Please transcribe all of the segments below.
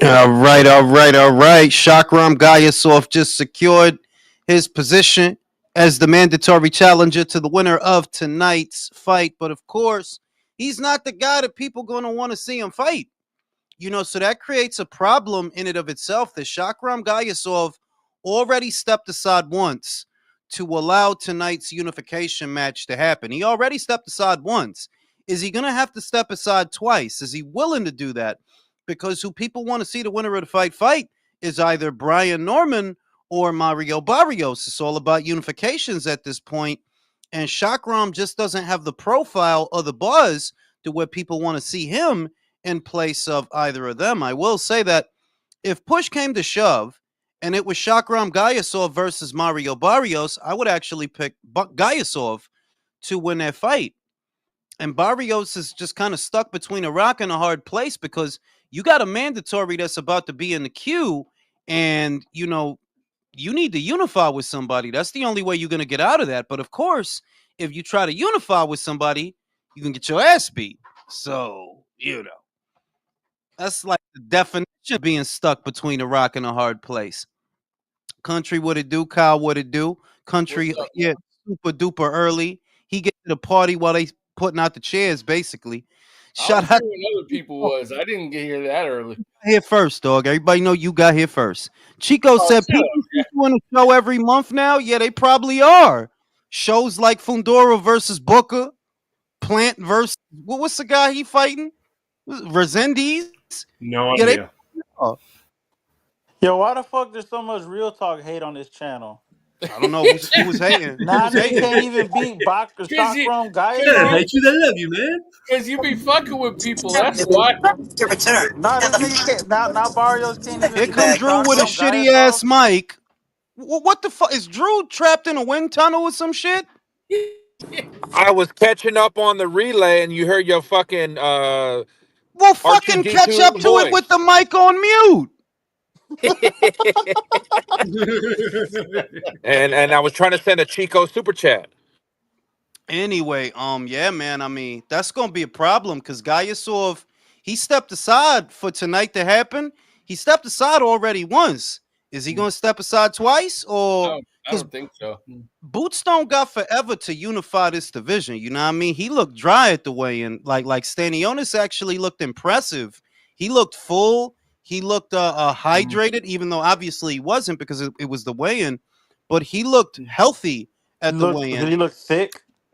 All right. Shakram Gayasov just secured his position as the mandatory challenger to the winner of tonight's fight. But of course, he's not the guy that people going to want to see him fight. So that creates a problem in and of itself that Shakram Gayasov already stepped aside once to allow tonight's unification match to happen. He already stepped aside once. Is he going to have to step aside twice? Is he willing to do that? Because who people want to see the winner of the fight is either Brian Norman or Mario Barrios. It's all about unifications at this point. And Shakram just doesn't have the profile or the buzz to where people want to see him in place of either of them. I will say that if push came to shove and it was Shakram Gayasov versus Mario Barrios, I would actually pick Gayasov to win that fight. And Barrios is just kind of stuck between a rock and a hard place because you got a mandatory that's about to be in the queue, and you need to unify with somebody. That's the only way you're going to get out of that. But of course, if you try to unify with somebody, you can get your ass beat. So, that's like the definition of being stuck between a rock and a hard place. Country, what it do? Kyle, what it do? Country, yeah, super duper early. He get to the party while they putting out the chairs, basically. Shout out what other people was. I didn't get here that early. Here first, dog. Everybody know you got here first. Chico said people doing a show every month now. Yeah, they probably are. Shows like Fundora versus Booker, Plant versus what's the guy he fighting? Resendiz? No idea. Yo, why the fuck there's so much real talk hate on this channel? I don't know who was hating. Nah, they can't even beat Baka Shakram Guy. Yeah, I hate you. They love you, man. Because you be fucking with people. That's why. Nah, this nigga can't. Now Barrios can't even. Here come Drew with a shitty ass mic. What the fuck is Drew trapped in a wind tunnel or some shit? I was catching up on the relay, and you heard your fucking. Well, fucking R2D2 catch up to voice. it with the mic on mute. and I was trying to send a Chico super chat. Anyway, yeah, man. I mean, that's gonna be a problem because Gayasov, he stepped aside for tonight to happen. He stepped aside already once. Is he gonna step aside twice? Or I don't think so. Boots don't got forever to unify this division. You know what I mean? He looked dry at the weigh-in. Like Stanionis actually looked impressive. He looked full. He looked hydrated, even though obviously he wasn't because it was the weigh-in. But he looked healthy at the weigh-in. Did he look thick?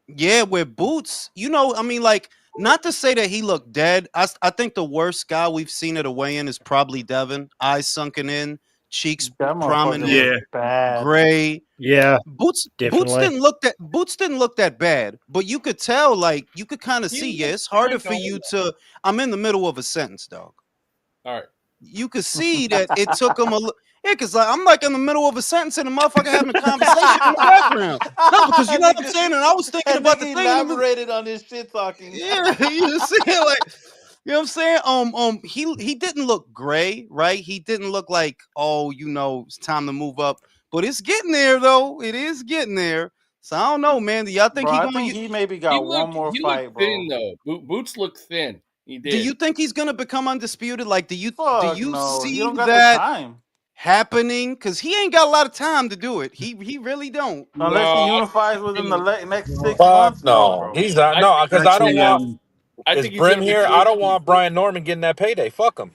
Yeah, with Boots, I mean, like, not to say that he looked dead. I think the worst guy we've seen at a weigh-in is probably Devin. Eyes sunken in, cheeks prominent, bad. gray. Yeah, Boots didn't look that bad, but you could tell, like, you could kind of see. Yeah, it's harder for you to. I'm in the middle of a sentence, dog. All right. You could see that it took him a little. Yeah, because I'm like in the middle of a sentence and the motherfucker having a conversation in the background. No, because you know what I'm saying? And I was thinking about the thing. Elaborated on this shit talking. Yeah, you see, like, you know what I'm saying? He didn't look gray, right? He didn't look like, it's time to move up. But it's getting there, though. It is getting there. So I don't know, man. Do y'all think he maybe got one more fight, bro? Thin, though. Boots look thin. He did. Do you think he's gonna become undisputed? Like, do you see don't got that the time happening? Because he ain't got a lot of time to do it. He really don't. Unless he unifies within the next 6 months. No, he's not. No, because I don't want. I think Brim here. I don't want Brian Norman getting that payday. Fuck him.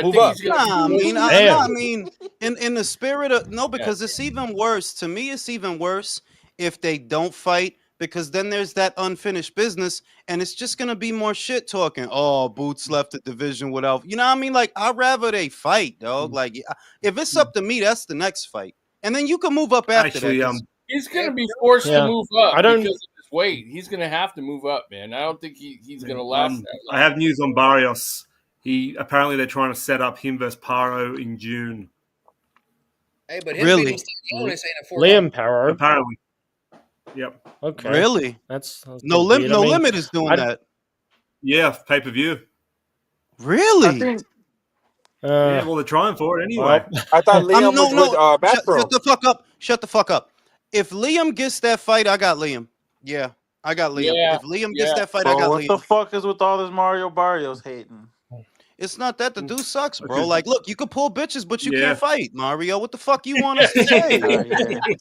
Move up. I mean, in the spirit of because it's even worse. To me, it's even worse if they don't fight. Because then there's that unfinished business, and it's just gonna be more shit talking. Oh, Boots left the division without, you know what I mean? Like, I'd rather they fight, dog. Like, if it's up to me, that's the next fight, and then you can move up after that. He's gonna be forced to move up because of his weight. He's gonna have to move up, man. I don't think he's gonna last that long. I have news on Barrios. Apparently they're trying to set up him versus Paro in June. Hey, but him really, Liam Paro apparently. Yep. Okay. Really? That's no limit. No limit is doing that. Yeah, pay-per-view. Really? I think, yeah. Well, they're trying for it anyway. I thought Liam was with Matchroom. Shut the fuck up. Shut the fuck up. If Liam gets that fight, I got Liam. Yeah, I got Liam. If Liam gets that fight, I got Liam. What the fuck is with all this Mario Barrios hating? It's not that the dude sucks, bro. Like, look, you can pull bitches, but you Yeah. can't fight, Mario. What the fuck you want us to say? Yeah. You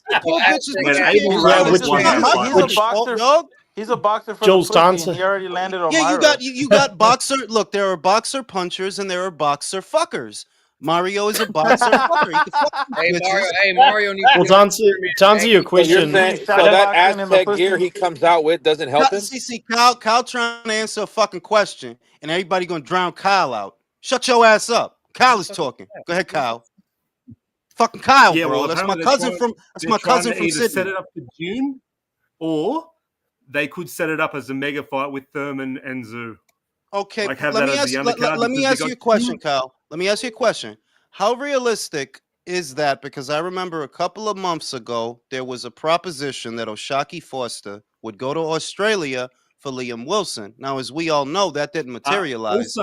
can pull bitches, but you Man, can't Abel fight. Rose It's won not that my fight. He's a fault, boxer. dog. He's a boxer for Jules the pussy, Dancer. and he already landed on Yeah, Myra. you got boxer. Look, there are boxer punchers and there are boxer fuckers. Mario is a boxer fucker. He can fuck these bitches. Mario needs Well, to answer your So you're question, saying shadow so that boxing in the Aztec gear pussy. he comes out with doesn't help him? See, Kyle trying to answer a fucking question, and everybody gonna drown Kyle out. Shut your ass up. Kyle is talking. Go ahead, Kyle. Fucking Kyle, Yeah, bro. well, That's my apparently cousin they're from. That's they're my trying cousin to from either Sydney. set it up for June, or they could set it up as a mega fight with Thurman and Tszyu. Okay, Like have let that me as ask. the Let, undercard let me because they ask got you a question, two- Kyle. Let me ask you a question. How realistic is that? Because I remember a couple of months ago there was a proposition that Oshaki Foster would go to Australia for Liam Wilson. Now, as we all know, that didn't materialize.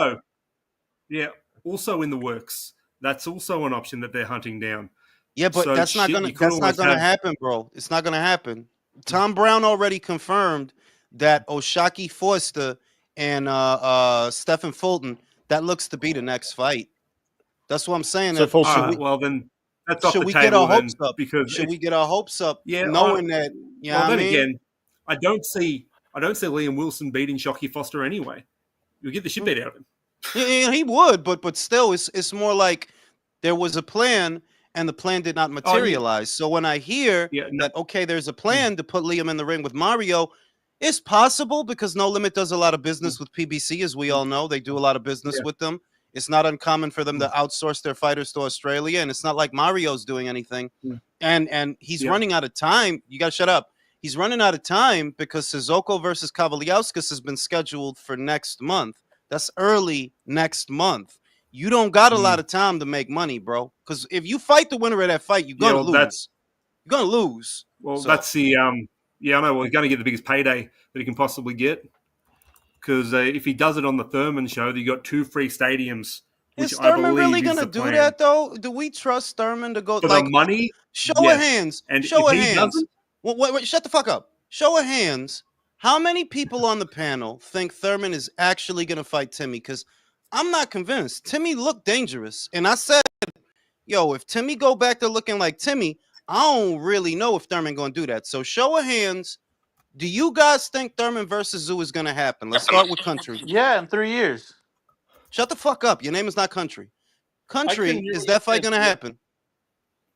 Also in the works. That's also an option that they're hunting down. Yeah, but So that's not you gonna could that's not almost gonna have- happen, bro. It's not gonna happen. Tom Brown already confirmed that Oshaki Foster and Stephen Fulton, that looks to be the next fight. That's what I'm saying. So That Fulton- All right, well then that's off should the we table get our then, hopes up? because Should we get our hopes up, yeah, knowing that? Yeah, well, I then mean, again, I don't see Liam Wilson beating Shockey Foster anyway. You'll get the shit beat out of him. yeah, he would, but still, it's more like there was a plan and the plan did not materialize. So when I hear that, okay, there's a plan to put Liam in the ring with Mario, it's possible because No Limit does a lot of business with PBC, as we all know. They do a lot of business with them. It's not uncommon for them to outsource their fighters to Australia, and it's not like Mario's doing anything. And he's running out of time. You got to shut up. He's running out of time because Sissoko versus Kavaliauskas has been scheduled for next month. That's early next month. You don't got a lot of time to make money, bro. Because if you fight the winner of that fight, you're gonna lose. You're gonna lose. Well, that's the I know. Well, he's going to get the biggest payday that he can possibly get, because if he does it on the Thurman show, you got 2 free stadiums. Which Is Thurman I believe really is gonna the do plan. that though? Do we trust Thurman to go For like the money? Show of hands. And show if of he hands. doesn't, Wait, shut the fuck up. Show of hands. How many people on the panel think Thurman is actually gonna fight Timmy? Because I'm not convinced. Timmy looked dangerous, and I said, "Yo, if Timmy go back to looking like Timmy, I don't really know if Thurman gonna do that." So, show of hands. Do you guys think Thurman versus Tszyu is gonna happen? Let's start with Country. Yeah, in 3 years. Shut the fuck up. Your name is not Country. Country, hear is what that you fight said, gonna Joe. happen?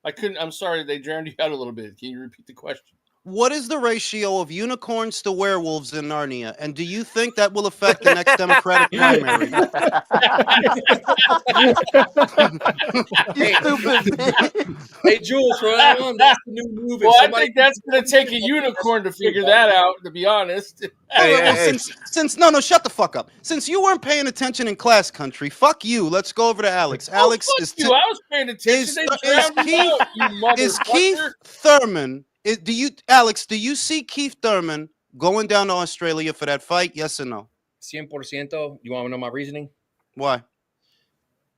I couldn't. I'm sorry, they drowned you out a little bit. Can you repeat the question? What is the ratio of unicorns to werewolves in Narnia? And do you think that will affect the next Democratic primary? You stupid bitch. Hey, Jules, from now on, that's the new move. Well, I think that's going to take a unicorn to figure that out, to be honest. No, shut the fuck up. Since you weren't paying attention in class, Country, fuck you. Let's go over to Alex. Alex is. I was paying attention. They drowned you out, you motherfucker. Is Keith Thurman? Alex? Do you see Keith Thurman going down to Australia for that fight? Yes or no? 100%. You want to know my reasoning? Why?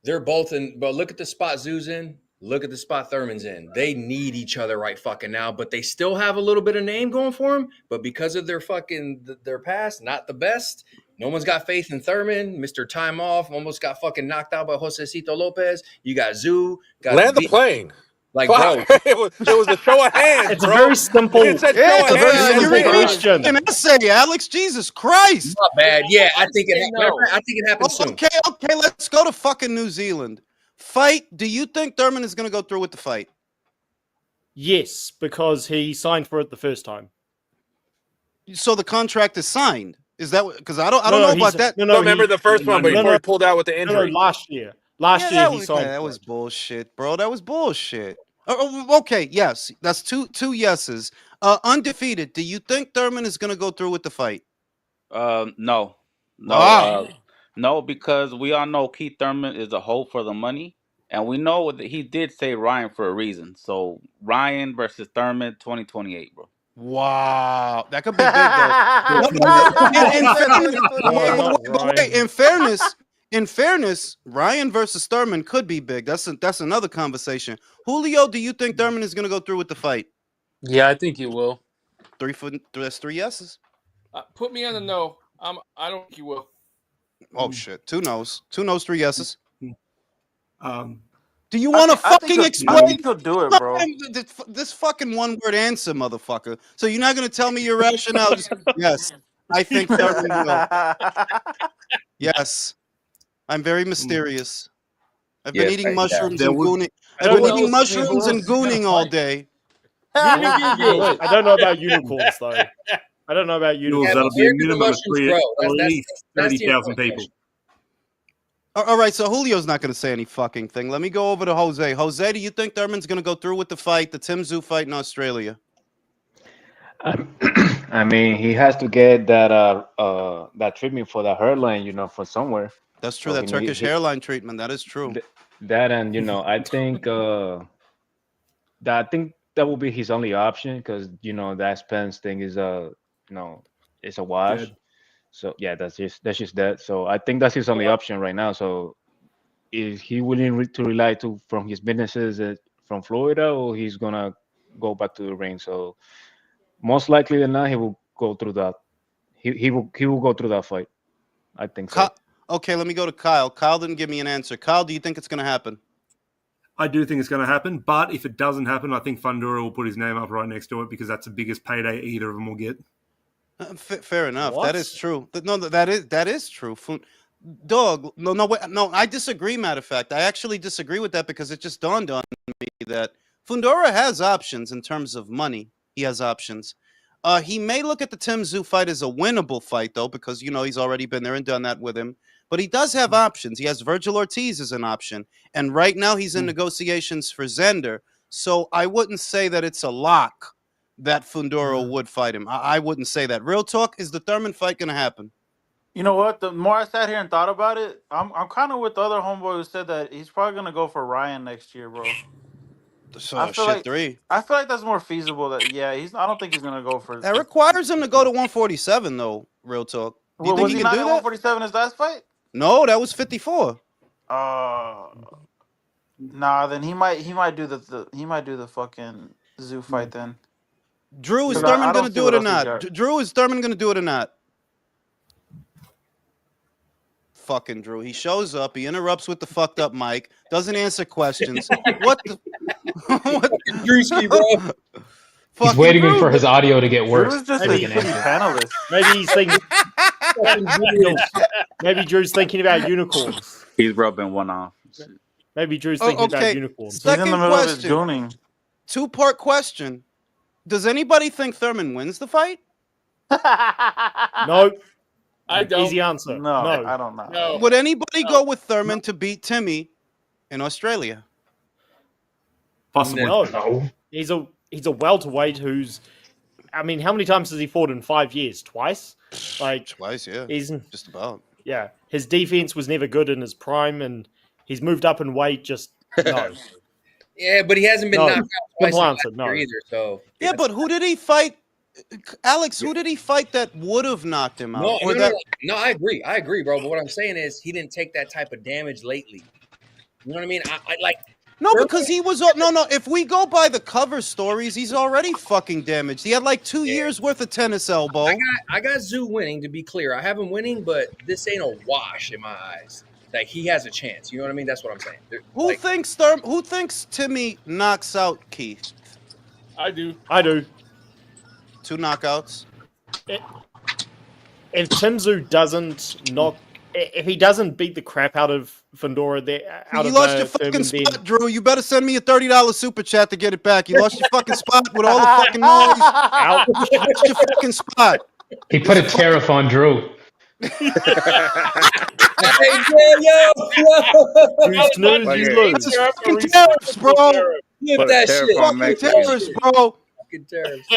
They're both in. But look at the spot Tszyu's in. Look at the spot Thurman's in. They need each other right fucking now, but they still have a little bit of name going for them. But because of their past, not the best. No one's got faith in Thurman. Mr. Time Off almost got fucking knocked out by Josecito Lopez. You got Tszyu. Land the plane. Like, bro, it was a show of hands. It's bro. a very simple. It's a very simple question. And I say, Alex, Jesus Christ. Not bad. Yeah, I think it happens soon. Okay, let's go to fucking New Zealand. Fight. Do you think Thurman is going to go through with the fight? Yes, because he signed for it the first time. So the contract is signed. Is that because I don't know about that? No, remember the first one, but before he pulled out with the injury. Last year. Last year he signed. That was bullshit, bro. That was bullshit. Okay, yes, that's two yeses. Undefeated. Do you think Thurman is going to go through with the fight? No. No, because we all know Keith Thurman is a hoe for the money, and we know that he did say Ryan for a reason. So Ryan versus Thurman, 2028, bro. Wow, that could be big though. In fairness, Ryan versus Thurman could be big. That's another conversation. Julio, do you think Thurman is going to go through with the fight? Yeah, I think he will. That's 3 yeses. Put me on the no. I don't think he will. Oh shit! 2 no's, 2 no's, 3 yeses. Um, Do you want to fucking I explain? think he'll do it, bro. This fucking one-word answer, motherfucker. So you're not gonna tell me your rationale? Yes, I think Thurman will. Yes, I'm very mysterious. I've been eating mushrooms and gooning. I've been eating mushrooms and gooning all day. I don't know about unicorns though. I don't know about unicorns. That'll be a minimum of at least 30,000 people. All right, so Julio's not going to say any fucking thing. Let me go over to Jose. Jose, do you think Thurman's going to go through with the fight, the Tszyu fight in Australia? I mean, he has to get that treatment for the hairline, from somewhere. That's true. So that Turkish hairline treatment, that is true. That and I think that will be his only option because that Spence thing is it's a wash. Dead. So yeah, that's just that. So I think that's his only option right now. So is he willing to rely from his businesses from Florida, or he's gonna go back to the ring? So most likely than not, he will go through that. He will go through that fight. I think so. Okay, let me go to Kyle. Kyle didn't give me an answer. Kyle, do you think it's going to happen? I do think it's going to happen, but if it doesn't happen, I think Fundora will put his name up right next to it because that's the biggest payday either of them will get. Fair enough. What? That is true. No, that is true. Dog, no. I disagree. Matter of fact, I actually disagree with that because it just dawned on me that Fundora has options in terms of money. He has options. He may look at the Tszyu fight as a winnable fight though, because he's already been there and done that with him. But he does have options. He has Virgil Ortiz as an option, and right now he's in negotiations for Zender. So I wouldn't say that it's a lock that Fundora would fight him. I wouldn't say that. Real talk, is the Thurman fight going to happen? You know what? The more I sat here and thought about it, I'm kind of with the other homeboy who said that he's probably going to go for Ryan next year, bro. So I feel like 3. I feel like that's more feasible. I don't think he's going to go for. That requires him to go to 147, though. Real talk. Do you think he can do that? 147 his last fight? No, that was 54. Nah. Then he might do the fucking Tszyu fight then. Drew, is Thurman going to do it or not? Drew, is Thurman going to do it or not? Fucking Drew. He shows up. He interrupts with the fucked up mic. Doesn't answer questions. What the? Drewski, bro. He's waiting for his audio to get worse. Drew's just a panelist. Maybe he's thinking. Maybe Drew's thinking about unicorns. He's rubbing one off. Maybe Drew's thinking about unicorns. Second he's in the middle of his gooning. 2-part question. Does anybody think Thurman wins the fight? No. I don't. Easy answer. No, I don't know. No. Would anybody go with Thurman to beat Timmy in Australia? Possibly. No. He's a welterweight who's. I mean, how many times has he fought in 5 years? Twice? Twice, yeah. He's just about. Yeah. His defense was never good in his prime, and he's moved up in weight. Just no. Yeah, but he hasn't been knocked out twice either. So yeah, but who did he fight? Alex, who did he fight that would have knocked him out? No, I agree, bro. But what I'm saying is he didn't take that type of damage lately. You know what I mean? I like. No, because he was no. If we go by the cover stories, he's already fucking damaged. He had like 2 years worth of tennis elbow. I got Tszyu winning. To be clear, I have him winning, but this ain't a wash in my eyes. Like he has a chance. You know what I mean? That's what I'm saying. Who thinks Timmy knocks out Keith? I do. 2 knockouts. If Tszyu doesn't knock, if he doesn't beat the crap out of Fundora, you lost your fucking spot, Drew. You better send me a $30 super chat to get it back. You lost your fucking spot with all the fucking noise. You lost your fucking spot. He put a tariff on Drew. Hey, yo. You snooze, you lose. Fucking tariffs, bro. Flip that shit. Fucking tariffs, bro. Fucking tariffs.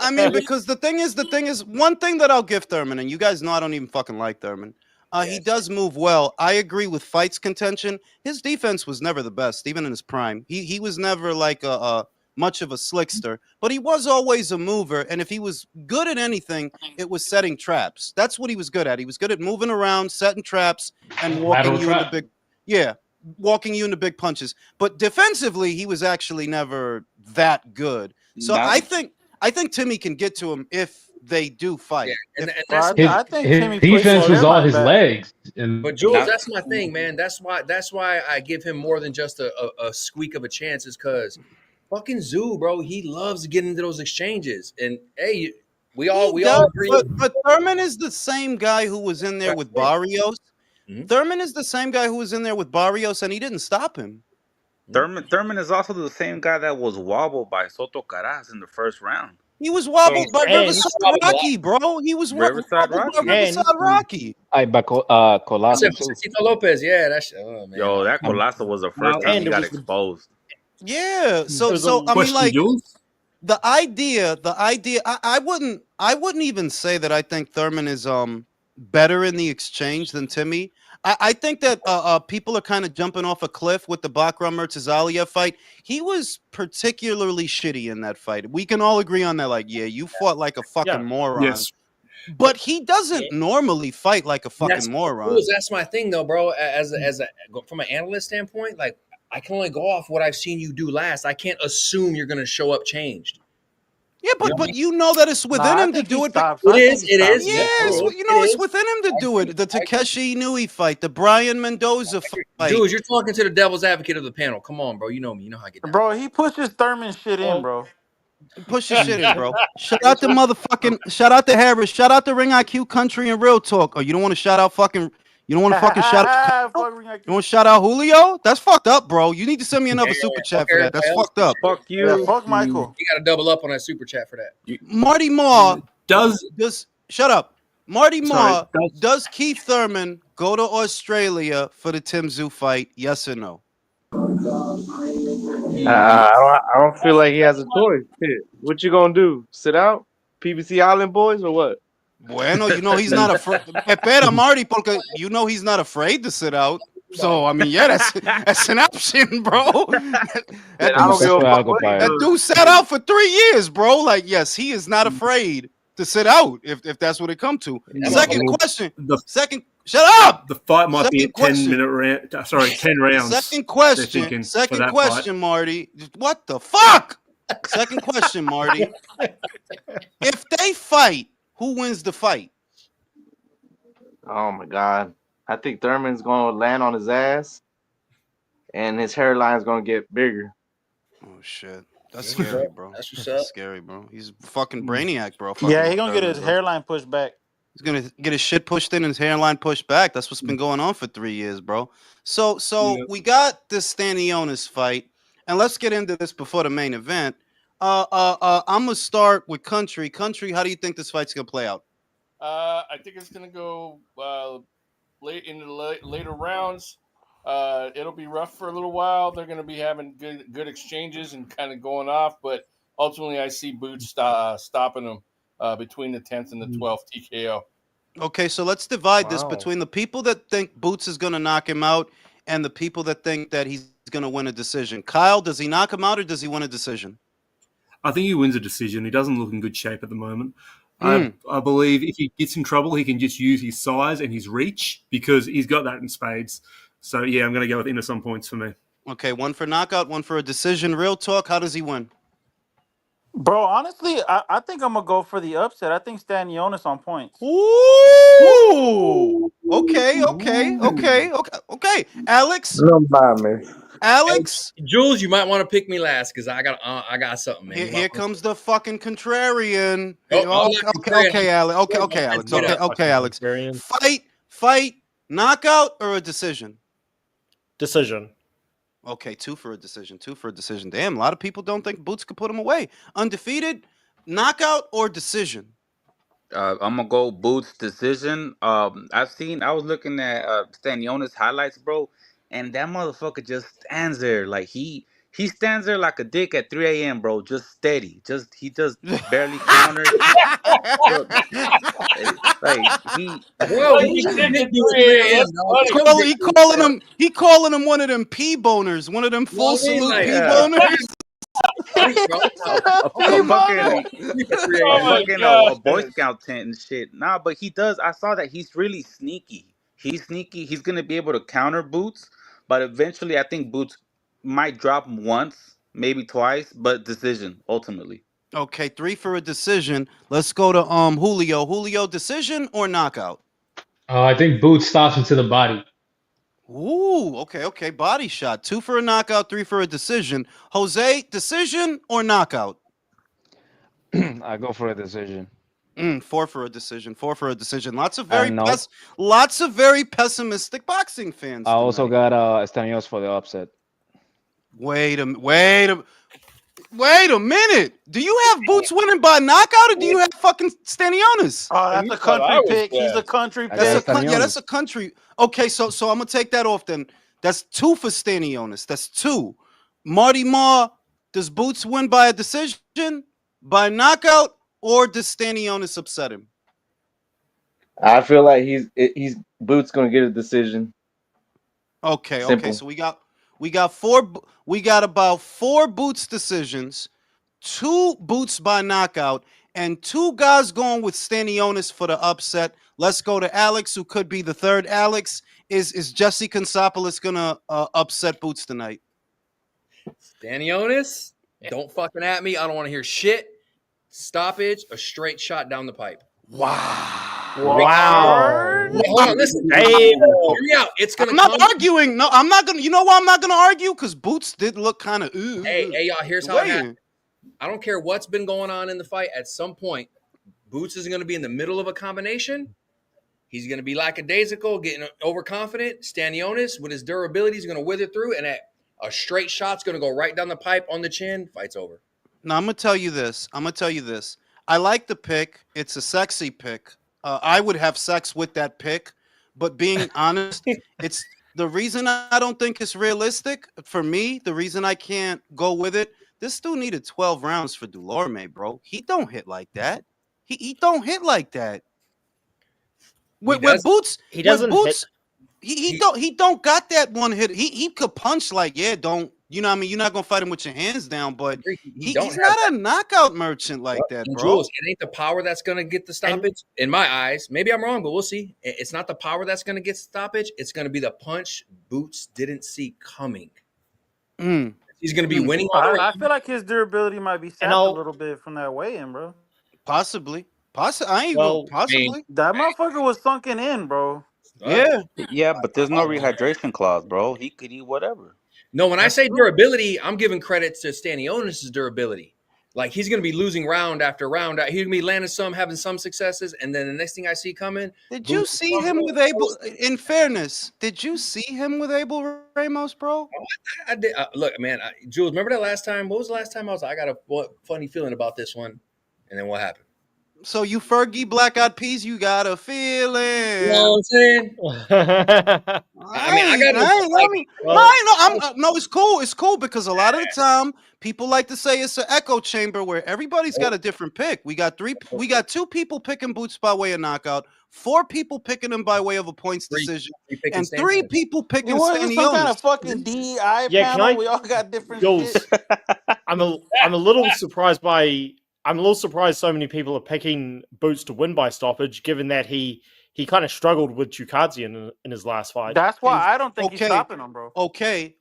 I mean, because the thing is, one thing that I'll give Thurman, and you guys know I don't even fucking like Thurman. He does move well. I agree with fights contention. His defense was never the best, even in his prime. He was never like much of a slickster, but he was always a mover. And if he was good at anything, it was setting traps. That's what he was good at. He was good at moving around, setting traps, and walking you into big punches. But defensively, he was actually never that good. So I think Timmy can get to him if they do fight. Yeah, and Well, that's I think his Timmy pushed defense his was all hairline his back. legs. And But Jules, that's my thing, man. That's why I give him more than just a squeak of a chance, is because fucking Tszyu, bro, he loves to get into those exchanges. And hey, we all agree. But Thurman is the same guy who was in there with Barrios. Mm-hmm. Thurman is the same guy who was in there with Barrios, and he didn't stop him. Thurman is also the same guy that was wobbled by Soto Caras in the first round. He was wobbled by Riverside Rocky, bro. He was Riverside wobbled Rocky. by Riverside Rocky. Colasso too. Cito Lopez, yeah, that's man. Yo, that Colasso was the first time he got exposed. Yeah, so I mean, like, the idea. I wouldn't even say that I think Thurman is better in the exchange than Timmy. I think that people are kind of jumping off a cliff with the Bakram Murtazalia fight. He was particularly shitty in that fight. We can all agree on that. Like, yeah, you fought like a fucking moron. Yes. But he doesn't normally fight like a fucking moron. That's my thing, though, bro. As a from an analyst standpoint, like, I can only go off what I've seen you do last. I can't assume you're going to show up changed. Yeah, but you know that it's within him to do it. It is. Yes, you know it's within him to do it. The Takeshi Inui fight, the Brian Mendoza fight. Dude, you're talking to the devil's advocate of the panel. Come on, bro. You know me. You know how I get down. Bro, he pushes Thurman shit in, bro. Push your shit in, bro. Shout out to Harris. Shout out to Ring IQ Country and Real Talk. Oh, you don't want to shout out fucking. You don't want to fucking shout out. You want to shout out Julio? That's fucked up, bro. You need to send me another super chat for that. That's fucked up. Fuck you. Yeah, fuck Michael. You got to double up on that super chat for that. Marty Marr does shut up. Marty Marr, does Keith Thurman go to Australia for the Tim Tszyu fight? Yes or no? I don't feel like he has a choice. Shit. What you gonna do? Sit out? PBC Island boys or what? Bueno, you know he's not afraid. Espera, Marty, porque you know he's not afraid to sit out. So I mean, yeah, that's an option, bro. That dude sat out for 3 years, bro. Like, yes, he is not afraid to sit out if that's what it come to. Second question. Shut up. The fight might be a 10-minute round. Sorry, 10 rounds. Second question, Marty. What the fuck? Second question, Marty. If they fight, who wins the fight? Oh my God. I think Thurman's gonna land on his ass and his hairline's gonna get bigger. Oh shit. That's scary, bro. That's scary, bro. He's a fucking brainiac, bro. Yeah, he's gonna get his hairline pushed back. He's gonna get his shit pushed in and his hairline pushed back. That's what's been going on for 3 years, bro. So we got this Stanionis fight, and let's get into this before the main event. I'm gonna start with Country. Country, how do you think this fight's gonna play out? I think it's gonna go late in the later rounds. It'll be rough for a little while. They're gonna be having good exchanges and kind of going off, but ultimately I see Boots stopping them between the 10th and the 12th TKO. Okay, so let's divide this between the people that think Boots is gonna knock him out and the people that think that he's gonna win a decision. Kyle, does he knock him out or does he win a decision? I think he wins a decision. He doesn't look in good shape at the moment. I believe if he gets in trouble, he can just use his size and his reach because he's got that in spades. So, yeah, I'm going to go with Ennis on points for me. Okay, one for knockout, one for a decision. Real talk, how does he win? Bro, honestly, I think I'm going to go for the upset. I think Stanionis on points. Ooh! Okay. Alex? Don't buy me. Alex, Jules, you might want to pick me last because I got something, man. Here comes the fucking contrarian. Okay, Alex. Fight, knockout or a decision? Decision. Okay, two for a decision. Damn, a lot of people don't think Boots could put him away. Undefeated, knockout or decision? I'm gonna go Boots decision. I was looking at Stanionis highlights, bro. And that motherfucker just stands there like he stands there like a dick at 3 a.m., bro, just steady. He just barely counters. He calling him one of them P-boners, one of them full salute P-boners. A Boy Scout tent and shit. Nah, but he does. I saw that he's really sneaky. He's sneaky. He's gonna be able to counter Boots, but eventually, I think Boots might drop him once, maybe twice, but decision ultimately. Okay, 3 for a decision. Let's go to Julio. Julio, decision or knockout? I think Boots stops him to the body. Ooh, okay. Body shot. 2 for a knockout, 3 for a decision. Jose, decision or knockout? I go for a decision. 4 for a decision. 4 for a decision. Lots of And no, very pessimistic boxing fans. I also tonight. got Stanionis for the upset. Wait a minute. Do you have Boots winning by knockout, or do you have fucking Stanionis? Oh, that's You a thought I country was pick. He's bad. a country I got pick. Yeah, that's Stanionis. a country. Okay, so I'm gonna take that off then. That's 2 for Stanionis. That's 2. Marty Marr, does Boots win by a decision, by knockout, or does Stanionis upset him? I feel like he's Boots gonna get a decision. Okay. Simple. So we got about 4 Boots decisions, 2 Boots by knockout, and 2 guys going with Stanionis for the upset. Let's go to Alex, who could be the third. Alex, is Jesse Consopoulos gonna upset Boots tonight? Stanionis, don't fucking at me. I don't want to hear shit. Stoppage, a straight shot down the pipe. Wow. Wait, hold on, listen. Damn. Hear me out. It's gonna I'm not come. arguing. No, I'm not gonna. You know why I'm not gonna argue? Because Boots did look kind of. Hey, y'all. Here's how it happened. I don't care what's been going on in the fight. At some point, Boots is going to be in the middle of a combination. He's going to be lackadaisical, getting overconfident. Stanionis, with his durability, is going to wither through, and a straight shot's going to go right down the pipe on the chin. Fight's over. Now I'm gonna tell you this. I like the pick. It's a sexy pick. I would have sex with that pick, but being honest, it's the reason I don't think it's realistic for me. The reason I can't go with it. This dude needed 12 rounds for Dulorme, bro. He don't hit like that. He don't hit like that. With Boots, he doesn't Boots, hit. he don't got that one hit. He could punch like, yeah, don't, you know what I mean? You're not gonna fight him with your hands down, but he's not a knockout merchant like that, bro. Jules, it ain't the power that's gonna get the stoppage. In my eyes, maybe I'm wrong, but we'll see. It's not the power that's gonna get stoppage. It's gonna be the punch Boots didn't see coming. He's gonna be winning all the way. I feel like his durability might be sapped a little bit from that weigh-in, bro. Possibly. I ain't going possibly. That motherfucker was sunken in, bro. Yeah, but there's no rehydration clause, bro. He could eat whatever. No, when I say durability, I'm giving credit to Stanionis' durability. Like, he's going to be losing round after round. He's going to be landing some, having some successes, and then the next thing I see coming. Did you see him with Abel? In fairness, did you see him with Abel Ramos, bro? I did. Look, man, Jules, remember that last time? What was the last time I was? I got a funny feeling about this one, and then what happened? So you Fergie Black Eyed Peas, you got a feeling. You know what I'm saying? No, it's cool. It's cool because a lot of the time people like to say it's an echo chamber where everybody's got a different pick. We got 2 people picking Boots by way of knockout, 4 people picking him by way of a points decision, and 3 people picking Stanionis. Some kind of fucking DEI panel. We all got different shit. I'm a little surprised so many people are picking Boots to win by stoppage, given that he kind of struggled with Chukadzian in his last fight. That's why I don't think he's stopping him, bro. Okay,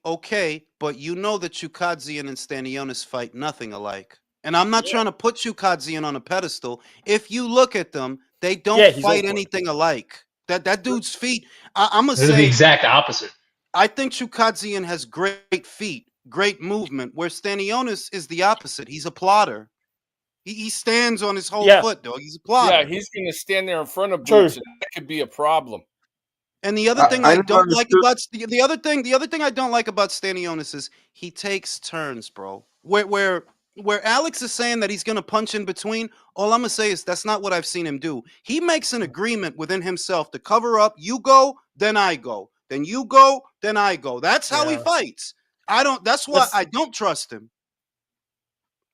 but you know that Chukadzian and Stanionis fight nothing alike. And I'm not trying to put Chukadzian on a pedestal. If you look at them, they don't fight anything alike. That dude's feet, I'm going to say... They're the exact opposite. I think Chukadzian has great feet, great movement, where Stanionis is the opposite. He's a plotter. He stands on his whole foot, dog. He's a plotter. Yeah, he's going to stand there in front of Boots, and that could be a problem. And the other thing I don't like about the other thing I don't like about Stanionis is he takes turns, bro. Where Alex is saying that he's going to punch in between, all I'm going to say is that's not what I've seen him do. He makes an agreement within himself to cover up. You go, then I go. Then you go, then I go. That's how he fights. That's why I don't trust him.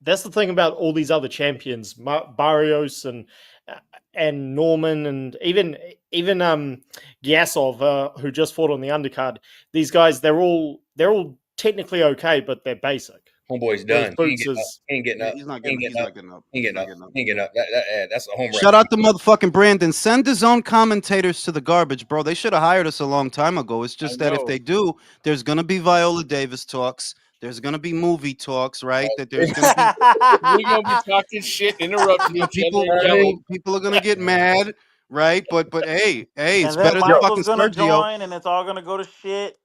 That's the thing about all these other champions, Barrios and Norman, and even Gyasov, who just fought on the undercard. These guys, they're all technically okay, but they're basic. Homeboy's done. He ain't getting up. He's not getting up. That's a home run. Shout out to motherfucking Brandon. Send his own commentators to the garbage, bro. They should have hired us a long time ago. It's just that if they do, there's gonna be Viola Davis talks. There's gonna be movie talks, right? That there's gonna be We're gonna be talking shit, interrupting each people, other, yelling. people are gonna get mad, right? But hey, it's And then better than Michael's fucking gonna Sergio. join, and it's all gonna go to shit.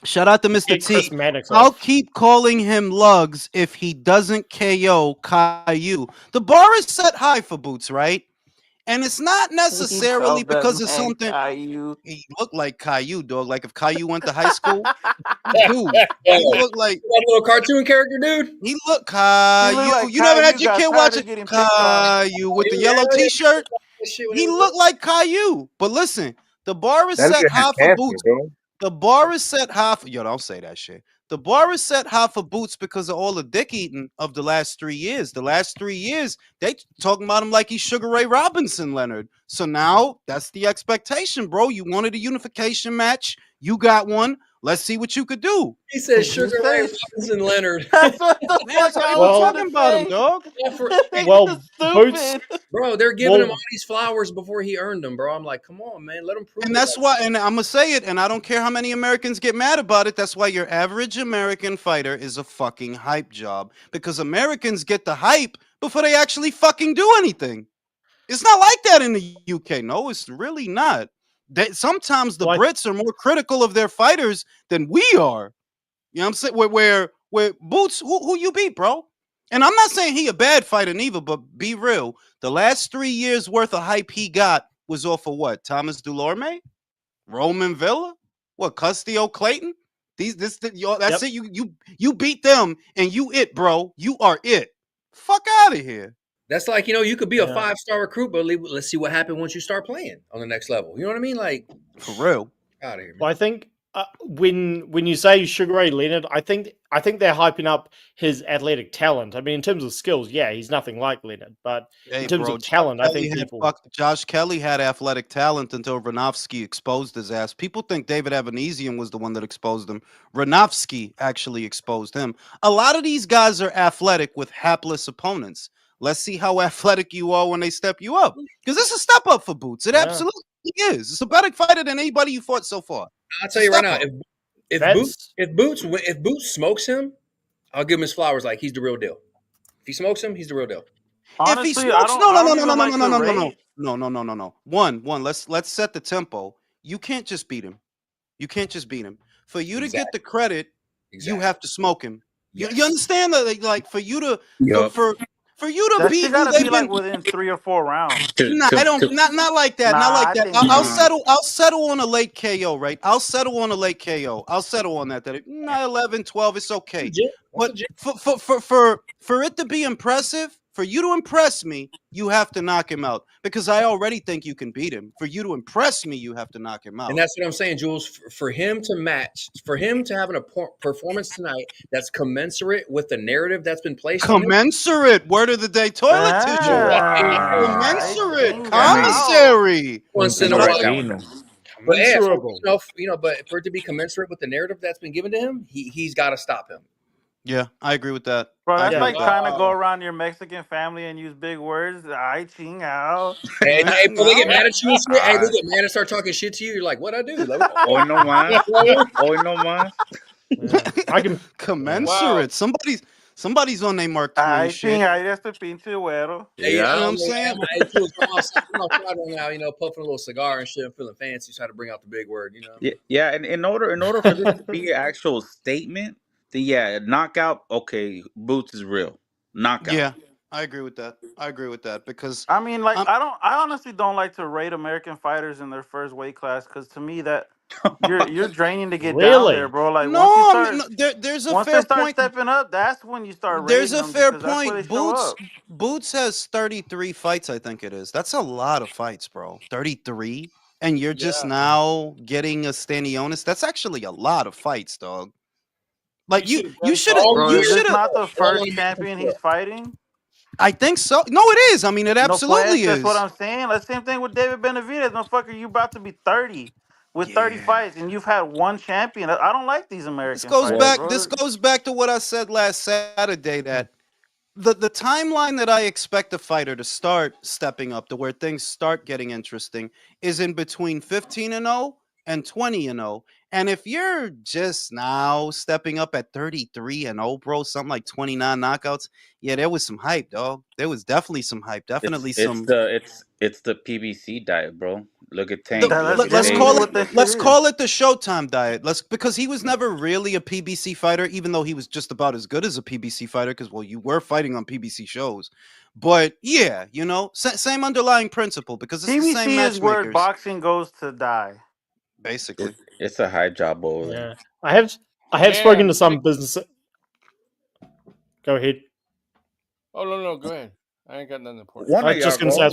Shout out to Mr. Get Chris T. Mannix I'll off. keep calling him Lugs if he doesn't KO Caillou. The bar is set high for Boots, right? And it's not necessarily because of something. Caillou. He looked like Caillou, dog. Like if Caillou went to high school, dude, Yeah. he looked like That little cartoon character, dude. he looked Caillou. like You never had Caillou your got kid tired watching of getting picked on. Caillou with the Yeah, yellow yeah. T-shirt? That shit when He was looked like Caillou. But listen, the bar is That set nigga high had for cancer, Boots. bro. The bar is set high for don't say that shit. The bar is set high for Boots because of all the dick eating of the last 3 years. The last 3 years, they talking about him like he's Sugar Ray Robinson, Leonard. So now that's the expectation, bro. You wanted a unification match. You got one. Let's see what you could do. He said You Sugar say Ray it. Robinson Leonard. That's what the Man, that's fuck how I they was were gonna talking about him, say. dog. Well, Boots, Stupid. Bro, they're giving him well, all these flowers before he earned them, bro. I'm like, come on, man, let him prove And it. that's why, and I'm gonna say it, and I don't care how many Americans get mad about it. That's why your average American fighter is a fucking hype job because Americans get the hype before they actually fucking do anything. It's not like that in the UK. No, it's really not. Sometimes the Well, Brits are more critical of their fighters than we are. You know what I'm saying? Where Boots, who you beat, bro? And I'm not saying he a bad fighter neither, but be real. The last 3 years worth of hype he got was off of what? Thomas Dulorme? Roman Villa? What, Custio Clayton? That's Yep. it. You beat them and you it, bro. You are it. Fuck out of here. That's like, you could be a Yeah. 5-star recruit, but let's see what happened once you start playing on the next level. You know what I mean? Like, For real. out of here, man. Well, I think when you say Sugar Ray Leonard, I think they're hyping up his athletic talent. I mean, in terms of skills, yeah, he's nothing like Leonard, but Hey, in terms bro, of talent, I think Josh Kelly had athletic talent until Ranovsky exposed his ass. People think David Evanesian was the one that exposed him. Ranovsky actually exposed him. A lot of these guys are athletic with hapless opponents. Let's see how athletic you are when they step you up. Because it's a step up for Boots. It absolutely is. It's a better fighter than anybody you fought so far. I'll tell you right now, Step if Boots smokes him, I'll give him his flowers. Like, he's the real deal. If he smokes him, he's the real deal. Honestly, if he smokes, I don't even like to rate. no. One. Let's set the tempo. You can't just beat him. You can't just beat him. For you to get the credit, you have to smoke him. You understand that? Like for you to for you to That beat shit who gotta they've be been. like within 3 or 4 rounds. Nah, I don't. Not like that. Nah, Not like I that. think I'll so. settle. I'll settle on a late KO. Right. I'll settle on a late KO. I'll settle on that. 11, 12. It's okay. But for it to be impressive, for you to impress me, you have to knock him out because I already think you can beat him. For you to impress me, you have to knock him out. And that's what I'm saying, Jules. For him to match, for him to have a performance tonight that's commensurate with the narrative that's been placed on him. Commensurate. Word of the day. Toilet tissue. Commensurate. Commissary. Once in a while. But Commensurable. But for it to be commensurate with the narrative that's been given to him, he's got to stop him. Yeah, I agree with that. Bro, that's like trying to go around your Mexican family and use big words. I ching out. Hey, bro, they get mad at you and shit. Hey, they get mad and start talking shit to you. You're like, what I do? Like, Hoy no más. Hoy no más. I can commensurate. Somebody's on their Mark Twain I shit. think I just a pinche güero. Yeah, You know what I'm saying? I'm outside now, puffing a little cigar and shit. I'm feeling fancy. Try to bring out the big word, Yeah, and in order for this to be an actual statement, then knockout. Okay, Boots is real. Knockout. Yeah, I agree with that because I mean, like, I honestly don't like to rate American fighters in their first weight class because to me that you're draining to get down there, bro. Like there's a once fair they start point. stepping up, that's when you start. There's a fair That's where point. they show up. Boots has 33 fights, I think it is. That's a lot of fights, bro. 33, and you're just now getting a Stanionis. That's actually a lot of fights, dog. Like you should have. Is this not the first champion he's fighting? I think so. No, it is. I mean, it absolutely That's is. what I'm saying. The same thing with David Benavidez. Motherfucker, you about to be 30 with 30 fights, and you've had one champion. I don't like these American fighters. This goes back to what I said last Saturday that the timeline that I expect a fighter to start stepping up to where things start getting interesting is in between 15-0 and 20-0. And if you're just now stepping up at 33-0, bro, something like 29 knockouts, yeah, there was some hype, dog. There was definitely some hype. Definitely some. It's the PBC diet, bro. Look at The, Tank. Look let, at us genuinely call David. it what that shit let's is. call it the Showtime diet. Because he was never really a PBC fighter, even though he was just about as good as a PBC fighter. Because you were fighting on PBC shows, but yeah, same underlying principle because it's the same PBC is where matchmakers, boxing goes to die. basically. It's a high job over there. Yeah, I have spoken to some business. Go ahead. Oh no, go ahead. I ain't got nothing important. One I of was y'all, just going to say,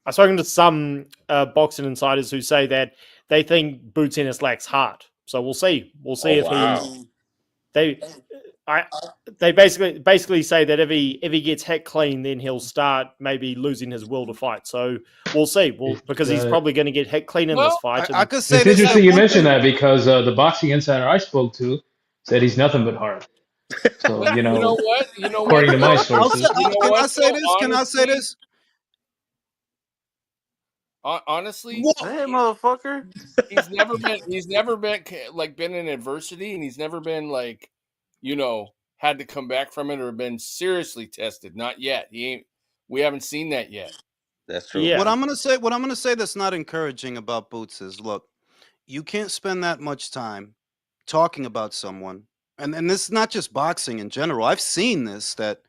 I've spoken to some boxing insiders who say that they think Boots Ennis lacks heart. So we'll see. We'll see if he. They basically say that if he gets hit clean, then he'll start maybe losing his will to fight. So we'll see. Because he's probably going to get hit clean in this fight. I could say It's this. interesting you mentioned that because the boxing insider I spoke to said he's nothing but hard. So You know what? according to my though? sources, Can I say this? Can I say this? Honestly, Hey, motherfucker. he's never been in adversity, and he's never been like, had to come back from it or been seriously tested. Not yet. We haven't seen that yet. That's true. Yeah. What I'm gonna say that's not encouraging about Boots is, look, you can't spend that much time talking about someone, and this is not just boxing in general. I've seen this, that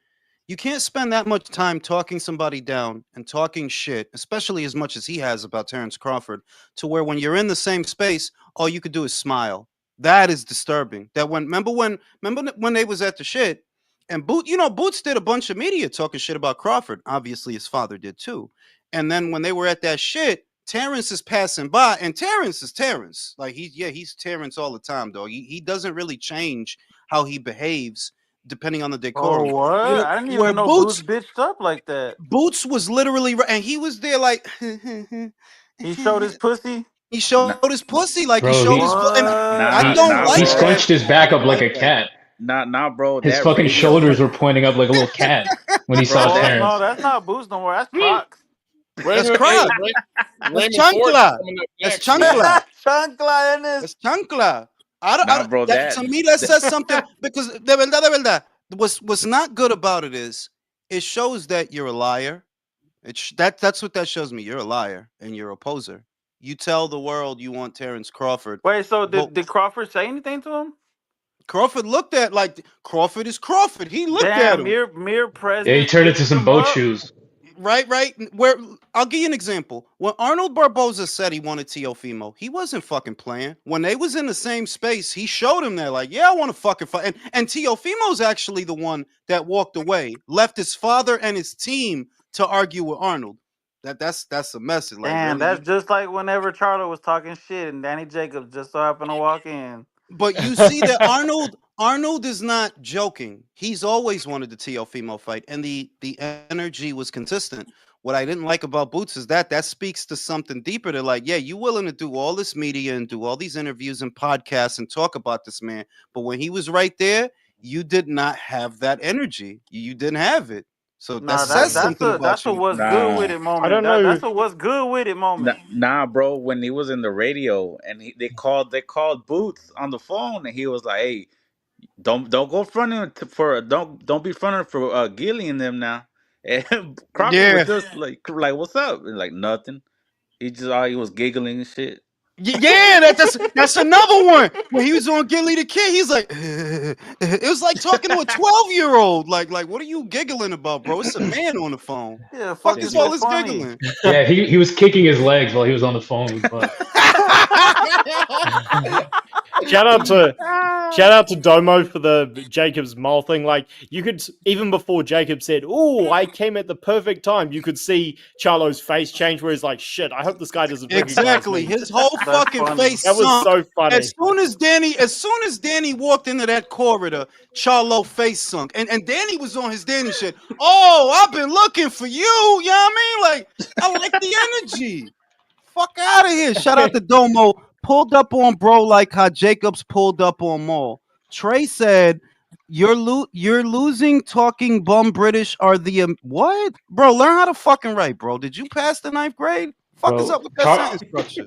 you can't spend that much time talking somebody down and talking shit, especially as much as he has about Terence Crawford, to where when you're in the same space, all you could do is smile. That is disturbing. That remember when they was at the shit, and Boots did a bunch of media talking shit about Crawford. Obviously, his father did too. And then when they were at that shit, Terence is passing by, and Terence is Terence. Like he's Terence all the time, dog. He doesn't really change how he behaves depending on the Oh, decorum. what? I didn't Where even know Boots bitched up like that. Boots was literally, and he was there like He showed his pussy. he showed Nah, his pussy, like he bro, showed he his, and nah, I What? don't nah, he like bro. that. scrunched his I back up don't like like a that. cat. Nah, bro. His That fucking radio, shoulders were pointing up like a little cat when he saw bro. Oh, That no, Terrence. that's not Boots no more. That's Crocs. That's Raymond, hey, crap. That's Raymond Ford's chancla. coming up That's next, man. chancla. Chancla Ennis. That's chancla. nah, bro. That to me that says something, because de verdad. What's not good about it is it shows that you're a liar. That's what that shows me. You're a liar and you're a poser. You tell the world you want Terence Crawford, Wait, so but did Crawford say anything to him? Crawford looked at like Crawford is Crawford. He looked at Damn, him. mere Yeah, he presence turned into bigged some him boat up. shoes. Right. Where I'll give you an example. When Arnold Barboza said he wanted Teofimo, he wasn't fucking playing. When they was in the same space, he showed him that, like, yeah, I want to fucking fight. And Teofimo's actually the one that walked away, left his father and his team to argue with Arnold. That's a message. Like, Damn, really, that's just like whenever Charlo was talking shit and Danny Jacobs just so happened to walk in. But you see that Arnold is not joking. He's always wanted the Teofimo fight, and the energy was consistent. What I didn't like about Boots is that speaks to something deeper. To like, yeah, you willing to do all this media and do all these interviews and podcasts and talk about this man, but when he was right there, you did not have that energy. You didn't have it. So that Nah, says that's something a about you. what's good with nah, it I moment. don't know. That's a what's good with it moment. nah, bro. When he was in the radio and they called Boots on the phone and he was like, "Hey, don't go fronting for don't be fronting for Gilly and them now." And Crawford was Yeah. just like what's up? And like nothing. He was giggling and shit. Yeah, that's another one where he was on Gilly the Kid. He's like, it was like talking to a 12-year-old. Like, what are you giggling about, bro? It's a man on the phone. Yeah, Fuck fuck is is all so this funny. giggling? Yeah, he was kicking his legs while he was on the phone with Bud. Shout out to Domo for the Jacobs Mole thing. Like, you could, even before Jacob said, "Oh, I came at the perfect time," you could see Charlo's face change where he's like, "Shit, I hope this guy doesn't recognize Exactly. me." His whole That's fucking funny. face That was sunk. so funny. As soon as Danny walked into that corridor, Charlo face sunk. And Danny was on his Danny shit. Oh, I've been looking for you. You know what I mean? Like, I like the energy. Fuck out of here. Shout out to Domo. Pulled up on bro like how Jacobs pulled up on Maul. Trey said, you're losing talking bum British are the what? Bro, learn how to fucking write, bro. Did you pass the 9th grade? Fuck is Bro, up with that sentence structure?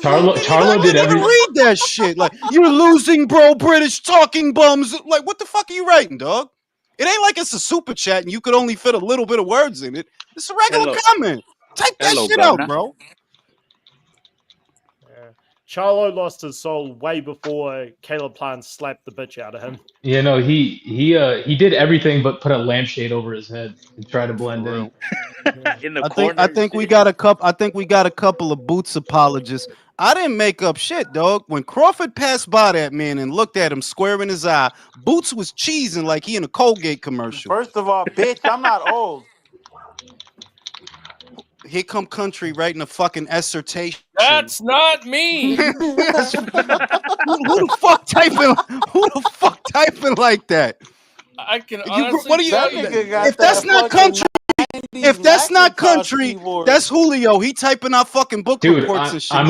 Charlo did I didn't even every. read that shit. Like, you're losing, bro, British talking bums. Like, what the fuck are you writing, dog? It ain't like it's a super chat and you could only fit a little bit of words in it. It's a regular comment. Type that Hello, shit governor. out, bro. Charlo lost his soul way before Caleb Plant slapped the bitch out of him. You know, he did everything but put a lampshade over his head and try to blend in. In the I corner. think we got a couple of Boots apologists. I didn't make up shit, dog. When Crawford passed by that man and looked at him square in his eye, Boots was cheesing like he in a Colgate commercial. First of all, bitch, I'm not old. Here come country writing a fucking dissertation. That's not me. who the fuck typing? Who the fuck typing like that? I can You- honestly what do you- tell That you. nigga got If that's that not fucking country, 90s if that's not Macintosh country, keyboard. that's Julio. He typing out fucking book Dude, reports and shit. I'm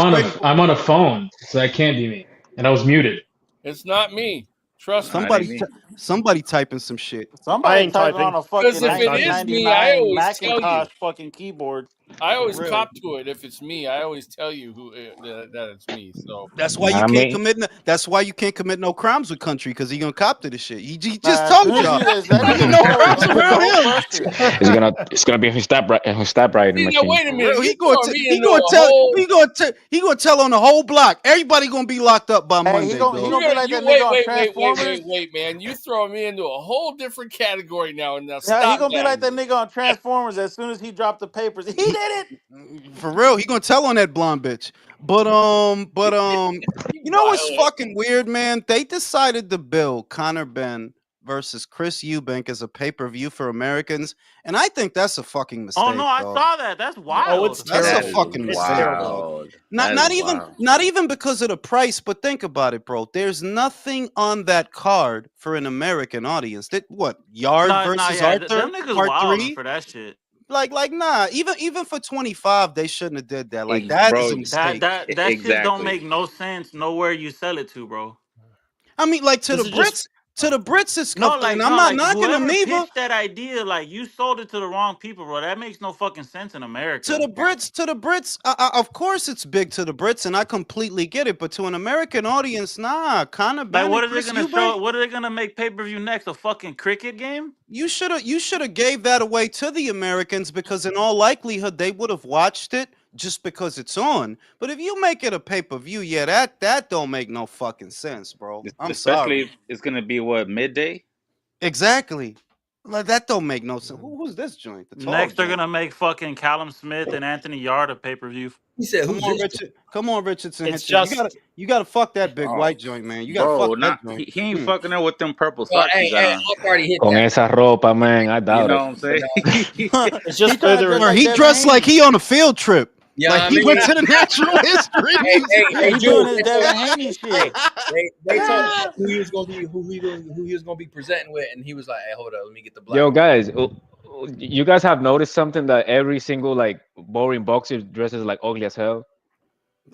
on a phone, so that can't be me. And I was muted. It's not me. Trust me. Somebody typing some shit. I Somebody ain't typing on typing. a fucking Because if it is me, I 1999 always tell you. Macintosh fucking keyboard. I always For real. cop to it. If it's me, I always tell you who that it's me. So That's why you Not can't me. commit. That's why you can't commit no crimes with country because he gonna cop to the shit. He just As told soon as y'all. you- that nigga No told crimes you, around don't him. trust it. It's gonna be his stab writing See, now machine. wait a minute. Real, You he gonna throwing me he into gonna a tell whole. he gonna tell on the whole block. Everybody gonna be locked up by Hey, Monday, he gonna dog. be like that wait, nigga on wait, Transformers. man. You throwing me into a whole different category now. And now Yeah, stop he gonna be that. like that nigga on Transformers as soon as he dropped the papers. He did it. For real, he gonna tell on that blonde bitch. But you know what's fucking weird, man? They decided to bill Conor Benn versus Chris Eubank as a pay-per-view for Americans, and I think that's a fucking mistake. Oh no, I dog. saw that. That's wild. Oh, it's That's terrible. a fucking It's mistake, terrible. dog. Not even because of the price, but think about it, bro. There's nothing on that card for an American audience. That what Yard versus Arthur them niggas part wilding 3? for that shit. Like nah. Even for 25, they shouldn't have did that. Like That is a mistake. That shit don't make no sense nowhere you sell it to, bro. I mean, like to This the is Brits, just- to the Brits, it's No, comfortable. like And I'm not like knocking them whoever either. pitched that idea, like you sold it to the wrong people, bro. That makes no fucking sense in America. To the Brits, of course it's big to the Brits, and I completely get it. But to an American audience, nah. Conor Like, Benn what and are they Chris gonna Eubank, show? What are they gonna make pay per view next? A fucking cricket game? you should have gave that away to the Americans because in all likelihood they would have watched it just because it's on. But if you make it a pay per view, yeah, that don't make no fucking sense, bro. I'm Especially sorry. if it's gonna be what, midday? Exactly. Like that don't make no sense. Who's this joint? The tall Next, they're joint. gonna make fucking Callum Smith and Anthony Yard a pay per view. He said, Come "Who's on, this?" Richard. Come on, Richardson. It's Hitchens. just You gotta fuck that big Oh, white joint, man. You gotta bro, fuck that joint. he ain't fucking it with them purple Well, socks he got on. I've already hit Con that. esa ropa, man, I You doubt know it. what I'm saying? it's just He trying to further. dress Or like he Devin dressed like Haney. he on a field trip. Yeah, Like I he mean, went to the Natural History Museum. hey, He Jules, doing his Devin Haney shit. they told him who he was gonna be presenting with, and he was like, "Hey, hold up, let me get the black." Yo, guys, you guys have noticed something that every single like boring boxer dresses like ugly as hell.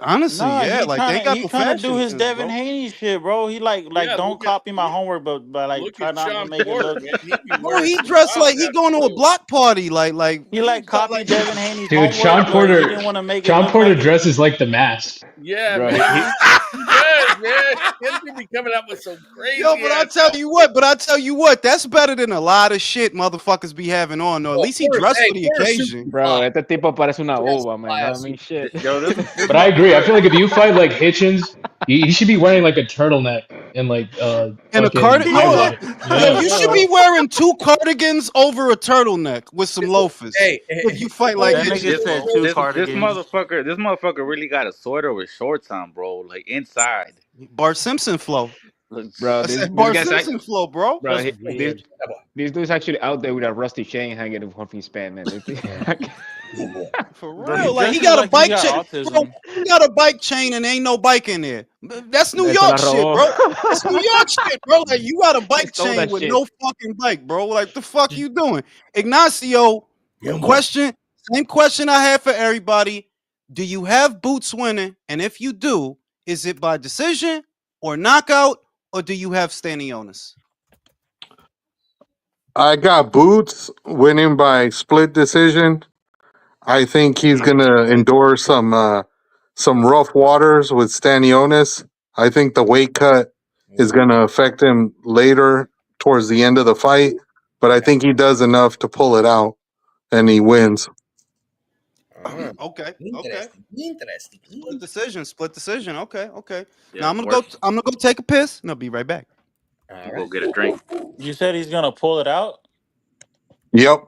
Honestly, Nah, yeah, like they got he no trying to fashion do his sense, Devin bro. Haney shit, bro. He like Yeah, don't look at- copy my homework, but like Look try at not to Sean make it Porter, look. man. He be No, wearing he some dressed like wild he ass going to a clothes. block party. Like He like copied like Devin Haney's Dude, homework, but he didn't want to make it Sean look Porter like it. dresses like the Mask. Yeah, Bro, man. He does, man. Him be coming up with some crazy. yo, but I tell you what, that's better than a lot of shit motherfuckers be having on. Or at least he dressed for the occasion. bro, este tipo parece una Dress ova, man. I classy. mean, shit. Yo, this But I agree. I feel like if you fight like Hitchens, you should be wearing like a turtleneck and like And a fucking cardigan. No, highlight. yeah, you should be wearing 2 cardigans over a turtleneck with some loafers. Hey, If you fight like That nigga Hitchens, said bro. 2 this cardigans. motherfucker really got a sweater with shorts on, bro. Like inside. Bart Simpson flow. Bro, I this said Bart guy's Simpson flow, bro. bro, Just weird. this dude's actually out there with a rusty chain hanging from his span, man. For Bro, real, like he dresses got a like bike got chain. autism. Bro, he got a bike chain and ain't no bike in there. That's New Eso la York shit, robó. bro. That's New York shit, bro. Like you got a bike stole chain that with shit. no fucking bike, bro. Like the fuck you doing, Ignacio? Same question I had for everybody. Do you have Boots winning? And if you do, is it by decision or knockout, or do you have Stanionis? I got Boots winning by split decision. I think he's gonna endure some rough waters with Stanionis. I think the weight cut is gonna affect him later towards the end of the fight, but I think he does enough to pull it out and he wins. Okay. Interesting. Split decision. Okay. Yeah, Now I'm gonna go take a piss and I'll be right back. Go get a drink. You said he's gonna pull it out, Yep.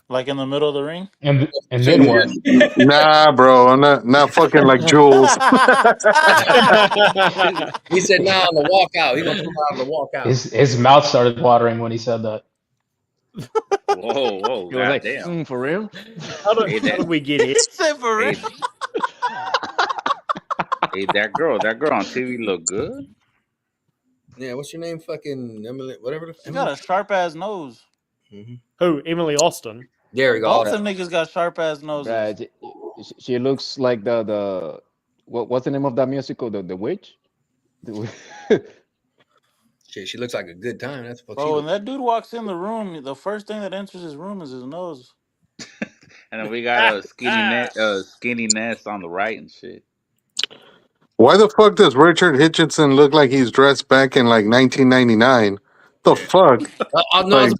like in the middle of the ring. And then what? Nah, bro, I'm not fucking like Jules. He said, "Nah, on the walkout. He's gonna pull out on the walkout." His mouth started watering when he said that. Whoa, He was like, goddamn. for real? How did we get it? Said for real. Hey, that girl on TV look good. Yeah, what's your name? Fucking Emily, whatever. She got a sharp ass nose. Who? Emily Austin. There we go. Both them niggas got sharp ass noses. Right. She looks like the what's the name of that musical? The Witch? She looks like a good time. That's what. Bro, when that dude walks in the room, the first thing that enters his room is his nose. And then we got a skinny Ness on the right and shit. Why the fuck does Richard Hitchinson look like he's dressed back in like 1999? The fuck? I was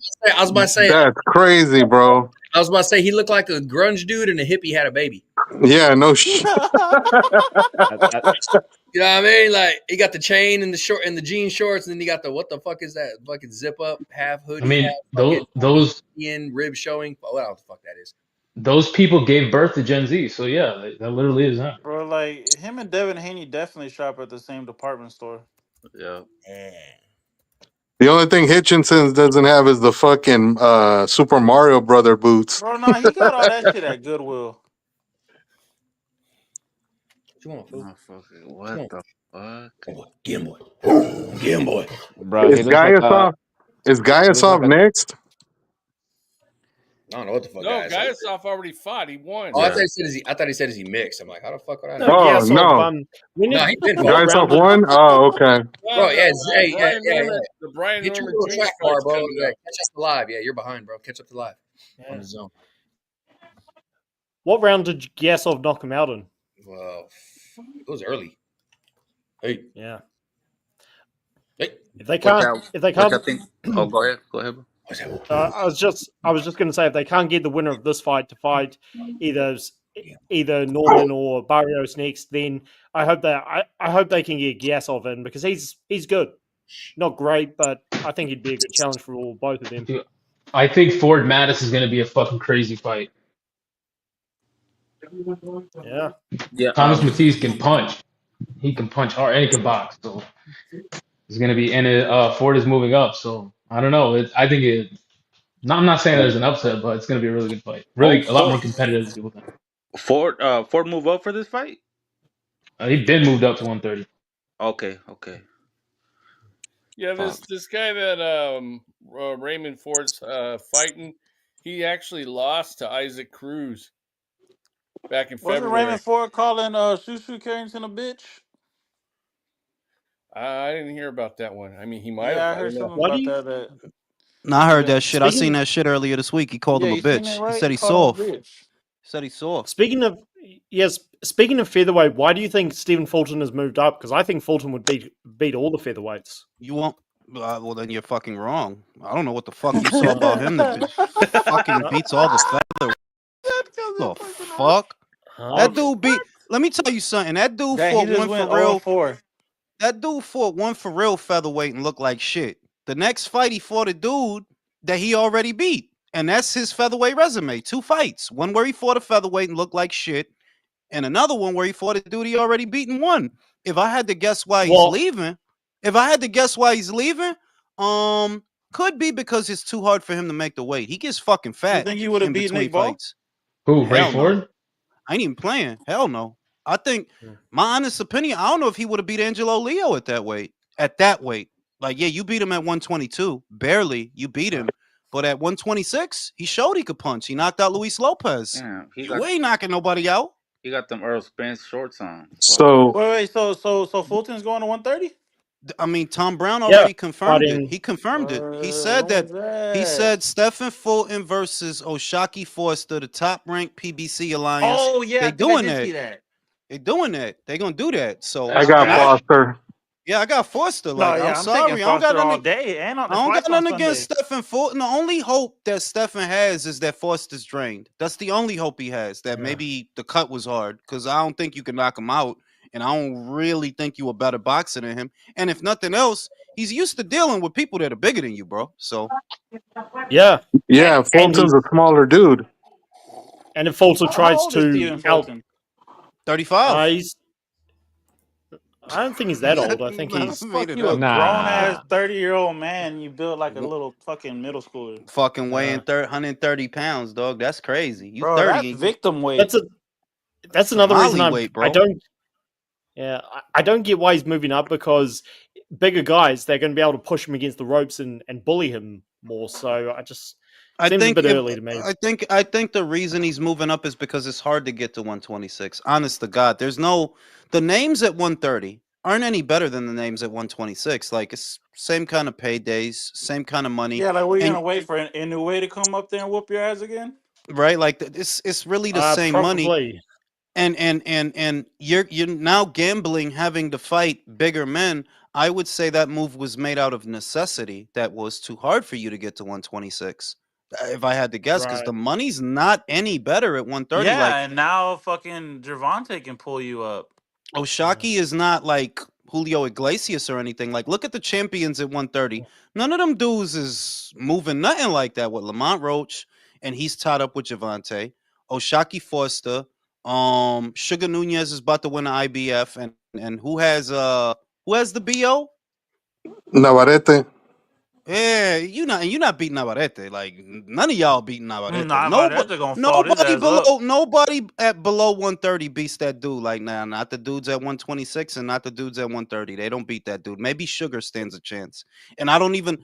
about to say. That's crazy, bro. I was about to say he looked like a grunge dude and a hippie had a baby. Yeah, no shit. You know what I mean? Like he got the chain and the short and the jean shorts, and then he got the what the fuck is that? Fucking zip up half hoodie. I mean, half those rib showing. What the fuck that is? those people gave birth to Gen Z, so yeah, that literally is that. Bro, like him and Devin Haney definitely shop at the same department store. Yeah. The only thing Hitchinson doesn't have is the fucking Super Mario Brother boots. Bro, nah, he got all that shit at Goodwill. What you want, fool? What the fuck? Get him, boy. Bro, Is Gaiasov next? I don't know what the fuck. No, Gaiasov already fought. He won. Oh, I thought he said is he mixed. I'm like, how the fuck would I know? Oh, no. He did Gaiasov won? Oh, okay. Bro, yeah. The Brian Get your Norman little Jr. track bar, fight's bro. coming Yeah, up. catch up to live. Yeah, you're behind, bro. Catch up to live on the zone. What round did Gaiasov knock him out in? Well, it was early. Hey. Yeah. Hey. If they can't, Oh, go ahead, bro. I was just going to say, if they can't get the winner of this fight to fight either Norman or Barrios next, then I hope they can get Gaiasov in because he's good, not great, but I think he'd be a good challenge for both of them. Dude, I think Ford Mattis is going to be a fucking crazy fight. Yeah. Thomas Matisse can punch. He can punch hard and he can box. So it's going to be, and Ford is moving up. So I don't know. I'm not saying there's an upset, but it's going to be a really good fight. Really, a lot more competitive than people think. Ford move up for this fight? He's been moved up to 130. Okay. Yeah, this guy that Raymond Ford's fighting, he actually lost to Isaac Cruz back in February. Wasn't Raymond Ford calling Tszyu Carrington a bitch? I didn't hear about that one. I mean, he might have. Yeah, I heard something about that. No, I heard that shit. I seen that shit earlier this week. He called him a bitch. Right? He said he's Called soft. Speaking of featherweight, why do you think Stephen Fulton has moved up? Because I think Fulton would beat all the featherweights. You won't. Well, then you're fucking wrong. I don't know what the fuck you saw about him that fucking beats all the featherweights. The fuck? That dude beat. Let me tell you something. That dude fought one for real. 0-4. That dude fought one for real featherweight and looked like shit. The next fight he fought a dude that he already beat. And that's his featherweight resume. 2 fights. One where he fought a featherweight and looked like shit. And another one where he fought a dude he already beat and won. If I had to guess why he's leaving, could be because it's too hard for him to make the weight. He gets fucking fat. You think he would have beat Nick Ball? Who, Ray Ford? No. I ain't even playing. Hell no. I think, my honest opinion, I don't know if he would have beat Angelo Leo at that weight. Like, yeah, you beat him at 122. Barely. You beat him. But at 126, he showed he could punch. He knocked out Luis Lopez. Yeah, we ain't knocking nobody out. He got them Earl Spence shorts on. So wait. So Fulton's going to 130? I mean, Tom Brown already confirmed it. fighting. He confirmed it. He said When was that. He that? said Stephen Fulton versus Oshaki Foster, the top-ranked PBC alliance. Oh yeah, They I think I doing did that. see that. They doing that. They gonna do that. So I That's got cat. Foster. yeah, I got Foster. No, Like, I'm yeah, I'm taking sorry, I don't got Foster all nothing. day, and on I the don't got fights on nothing against Sunday. Stephen Fulton. The only hope that Stephen has is that Foster's drained. That's the only hope he has. That maybe the cut was hard, because I don't think you can knock him out, and I don't really think you a better boxer than him. And if nothing else, he's used to dealing with people that are bigger than you, bro. So Yeah, Yeah, and he Fulton's a smaller dude. and if Fulton How tries old is to Stephen out, Fulton? 35. he's. I don't think he's that old. I think I he's. made Fuck it you, a up. grown ass Nah. 30-year-old man. You built like a little fucking middle schooler, Fucking weighing Uh, 130 pounds, dog. That's crazy. You bro. 30 That's and you victim weight. that's some another reason Molly weight, I bro. don't. Yeah, I don't get why he's moving up, because bigger guys, they're going to be able to push him against the ropes and bully him more. So I just I seems a think bit early to me. I think the reason he's moving up is because it's hard to get to 126. Honest to God, the names at 130 aren't any better than the names at 126. Like, it's same kind of paydays, same kind of money, Yeah, like we're and gonna wait for a new way to come up there and whoop your ass again. right, like it's really the same money. Probably. And you're now gambling having to fight bigger men. I would say that move was made out of necessity. That was too hard for you to get to 126. If I had to guess, because Right. the money's not any better at 130. Like, Yeah, and now fucking Gervonta can pull you up. Oshaki is not like Julio Iglesias or anything. Like, look at the champions at 130. None of them dudes is moving nothing like that with Lamont Roach, and he's tied up with Gervonta. Oshaki Foster. Sugar Nunez is about to win the IBF, and who has the BO? Navarrete. Yeah, you're not beating Navarrete. Like, none of y'all beating Navarrete. Nah, they're gonna fold his ass up. Nobody at below 130 beats that dude. Like, nah, not the dudes at 126 and not the dudes at 130. They don't beat that dude. Maybe Sugar stands a chance. And I don't even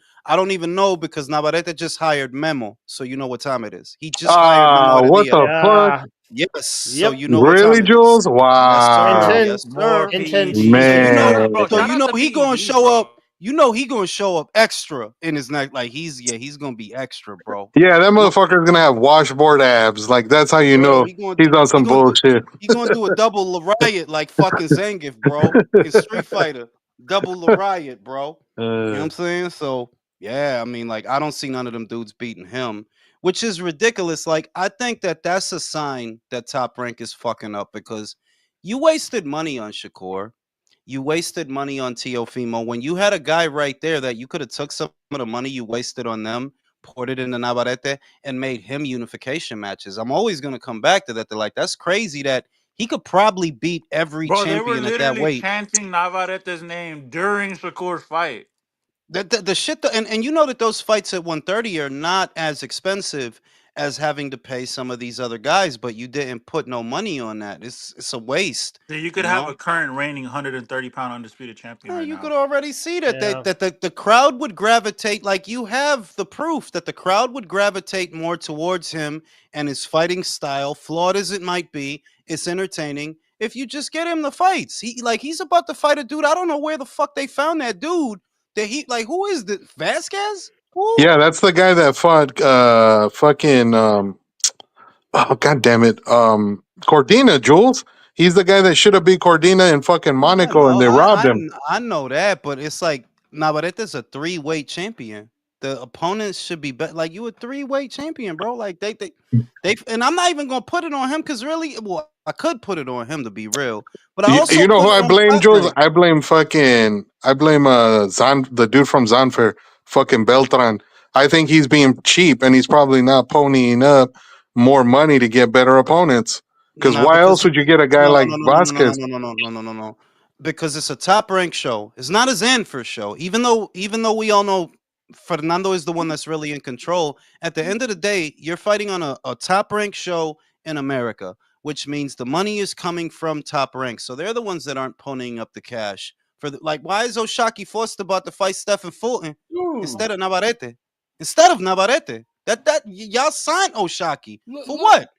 know, because Navarrete just hired Memo, so you know what time it is. He just hired Memo at What Dia. the fuck? Yeah. Yes, so Yep. you know what time Really, it is. Jules? Yes, sir. Wow. Yes, More sir. PEDs. So you know, Man. Bro, so shout you out know to he gonna PEDs, show bro. up. You know he gonna show up extra in his neck. Like, he's gonna be extra, bro. Yeah, that motherfucker's gonna have washboard abs. Like, that's how you Bro, know he's on some bullshit. he gonna do a double riot like fucking Zangief, bro. In Street Fighter, double riot, bro. You know what I'm saying? So yeah, I mean, like, I don't see none of them dudes beating him, which is ridiculous. Like, I think that that's a sign that Top Rank is fucking up, because you wasted money on Shakur. You wasted money on Teofimo when you had a guy right there that you could have took some of the money you wasted on them, poured it into Navarrete, and made him unification matches. I'm always gonna come back to that. They're like, that's crazy that he could probably beat every Bro, they were champion at that literally weight. chanting Navarrete's name during Shakur's fight. The shit and you know that those fights at 130 are not as expensive as having to pay some of these other guys, but you didn't put no money on that. It's a waste, So you could you have know. a current reigning 130-pound undisputed champion right You could now. already see that Yeah. the crowd would gravitate. Like, you have the proof that the crowd would gravitate more towards him and his fighting style, flawed as it might be. It's entertaining if you just get him the fights. He's about to fight a dude. I don't know where the fuck they found that dude. That he, like, who is the Vasquez? Who? Yeah, that's the guy that fought fucking oh god damn it. Cordina, Jules. He's the guy that should have beat Cordina in fucking I Monaco and know, they robbed him. I know that, but it's like Navarrete's a 3-weight champion. The opponents should be better. Like, you a 3-weight champion, bro. Like, they, and I'm not even gonna put it on him, because really, well, I could put it on him, to be real, but I also You know put who it I on blame, Top Jules? Rank. I blame Zan, the dude from Zanfer, fucking Beltran. I think he's being cheap and he's probably not ponying up more money to get better opponents. Because Nah, why because else would you get a guy no, like no, no, no, no, no, Vasquez? no, no, no, no, no, no, no. Because it's a Top Rank show. It's not a Zanfer show. Even though we all know Fernando is the one that's really in control. At the end of the day, you're fighting on a Top Rank show in America, which means the money is coming from Top Rank. So they're the ones that aren't ponying up the cash for like. Why is Oshaki forced about to fight Stephen Fulton instead of Navarrete? Instead of Navarrete, y'all signed Oshaki for what?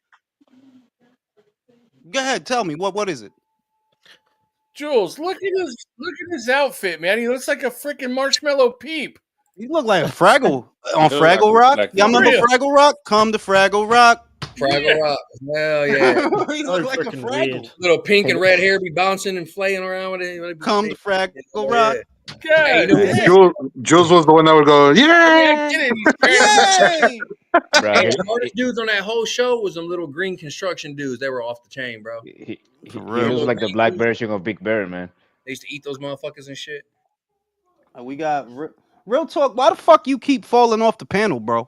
Go ahead, tell me what is it? Jules, look at his outfit, man. He looks like a freaking marshmallow peep. You look like a Fraggle on He look like Fraggle a- Rock. like Y'all a- remember Real. Fraggle Rock? Come to Fraggle Rock. Fraggle Rock. Hell yeah. He So look like a freaking Fraggle. weird. Little pink and red hair be bouncing and flaying around with it. Come to Fraggle Yeah. Rock. God, Hey, you know Hey, what? Jules was the one that would go, Yeah, yeah. get it. He's trying to- Yay! Bro, Hey, the hardest dudes on that whole show was them little green construction dudes. They were off the chain, bro. For he real. looks like the black version of Big Bear, man. They used to eat those motherfuckers and shit. We got real talk. Why the fuck you keep falling off the panel, bro?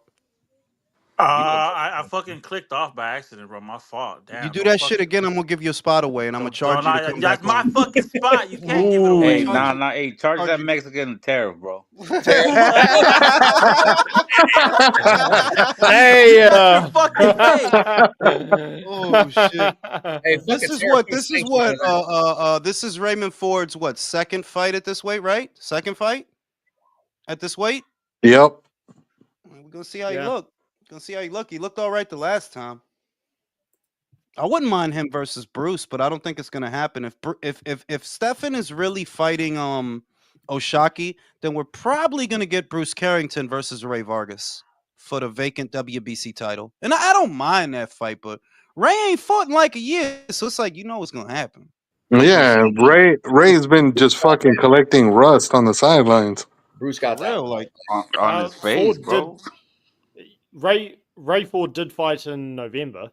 I fucking clicked off by accident, bro. My fault. Damn. You do don't that fuck- shit again, I'm gonna give you a spot away, and I'm gonna charge you to come That's back my on. fucking spot. You can't give it away. hey, charge nah. you- Hey, charge charge that you- Mexican tariff, bro. Hey, That's your fucking face. Oh shit! Hey, This fucking is Sarah what. put This is sanctions what. on that. This is Raymond Ford's what second fight at this weight, right? Second fight at this weight. Yep. We're gonna see how Yeah. you look. Gonna see how you look. He looked all right the last time. I wouldn't mind him versus Bruce, but I don't think it's gonna happen. If Stefan is really fighting Oshaki, then we're probably gonna get Bruce Carrington versus Ray Vargas for the vacant WBC title. And I don't mind that fight, but Ray ain't fought in like a year, so it's like what's gonna happen. Yeah, Ray's been just fucking collecting rust on the sidelines. Bruce For got that. real, like On his face, Ford bro. Ray Ford did fight in November,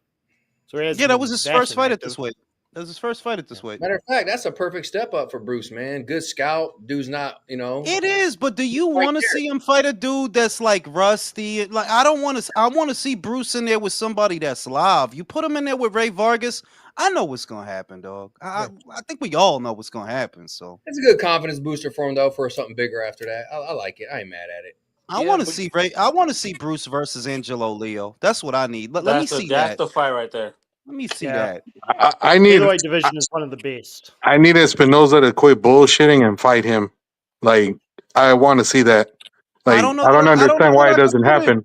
so he has that was his first fight at inactive. this weight. That was his first fight at this weight. Matter of fact, that's a perfect step up for Bruce, man. Good scout. Dude's not, It is, but do you Right want to there. see him fight a dude that's like rusty? Like I don't want to. I want to see Bruce in there with somebody that's live. You put him in there with Ray Vargas. I know what's gonna happen, dog. I think we all know what's gonna happen. So It's a good confidence booster for him, though, for something bigger after that. I like it. I ain't mad at it. I want to see Ray. I want to see Bruce versus Angelo Leo. That's what I need. Let me see That's that. the fight right there. Let me see Yeah. that. I need Featherweight division is one of the best. I need Espinoza to quit bullshitting and fight him. Like I want to see that. Like I don't understand why it doesn't happen.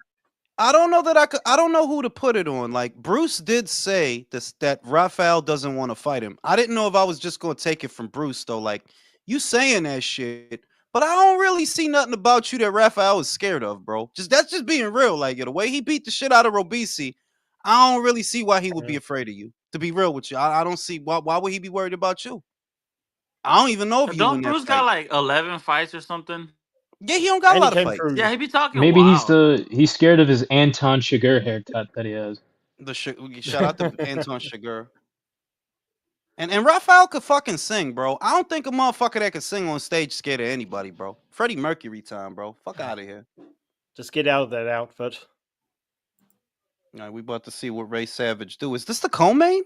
I don't know that I could. I don't know who to put it on. Like Bruce did say this, that Rafael doesn't want to fight him. I didn't know if I was just going to take it from Bruce though. Like you saying that shit, but I don't really see nothing about you that Rafael is scared of, bro. That's just being real. Like the way he beat the shit out of Robisi, I don't really see why he would be afraid of you. To be real with you, I don't see why would he be worried about you. I don't even know if you. Don't Bruce got like 11 fights or something? Yeah, he don't got a And lot he of came fights. through. Yeah, he be talking Maybe wild. he's scared of his Anton Chigurh haircut that he has. Shout out to Anton Chigurh. And Rafael could fucking sing, bro. I don't think a motherfucker that can sing on stage scared of anybody, bro. Freddie Mercury time, bro. Fuck out of here. Just get out of that outfit. All right, we about to see what Ray Savage do. Is this the co-main?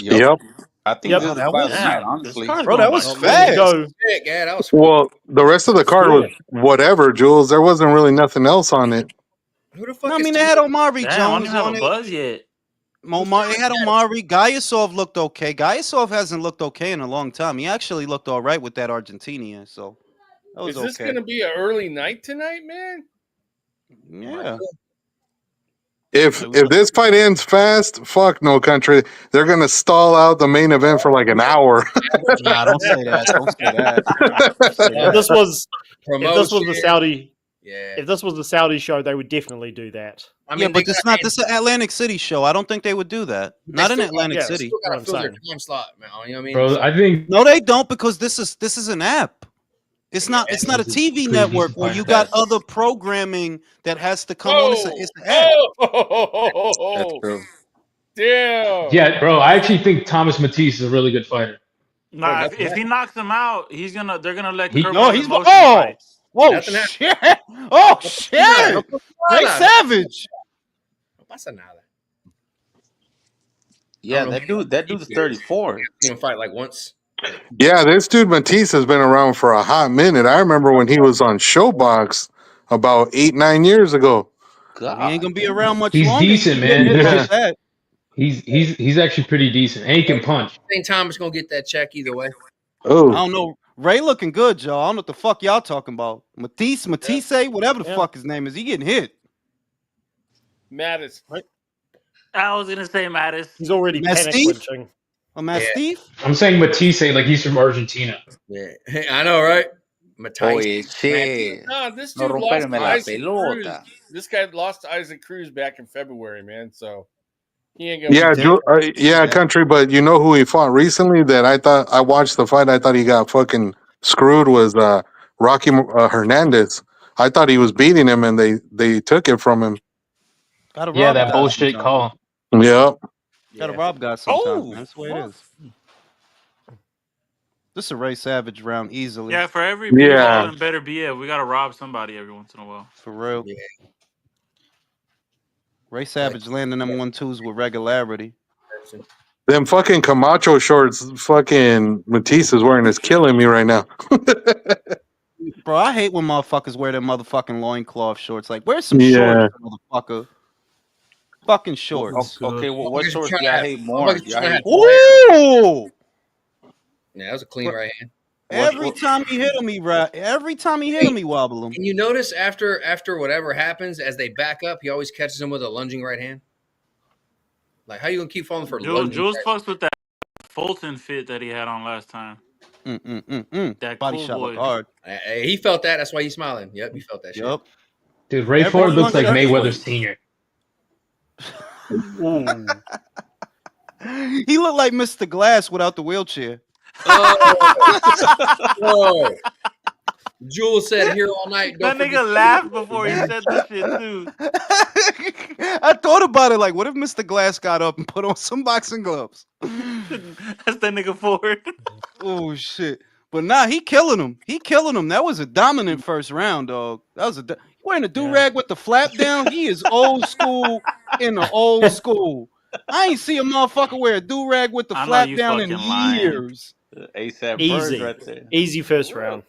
Yep. I think Yep. this is the that fight of was- the night, Damn, honestly. this card's Bro, going that by was quick. fast. Go. Sick, yeah, that was Well, the rest of the card was whatever, Jules. There wasn't really nothing else on it. Who the fuck No, I is mean, they had Omari Damn, I don't Jones even have on a it. buzz yet. They had Omari. Gayasov looked okay. Gayasov hasn't looked okay in a long time. He actually looked all right with that Argentinian, so that was Is this okay. going to be an early night tonight, man? Yeah. If this fight ends fast, fuck No Country. They're gonna stall out the main event for like an hour. Nah, don't say that. Don't say that. If this was promotion? the Saudi, Yeah. if this was the Saudi show, they would definitely do that. I mean, Yeah, they but this gotta- is an Atlantic City show. I don't think they would do that. they Not in still Atlantic yeah, City. still gotta What fill I'm their saying. time slot, man. You know what I mean? Bro, I think No, they don't, because this is an app. It's not a TV pretty network decent where fight. you got other programming that has to come on. It's an app. That's true. Damn. yeah, bro, I actually think Thomas Matisse is a really good fighter. Nah, nothing if he knocks him out, they're gonna let He- Curb No, Your he's- Emotions oh! fight. Whoa, Nothing shit! Oh, shit! Ray Savage! No pasa nada. Yeah, that dude's 34. Seen him fight like once. Yeah, this dude Matisse has been around for a hot minute. I remember when he was on Showbox about 8-9 years ago. God. He ain't gonna be around much He's longer. decent, You can man. get like that. He's actually pretty decent. And he can punch. St. Thomas gonna get that check either way. I Oh, don't know. Ray looking good, y'all. I don't know what the fuck y'all talking about. Matisse, whatever the Yeah. fuck his name is. He getting hit. Mattis. I was gonna say Mattis. He's already Now, panic Steve? switching. A Mastiff? I'm saying Matisse, like he's from Argentina. Yeah, I know, right? Matisse. Oye, shit. Nah, this No dude lost romperme to la Isaac Cruz. pelota. This guy lost to Isaac Cruz back in February, man. So he ain't gonna Yeah, be. did? yeah, country. But you know who he fought recently? That I thought I watched the fight. I thought he got fucking screwed. Was Rocky Hernandez? I thought he was beating him, and they took it from him. Gotta Yeah, rob that guys bullshit sometimes. call. Yep. Gotta Yeah. rob guys sometimes, Oh, man. That's the way it is. This is a Ray Savage round easily. Yeah, for every Yeah. Bivol and Beterbiev, we gotta rob somebody every once in a while. For real. Yeah. Ray Savage landing them 1-2s with regularity. Them fucking Camacho shorts, fucking Matisse is wearing is killing me right now. Bro, I hate when motherfuckers wear their motherfucking loincloth shorts. Like, wear some Yeah. shorts, motherfucker. Fucking shorts. Okay, well, what Motherfuckers shorts trying do to y'all have- hate more? motherfuckers Do y'all trying to hate have- Ooh! Yeah, that was a clean right hand. Every time he hit him, he wobble him. And you notice after whatever happens, as they back up, he always catches him with a lunging right hand. Like, how you gonna keep falling for lunging? Jules fucks with that Fulton fit that he had on last time. That Body cool shot boy. look hard. He felt that. That's why he's smiling. Yep, he felt that shit. Yup. Dude, Ray Everyone Ford looks like wants that Mayweather weight. Senior. He looked like Mr. Glass without the wheelchair. Whoa. Jules said here all night. That nigga laughed before he said this shit too. I thought about it. Like, what if Mr. Glass got up and put on some boxing gloves? That's that nigga Ford. Oh shit! But nah, he killing him. That was a dominant first round, dog. That was wearing a do rag with the flap down. He is old school in the old school. I ain't see a motherfucker wear a do rag with the I know flap you down in fucking lying. years. ASAP Easy. Bird right there. Easy first round.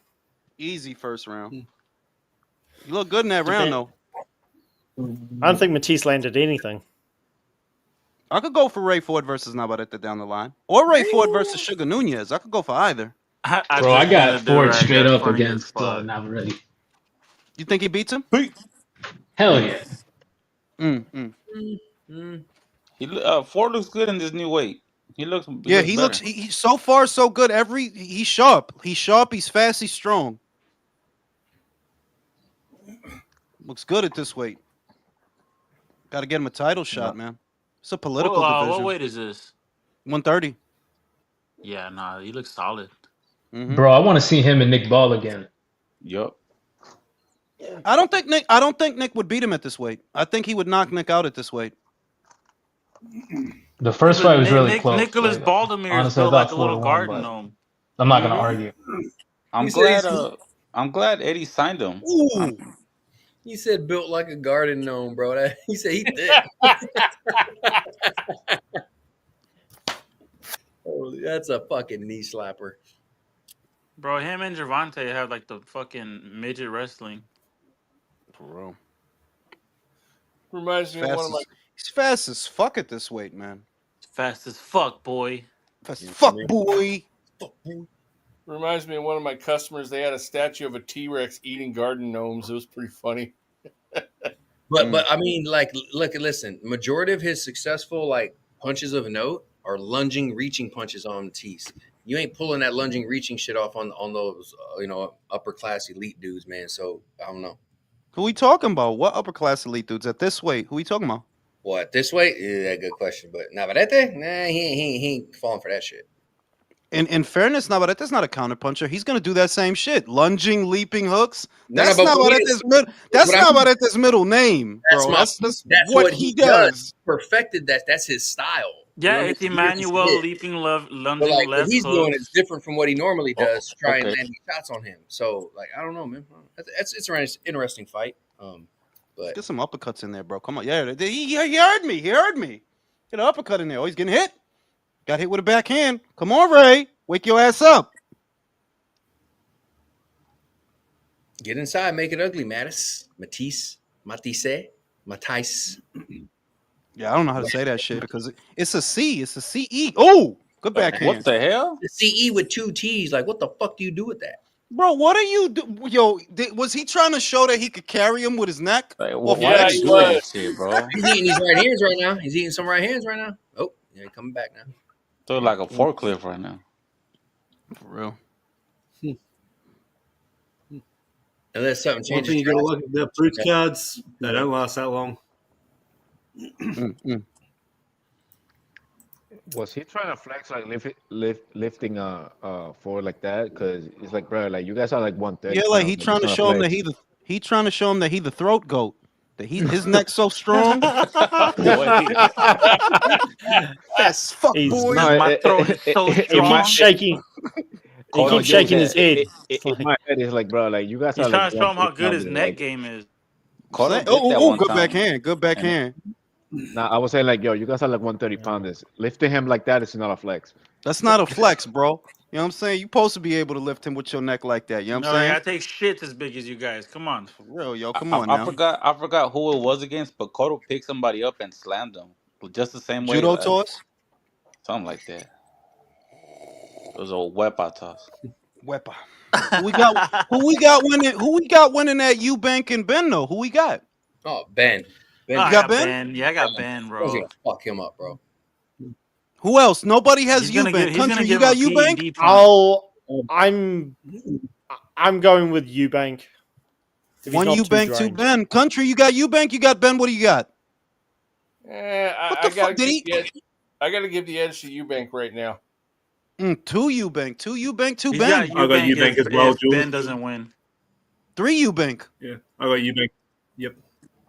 Easy first round. You look good in that round though. I don't think Matisse landed anything. I could go for Ray Ford versus Navarette down the line, or Ray Ford versus Sugar Nunez. I could go for either. Bro, I got Ford straight up against Navarette. You think he beats him? Hell yeah. Ford looks good in this new weight. He looks He so far so good. He's sharp. He's sharp. He's fast. He's strong. Looks good at this weight. Got to get him a title shot, man. It's a political division. What weight is this? 130. Yeah, nah, he looks solid. Bro, I want to see him and Nick Ball again. Yup. I don't think Nick would beat him at this weight. I think he would knock Nick out at this weight. The first fight was really close. Nicholas Baldomir is built like a little garden gnome. I'm not gonna argue. I'm glad Eddie signed him. Ooh. He said built like a garden gnome, bro. He said he did. Oh, that's a fucking knee slapper. Bro, him and Gervonta have like the fucking midget wrestling. For real. Reminds me of one of my. He's fast as fuck at this weight, man. Fast as fuck, boy. Fast as fuck, boy. Reminds me of one of my customers. They had a statue of a T-Rex eating garden gnomes. It was pretty funny. But I mean, like, listen. Majority of his successful like punches of note are lunging, reaching punches on Matisse. You ain't pulling that lunging, reaching shit off on those upper class elite dudes, man. So I don't know. Who we talking about? What upper class elite dudes at this weight? Who we talking about? What, this way? Yeah, good question. But Navarette, nah, he ain't falling for that shit. In fairness, Navarette's not a counterpuncher. He's gonna do that same shit. Lunging, leaping hooks. That's Navarette's middle name, bro. That's what he does. Perfected that. That's his style. Yeah, it's Emmanuel leaping lunging like, left what he's hooks. doing is different from what he normally does. Try and land shots on him. So, like, I don't know, man. It's an interesting fight. But get some uppercuts in there, bro. Come on, yeah. He heard me. Get an uppercut in there. Oh, he's getting hit. Got hit with a backhand. Come on, Ray. Wake your ass up. Get inside. Make it ugly, Matisse. Yeah, I don't know how to say that shit because it's a C. It's a C-E. Oh, good backhand. What the hell? The C-E with 2 T's. Like, what the fuck do you do with that? Bro, what are you do? Yo, was he trying to show that he could carry him with his neck? Like, yeah, he was. Shit, bro. He's eating these right hands right now. He's eating some right hands right now. Oh, yeah, coming back now. They're like a forklift right now. For real. Unless something One changes. thing you got to look at the boots cards, they don't last that long. Was he trying to flex like lifting forward like that? Because it's like, bro, like you guys are like 130. Yeah, like he pounds, trying to it's not a show him that flex. he trying to show him that he the throat goat. That his neck's so strong. Yes, fuck He's boy. No, My throat is so in he my keeps strong. shaking. He no, keeps Jules, shaking his head. in It's like, my head, it's like, bro, like you guys He's are like trying to show him how 130 good his pounders. net Like, game is. Cotto did that Oh, one good time. backhand. Good backhand. nah, I was saying like, yo, you guys are like 130 pounders. Lifting him like that is not a flex. That's not a flex, bro. You know what I'm saying? You supposed to be able to lift him with your neck like that. You know what No, I'm saying? I take shits as big as you guys. Come on. For real, yo. I, Come I, on I now. forgot who it was against, but Cotto picked somebody up and slammed him just the same way, Judo toss? something like that. It was a weapon toss. Wepa. Who we got winning that Eubank and Benn though? Who we got? Oh, Ben. Ben. Oh, I got got Ben? Ben. Yeah, I got Ben, I was bro. gonna fuck him up, bro. Who else? Nobody has He's gonna Eubank. give Country, you him a got Eubank? PED point. I'm going with Eubank. If he's One not too Eubank, two drained. Ben. Country, you got Eubank, you got Ben. What do you got? What the fuck did he? I gotta give the edge to Eubank right now. Two Eubank, two He's Ben. got I got Eubank Eubank as well, if Jules. Ben doesn't win. Three Eubank. Yeah, I got Eubank. Yep.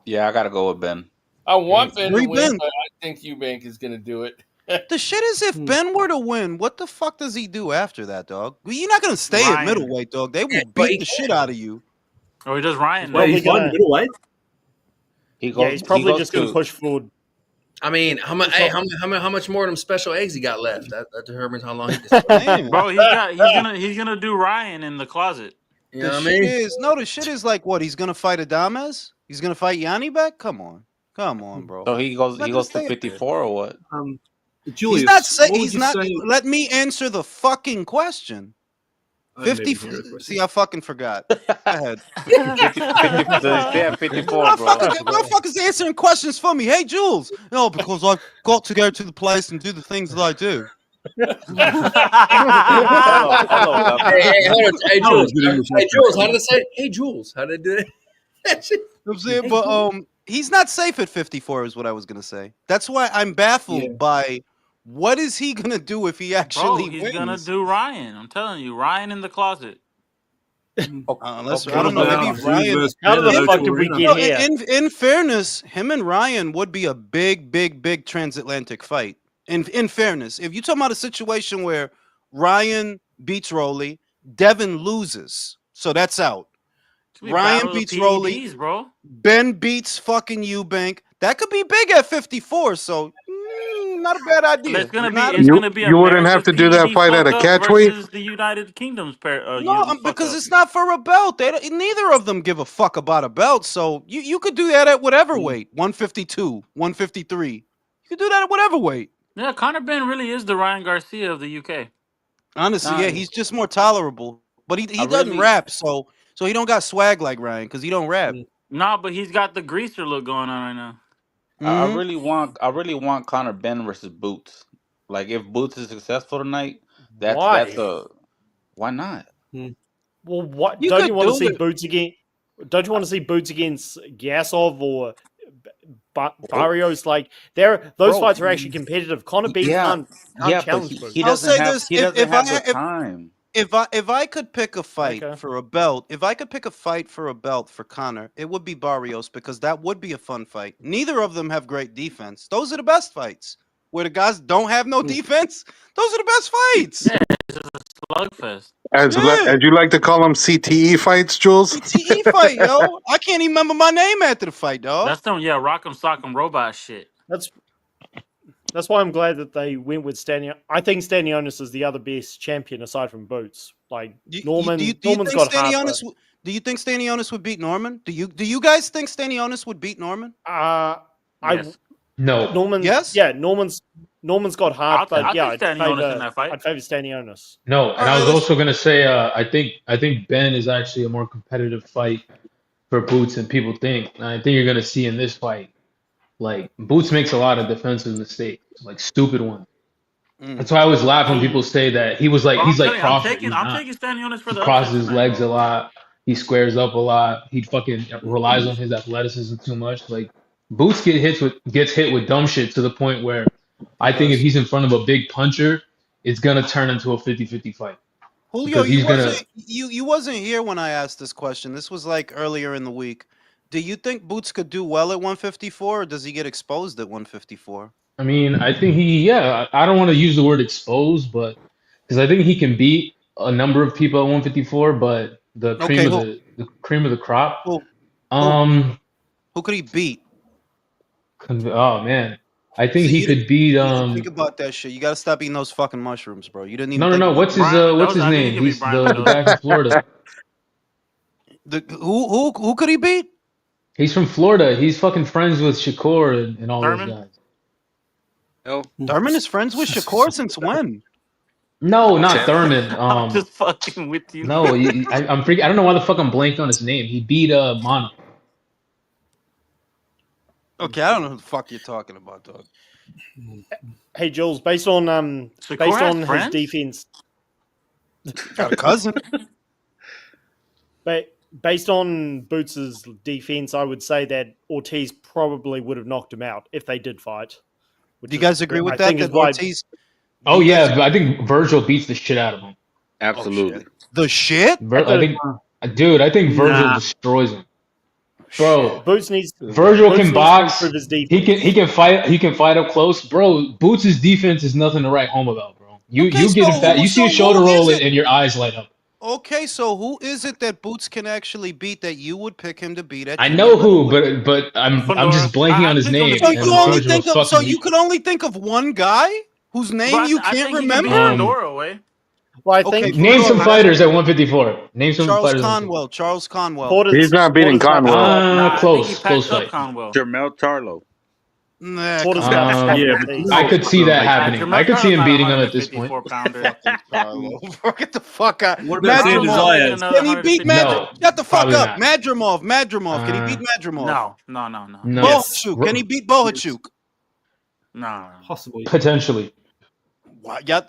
Yeah, I gotta go with Ben. I want Ben to Three win, Ben. but I think Eubank is gonna do it. The shit is, if Ben were to win, what the fuck does he do after that, dog? You're not gonna stay at Ryan. middleweight, dog. They will Yeah, but beat the shit out of you. Or he does Ryan. Well, now. Wait, he's gonna- fighting middleweight? He goes. He's probably he goes just going to to push forward. I mean, how much more of them special eggs he got left? That determines how long he can. Damn. Bro, he's gonna do Ryan in the closet. You know The what I shit mean? is the shit is like what? He's gonna fight Adames? He's gonna fight Yanni back? Come on, bro. So he goes. Not He gonna goes to stay up 54 or what? Julius, He's not saying. what would He's you not. say- Let me answer the fucking question. I didn't 50. even hear the question. See, I fucking forgot. Go ahead. 50, so stay at 54, bro. Motherfuckers answering questions for me. Hey, Jules. No, because I've got to go to the place and do the things that I do. Hold on. Hey, hold on. Hey, That was Jules. good English. Hey, Jules. How did it say? Hey, Jules. How did it do that? You know what I'm saying? But he's not safe at 54 is what I was gonna say. That's why I'm baffled by what is he gonna do if he actually Bro, he's wins? gonna do Ryan. I'm telling you, Ryan in the closet. Unless Okay. I don't know, What maybe about Ryan. Zeus versus How the Ben fuck in did we Arena? get here? In fairness, him and Ryan would be a big transatlantic fight. In fairness, if you talking about a situation where Ryan beats Rolly, Devin loses, so that's out. It's gonna be Ryan battle of beats Rolly. PEDs, bro. Ben beats fucking Eubank. That could be big at 54. So not a bad idea. It's gonna be. Not a- It's gonna be. You wouldn't have America's to do that PED fight at a fuck up catchweight? versus the United Kingdom's No, because it's not for a belt. Neither of them give a fuck about a belt. So you could do that at whatever weight. 152, 153. You could do that at whatever weight. Yeah, Conor Benn really is the Ryan Garcia of the UK. Honestly, Nah, yeah, he's just more tolerable. But he doesn't really- rap, so he don't got swag like Ryan because he don't rap. Nah, but he's got the greaser look going on right now. I Mhm. really want Conor Benn versus Boots. Like if Boots is successful tonight, that's Why? why not? Well, what You don't could you want to do see it. Boots again? Don't you want to see Boots against Gasov or Barrios? Like, those Bro, fights are actually competitive. Conor Benn yeah, can't but challenge Boots. he I'll doesn't say have this, he if- doesn't if have I- the time. If I could pick a fight Okay. for a belt, if I could pick a fight for a belt for Conor, it would be Barrios because that would be a fun fight. Neither of them have great defense. Those are the best fights. Where the guys don't have no defense, those are the best fights. Yeah, it's just a slugfest. As Yeah. as you like to call them, CTE fights, Jules. CTE fight, yo. I can't even remember my name after the fight, dog. That's them, yeah, rock'em sock'em robot shit. That's why I'm glad that they went with Stanionis. I think Stanionis is the other best champion aside from Boots. Like Norman's got heart. Do you think Stanionis would beat Norman? Do you guys think Stanionis would beat Norman? Yes. No. Norman. Yes? Yeah, Norman's got heart, but I'll yeah, take Stanionis in that fight. I'd favor Stanionis. No, and I was also gonna say I think Ben is actually a more competitive fight for Boots than people think. And I think you're gonna see in this fight, like Boots makes a lot of defensive mistakes, like stupid ones. That's why I always laugh when people say that he was like Bro, he's I'm like telling you, Crawford. He's I'm not. taking Stanionis for He the upset crosses his tonight, legs bro. a lot. He squares up a lot. He fucking relies on his athleticism too much. Like Boots gets hit with dumb shit to the point where He I think if does. he's in front of a big puncher, it's gonna turn into a 50-50 fight Julio, because he's gonna. you wasn't here when I asked this question. This was like earlier in the week. Do you think Boots could do well at 154, or does he get exposed at 154? I mean, I think I don't want to use the word exposed, but because I think he can beat a number of people at 154, but Okay, the cream of the crop. who, who, Um, who could he beat? oh man, I think See, he could beat you didn't think about that shit. You gotta stop eating those fucking mushrooms, bro. You didn't even no. think about Brian What's Mendoza, his I think he name? can beat He's Brian the guy Mendoza. from Florida. who could he beat? He's from Florida. He's fucking friends with Shakur and all those Thurman? guys. No. Thurman is friends with Shakur since when? No, not Ten. Thurman. I'm just fucking with you. No, I'm freaking. I don't know why the fuck I'm blanking on his name. He beat Mono. Okay, I don't know who the fuck you're talking about, dog. Hey, Jules, based on Shakur has his friends? defense, Got a cousin. but based on Boots's defense, I would say that Ortiz probably would have knocked him out if they did fight. Do you guys agree with I that? think is That why Ortiz? Oh you guys yeah, but I think Virgil beats the shit out of him. Absolutely. The shit? I think, dude, I think Virgil Nah. destroys him. Bro, Boots needs Virgil Boots can needs to box. improve his defense. He can fight. He can fight up close, bro. Boots' defense is nothing to write home about, bro. Okay, You get fat. You see a shoulder who roll is it? and your eyes light up. Okay, so who is it that Boots can actually beat that you would pick him to beat at? I junior know who, middleweight? but I'm Fedora. just blanking I on his picked him to name, So beat and you I'm only pretty sure think it's of fucking you weak. could only think of one guy whose name you I can't think he can beat remember? Fedora away. Well, I Okay, think Name some Fedora. fighters at 154. Name some Charles fighters at 154. Conwell. Charles Conwell. He's not beating Porter's about to Conwell. start. Nah, I think he Close packs up fight. Conwell. Jermel Charlo. Nah, Porter's come about to start Yeah, with but Ortiz. I could see that like, happening. I Jermell could see Charlo's him not beating him at this point. 154 pounder. fucking Conwell. Get the fuck out. What about Conwell's Sanders not weighing Ayaz? another Can he beat 150 Madrimov? No, Shut the fuck probably up. not. Madrimov. Can he beat Madrimov? No. No. Yes. Bohachuk. Can he beat Bohachuk? No. Possibly. Potentially. Wow, yeah.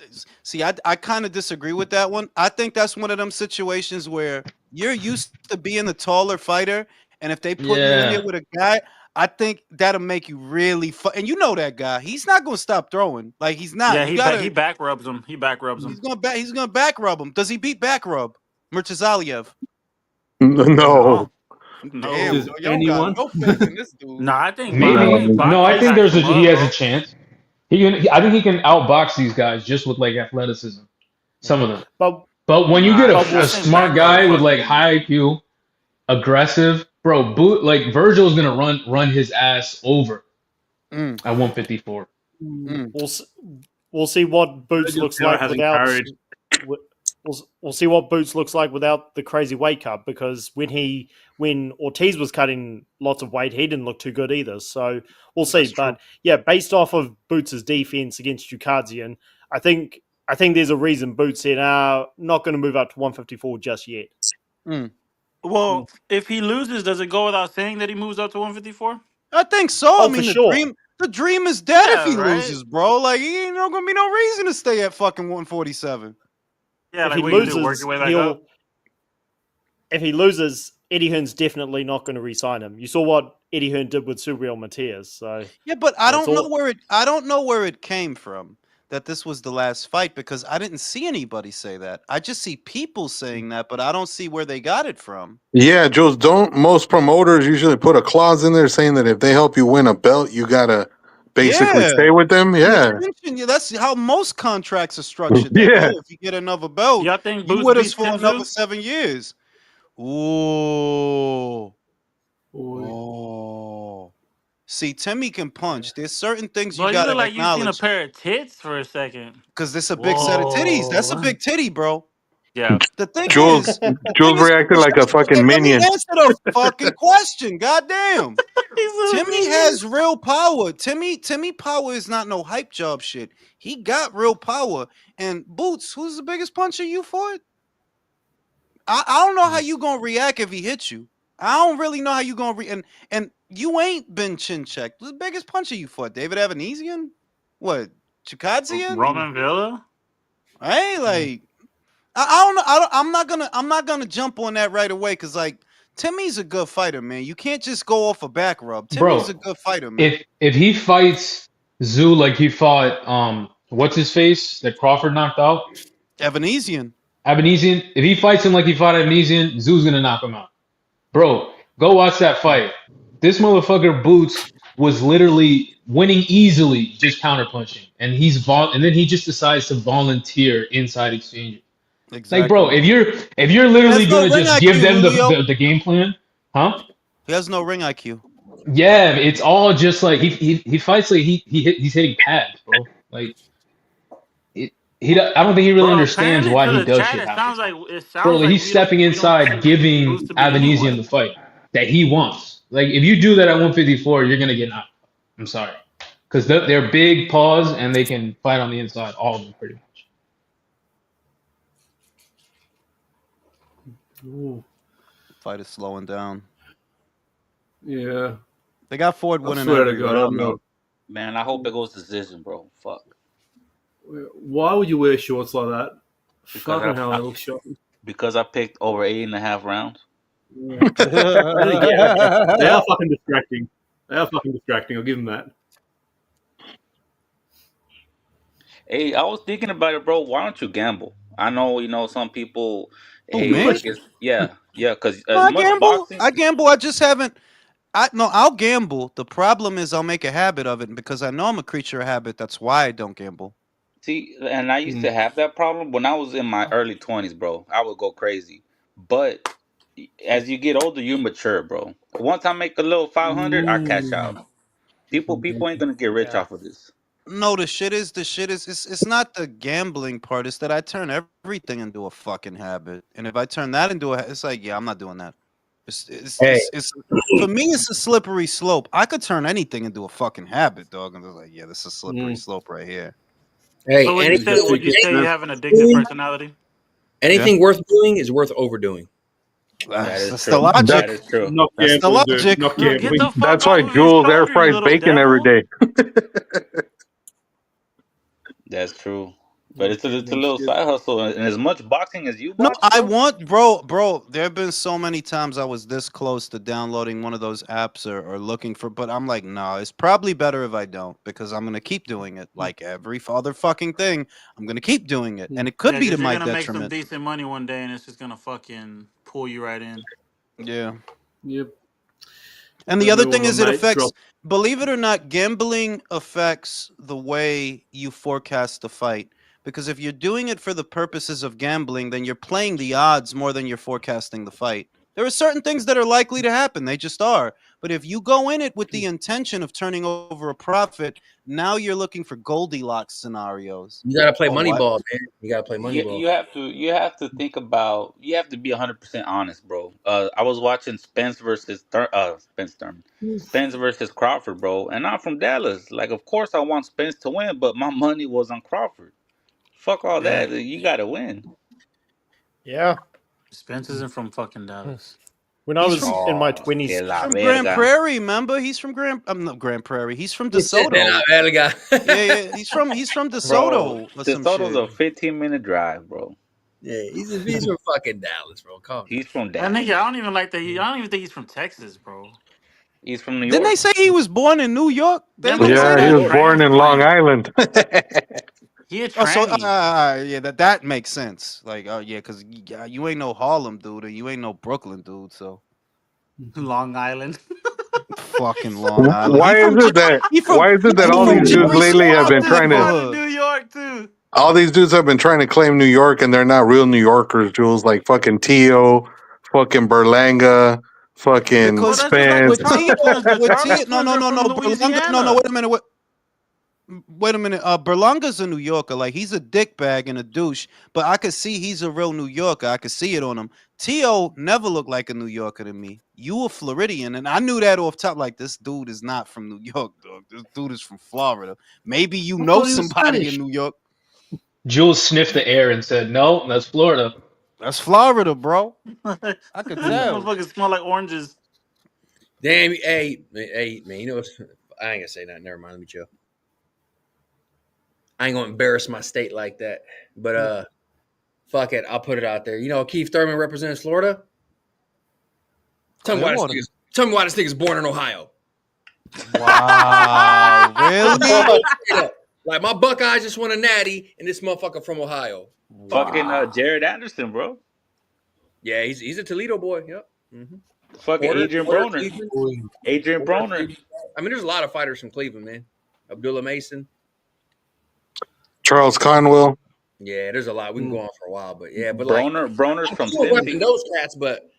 See, I kind of disagree with that one. I think that's one of them situations where you're used to being the taller fighter, and if they put you in there Yeah. with a guy, I think that'll make you really and you know that guy. He's not gonna stop throwing. Like he's not. Yeah, You gotta. he back rubs him. He back rubs him. He's gonna back rub him. Does he beat back rub? Murtazaliev. No. No. Damn, Does yo, got anyone? no faith in this dude. No, I think Maybe. No, I think Boxing he has a bro. chance. I think he can outbox these guys just with like athleticism. Some of them. But when you get I a think smart back guy row with like fucking- high IQ, aggressive, bro, like Virgil's gonna run his ass over at 154. We'll see what Boots Virgil looks Taylor like hasn't without. carried. We'll see what Boots looks like without the crazy weight cut, because when Ortiz was cutting lots of weight, he didn't look too good either. So we'll see. That's But yeah, based off of Boots' defense against Jukadzian, I think there's a reason Boots said, not going to move up to 154 just yet. Well, if he loses, does it go without saying that he moves up to 154? I think so. I mean, for sure. The dream is dead if Yeah, he right? loses, bro. Like he ain't gonna be no reason to stay at fucking 147. Yeah, If like he what you do, loses, work your way back up. if he loses, Eddie Hearn's definitely not going to re-sign him. You saw what Eddie Hearn did with Subriel Matias. So Yeah, but I That's don't know all- where it came from that this was the last fight, because I didn't see anybody say that. I just see people saying that, but I don't see where they got it from. Yeah, Jules, don't most promoters usually put a clause in there saying that if they help you win a belt, you gotta basically Yeah. stay with them? Yeah. Yeah, that's how most contracts are structured. That, Yeah. oh, if you get another belt, Y'all think you Boots with us beats for Tszyu? another 7 years. Ooh. Oh. See, Timmy can punch. There's certain things Bro, you you gotta look like you've seen a acknowledge. pair of tits for a second. Because this a big set of titties. That's a Whoa. big titty, bro. Yeah. The thing Jules is, Jules reacted like a fucking let me minion. answer the fucking question. Goddamn. Timmy has real power. Timmy power is not no hype job shit. He got real power. And Boots, who's the biggest puncher you fought? I don't know how you gonna react if he hits you. I don't really know how you gonna and you ain't been chin checked. Who's the biggest puncher you fought? David Evanesian? What? Chikadzian? Roman Villa? Hey, like I don't know. I'm not gonna jump on that right away because like Timmy's a good fighter, man. You can't just go off a back rub. Timmy's Bro, a good fighter, man. if he fights Zoo like he fought what's his face that Crawford knocked out? Evanesian. Abanesian, if he fights him like he fought Abanesian, Zoo's gonna knock him out. Bro, go watch that fight. This motherfucker Boots was literally winning easily, just counterpunching, and and then he just decides to volunteer inside exchange. Like, bro, Exactly. if you're He literally has no gonna ring just give IQ, them Julio. the game plan, huh? He has no ring IQ. Yeah, it's all just like he fights like he's hitting pads, bro. Like I don't think he really Bro, saying understands it why to he the does chat, shit half the time. it Bro, sounds like like he's stepping we don't inside, choose giving Bruce to be Abanesian anyone. the fight that he wants. Like if you do that at 154, you're gonna get knocked. I'm sorry, because they're big paws and they can fight on the inside, all of them pretty much. Ooh. Fight is slowing down. Yeah. They got Ford I winning swear to every God, I don't round. know. Man, I hope it goes decision, bro. Fuck. Why would you wear shorts like that? Because Fucking hell, they look shocking. because I picked over 8.5 rounds. Yeah. Yeah, they are fucking distracting. I'll give them that. Hey, I was thinking about it, bro. Why don't you gamble? I know, some people. Oh Hey, man, yeah, because no, as much boxing. I gamble. I just haven't. I'll gamble. The problem is I'll make a habit of it, and because I know I'm a creature of habit, that's why I don't gamble. See, and I used to have that problem when I was in my early 20s, bro. I would go crazy. But as you get older, you mature, bro. Once I make a little 500, I cash out. People ain't gonna get rich off of this. No, the shit is it's not the gambling part. It's that I turn everything into a fucking habit, and if I turn that into it's like, yeah, I'm not doing that. It's for me, it's a slippery slope. I could turn anything into a fucking habit, dog, and it's like, yeah, this is a slippery slope right here. Hey, So would you say you have an addictive personality? Anything worth doing is worth overdoing. That's the logic. That is true. Not That's the gambling, dude. logic. Not Dude, get gambling. the fuck That's off why of his Jules air shoulder, you fries little bacon every devil. day. That's true. But it's a little side hustle, and as much boxing as you No, box, I bro. want, bro. There have been so many times I was this close to downloading one of those apps or looking for, but I'm like, no, it's probably better if I don't because I'm gonna keep doing it like every other fucking thing. I'm gonna keep doing it, and it could Yeah, be to because you're my gonna make some detriment. decent money one day, and it's just gonna fucking pull you right in. Yeah. Yep. And the other thing is, it Mate, affects. drop. Believe it or not, gambling affects the way you forecast the fight. Because if you're doing it for the purposes of gambling, then you're playing the odds more than you're forecasting the fight. There are certain things that are likely to happen. They just are. But if you go in it with the intention of turning over a profit, now you're looking for Goldilocks scenarios. You gotta play Oh, what? Moneyball, man. You gotta play Moneyball. You have to think about you have to be 100% honest, bro. I was watching Spence versus Spence versus Crawford, bro, and I'm from Dallas. Like, of course I want Spence to win, but my money was on Crawford. Fuck all Yeah. that. You gotta win. Yeah. Spence isn't from fucking Dallas. When I He's was from in my Oh, que 20s, la from Grand verga. Prairie, remember? He's from Grand Prairie. He's from You said DeSoto. that, verga. Yeah. He's from Bro, DeSoto or some DeSoto's shit. a 15-minute drive, bro. Yeah, he's from fucking Dallas, bro. Calm down. He's from That Dallas. nigga, I don't even like that. I don't even think he's from Texas, bro. He's from New Didn't they York. say he was born in New York? That Didn't they say Yeah, he motherfucker that? a was born in Long transplant. Island. He a Oh, so tranny. yeah, that makes sense. Like, oh yeah, because you ain't no Harlem dude, and you ain't no Brooklyn dude, so Long Island. fucking Long Island. Why is it that? Why is it that He all from these dudes Jerry lately have been Seinfeld's trying to? Part of neighborhood. New York too. All these dudes have been trying to claim New York, and they're not real New Yorkers. Jules, like fucking Tszyu, fucking Berlanga, fucking Bro, Because that's just like the with Spence. Charlotte T, twins. The with Charlotte T, twins are no, from Berlanga, no, Louisiana. wait a minute, wait a minute. Berlanga's a New Yorker. Like he's a dickbag and a douche, but I could see he's a real New Yorker. I could see it on him. T.O. never looked like a New Yorker to me. You a Floridian, and I knew that off top. Like this dude is not from New York, dog. This dude is from Florida. Maybe you I know thought he was somebody Spanish. in New York. Jules sniffed the air and said, "No, that's Florida." That's Florida, bro. I could These tell. motherfuckers smell like oranges. Damn, hey, man. You know, I ain't gonna say that. Never mind. Let me chill. I ain't gonna embarrass my state like that. But fuck it, I'll put it out there. You know, Keith Thurman represents Florida. Tell me why this nigga's born in Ohio. Wow, really? Like my Buckeyes just won a natty, and this motherfucker from Ohio. Fucking Jared Anderson, bro. Yeah, he's a Toledo boy. Yep. Mm-hmm. Fucking Adrian Broner. Adrian Broner. I mean, there's a lot of fighters from Cleveland, man. Abdullah Mason. Charles Conwell. Yeah, there's a lot. We can go on for a while, but yeah, but Broner's from Cincy. Those cats, but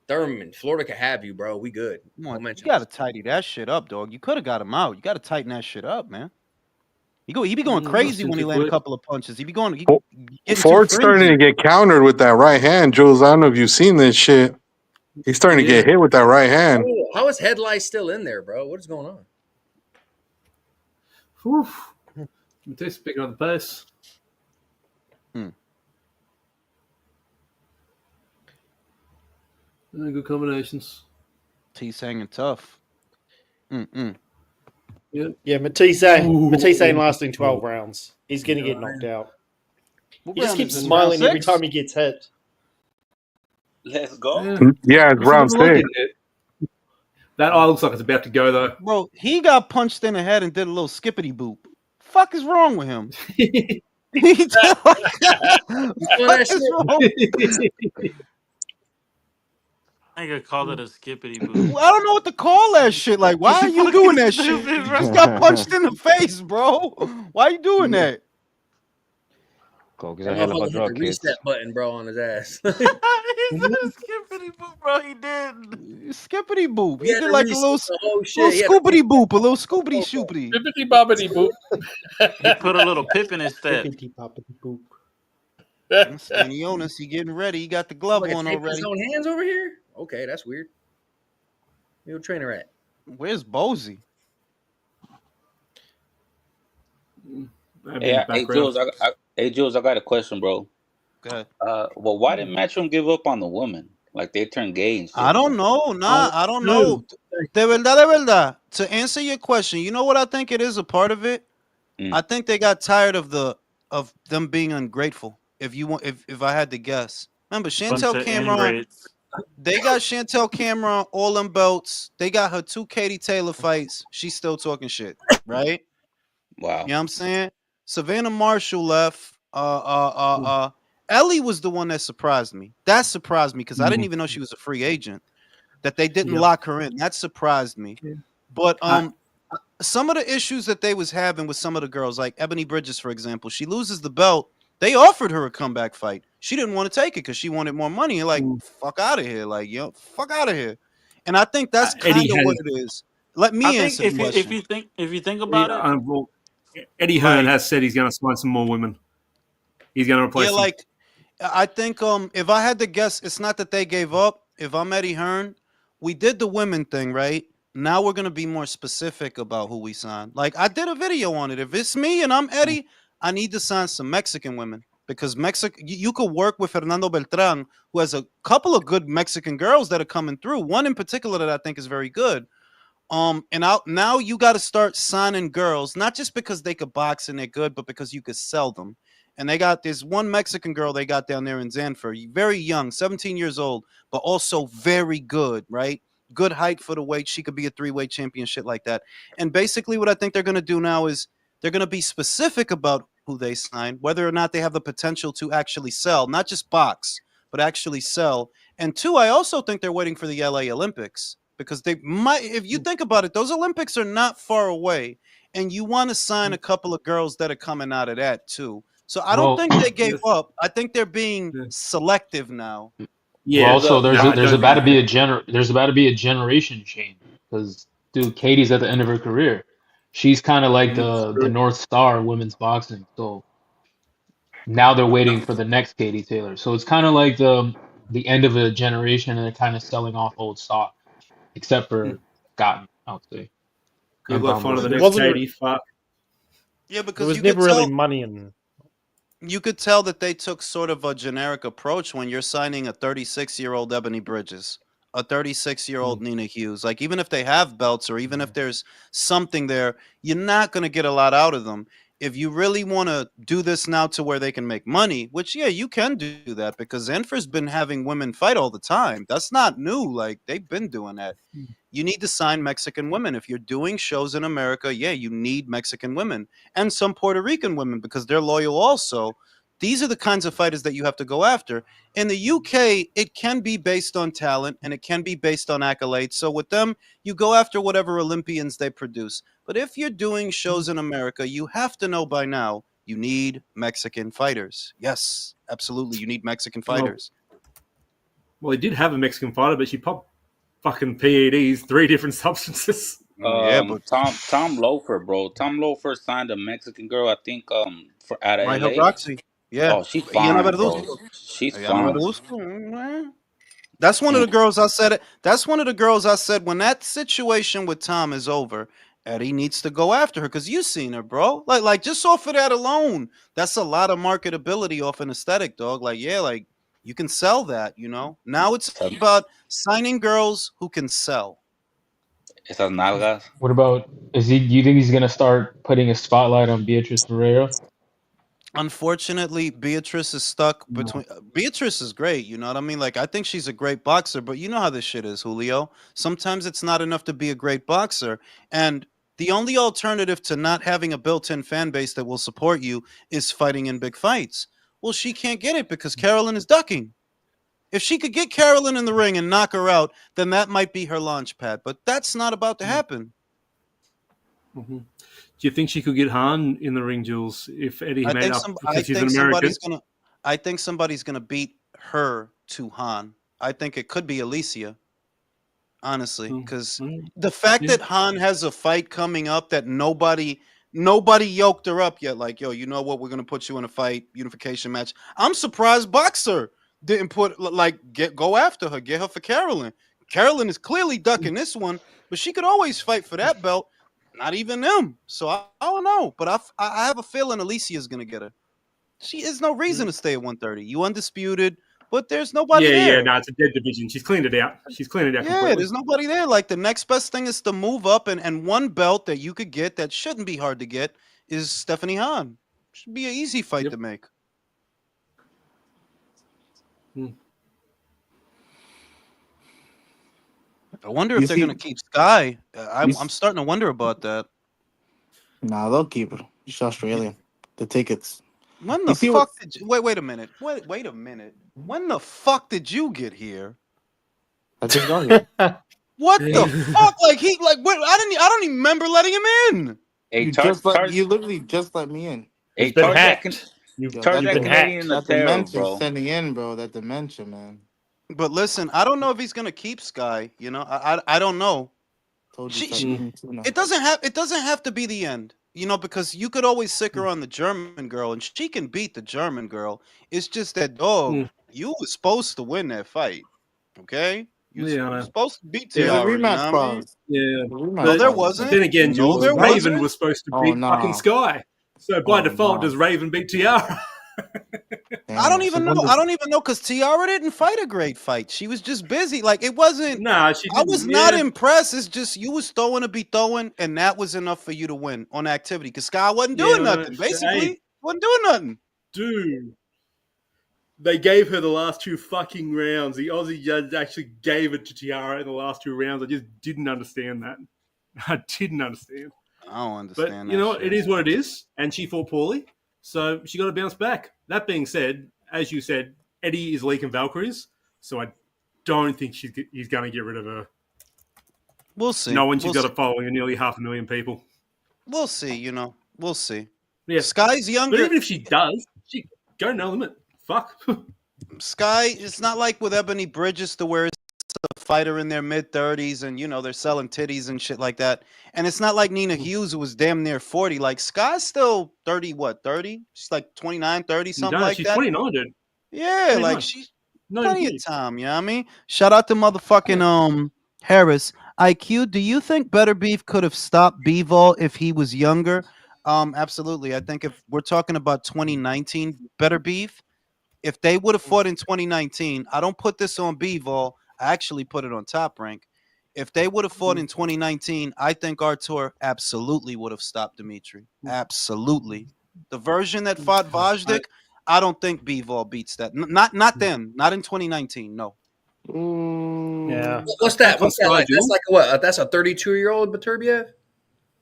Thurman, Florida can have you, bro. We good. Come on, you gotta tidy that shit up, dog. You could have got him out. You gotta tighten that shit up, man. He be going crazy when he land a couple of punches. He be going. Ford's starting to get countered with that right hand, Jules. I don't know if you've seen this shit. He's starting to get hit with that right hand. How is Headlight still in there, bro? What is going on? Oof. Matisse picking up the pace. Good combinations. T's hanging tough. Yeah, Matisse ain't lasting 12 rounds. He's going to get knocked out. He just keeps smiling every time he gets hit. Let's go. Yeah, it's round 6. That eye looks like it's about to go, though. Bro, he got punched in the head and did a little skippity boop. Fuck is wrong with him? I could call it a skippity boop. I don't know what to call that shit. Like, why are you doing that shit? You just got punched in the face, bro. Why are you doing that? Cool, because I had a drug reset button, bro, on his ass. He said a skippity boop, bro. He did. Skippity boop. He did like a little shit. scoopity boop, a little scoopity shoopity. Bippity boppity boop. He put a little pip in his step. Bippity boppity boop. Stanionis, he getting ready. He got the glove on already. His own hands over here? Okay, that's weird. Where's the trainer at? Where's Bozy? Hey, Jules, I got a question, bro. Go ahead. Well, why did Matchroom give up on the woman? Like they turned gay and shit. I don't know. I don't know. De verdad. To answer your question, you know what I think it is a part of it? I think they got tired of them being ungrateful. If I had to guess. Remember, Chantel Cameron, they got Chantel Cameron, all them belts. They got her 2 Katie Taylor fights. She's still talking shit, right? Wow. You know what I'm saying? Savannah Marshall left. Ellie was the one that surprised me. That surprised me because I didn't even know she was a free agent. That they didn't lock her in. That surprised me. But some of the issues that they was having with some of the girls, like Ebony Bridges, for example, she loses the belt. They offered her a comeback fight. She didn't want to take it because she wanted more money. And like, fuck out of here. Like, fuck out of here. And I think that's kind of what it is. Let me answer the question. If you think about it, Eddie Hearn has said he's going to sign some more women. He's going to replace them. Like I think if I had to guess, it's not that they gave up. If I'm Eddie Hearn, we did the women thing, right? Now we're going to be more specific about who we sign. Like I did a video on it. If it's me and I'm Eddie, I need to sign some Mexican women because you could work with Fernando Beltran, who has a couple of good Mexican girls that are coming through. One in particular that I think is very good. Now you got to start signing girls, not just because they could box and they're good, but because you could sell them. And there's one Mexican girl they got down there in Zanfer, very young, 17 years old, but also very good, right? Good height for the weight. She could be a 3-weight champion, shit like that. And basically what I think they're going to do now is they're going to be specific about who they sign, whether or not they have the potential to actually sell, not just box, but actually sell. And 2, I also think they're waiting for the LA Olympics because they might, if you think about it, those Olympics are not far away. And you want to sign a couple of girls that are coming out of that too. So I don't think they gave up. I think they're being selective now. Yeah. Well, also, there's about to be a generation change because, dude, Katie's at the end of her career. She's kind of like the North Star of women's boxing. So now they're waiting for the next Katie Taylor. So it's kind of like the end of a generation, and they're kind of selling off old stock, except for Scott, I would say. Good luck finding the next Katie. Fuck. Yeah, because there was never really money in. You could tell that they took sort of a generic approach when you're signing a 36-year-old Ebony Bridges, a 36-year-old Nina Hughes. Like, even if they have belts or even if there's something there, you're not going to get a lot out of them. if you really want to do this now to where they can make money, which yeah, you can do that because Enfer's been having women fight all the time. That's not new. Like they've been doing that. You need to sign Mexican women. If you're doing shows in America, yeah, you need Mexican women and some Puerto Rican women because they're loyal also. These are the kinds of fighters that you have to go after. In the UK, it can be based on talent and it can be based on accolades. So with them, you go after whatever Olympians they produce. But if you're doing shows in America, you have to know by now you need Mexican fighters. Yes, absolutely. You need Mexican fighters. Well, he did have a Mexican fighter, but she popped fucking PEDs, 3 different substances. Yeah, but Tom Loafer, bro. Tom Loafer signed a Mexican girl, I think, out of Right, LA. Roxy. Yeah. Oh, she's Iana fine, bro. Verduzco. She's Iana fine. Verduzco. That's one of the girls I said. That's one of the girls I said when that situation with Tom is over, Eddie needs to go after her because you've seen her, bro. Like just off of that alone, that's a lot of marketability off an aesthetic, dog. Like, yeah, like you can sell that, you know. Now it's about signing girls who can sell. Esas nalgas. What about do you think he's gonna start putting a spotlight on Beatriz Ferreira? Unfortunately, Beatrice is stuck between. Beatrice is great, you know what I mean? Like, I think she's a great boxer, but you know how this shit is, Julio. Sometimes it's not enough to be a great boxer. And the only alternative to not having a built in fan base that will support you is fighting in big fights. Well, she can't get it because Carolyn is ducking. If she could get Carolyn in the ring and knock her out, then that might be her launch pad. But that's not about to happen. Mm-hmm. Do you think she could get Hahn in the ring, Jules, if Eddie made up because he's an American? I think somebody's gonna beat her to Hahn. I think it could be Alicia. Honestly, because the fact that Hahn has a fight coming up that nobody yoked her up yet. Like, yo, you know what? We're gonna put you in a fight unification match. I'm surprised Boxer didn't go after her, get her for Carolyn. Carolyn is clearly ducking this one, but she could always fight for that belt. Not even them. So I don't know, but I have a feeling Alicia's gonna get her. She is no reason to stay at 130. You undisputed, but there's nobody there. Yeah, no, it's a dead division. She's cleaned it out. Yeah, completely. there's nobody there. Like the next best thing is to move up, and one belt that you could get that shouldn't be hard to get is Stephanie Hahn. Should be an easy fight to make. I wonder if they're going to keep Sky. I'm starting to wonder about that. Nah, they'll keep her. She's Australian. The tickets. When the fuck did you... Wait a minute. Wait a minute. When the fuck did you get here? I just got here. What the fuck? I don't even remember letting him in. Hey, you literally just let me in. Hey, been hacked. You've been hacked. That dimension sending in, bro. That dimension, man. But listen, I don't know if he's gonna keep Sky. You know, I don't know. It doesn't have to be the end. You know, because you could always sick her on the German girl, and she can beat the German girl. It's just that you were supposed to win that fight. Okay, you were supposed to beat Tiara. Rematch clause. Yeah, no, there wasn't. Then again, Jules, Raven was supposed to beat fucking Sky. So by default, does Raven beat Tiara? I don't even know because Tiara didn't fight a great fight. She was just busy. Like it wasn't. Nah, she didn't. I was not impressed. It's just you was throwing to be throwing, and that was enough for you to win on activity. Because Sky wasn't doing nothing. Basically, wasn't doing nothing. Dude, they gave her the last 2 fucking rounds. The Aussie judge actually gave it to Tiara in the last 2 rounds. I just didn't understand that. I didn't understand. I don't understand. But you know what? It is what it is, and she fought poorly. So she got to bounce back. That being said, as you said, Eddie is leaking Valkyries, so I don't think he's going to get rid of her. We'll see. No, when she's got a following of nearly 500,000 people. We'll see, you know. We'll see. Yeah. Sky's younger. But even if she does, she go no limit. Fuck. Sky, it's not like with Ebony Bridges to where it's a fighter in their mid-30s and, you know, they're selling titties and shit like that. And it's not like Nina Hughes, who was damn near 40. Like, Sky's still 30, what, 30? She's like 29, 30, something like she's that. She's 29, dude. Yeah, 29. like, she's plenty of time, you know what I mean? Shout out to motherfucking Harris. IQ, do you think Beterbiev could have stopped Bivol if he was younger? Absolutely. I think if we're talking about 2019 Beterbiev, if they would have fought in 2019, I don't put this on Bivol. I actually put it on Top Rank. If they would have fought in 2019, I think Artur absolutely would have stopped Dimitri. Absolutely. The version that fought Vajdik, I don't think Bivol beats that. Not then. Not in 2019. No. Yeah. What's that? What's that like? That's like what? That's a 32-year-old Beterbiev?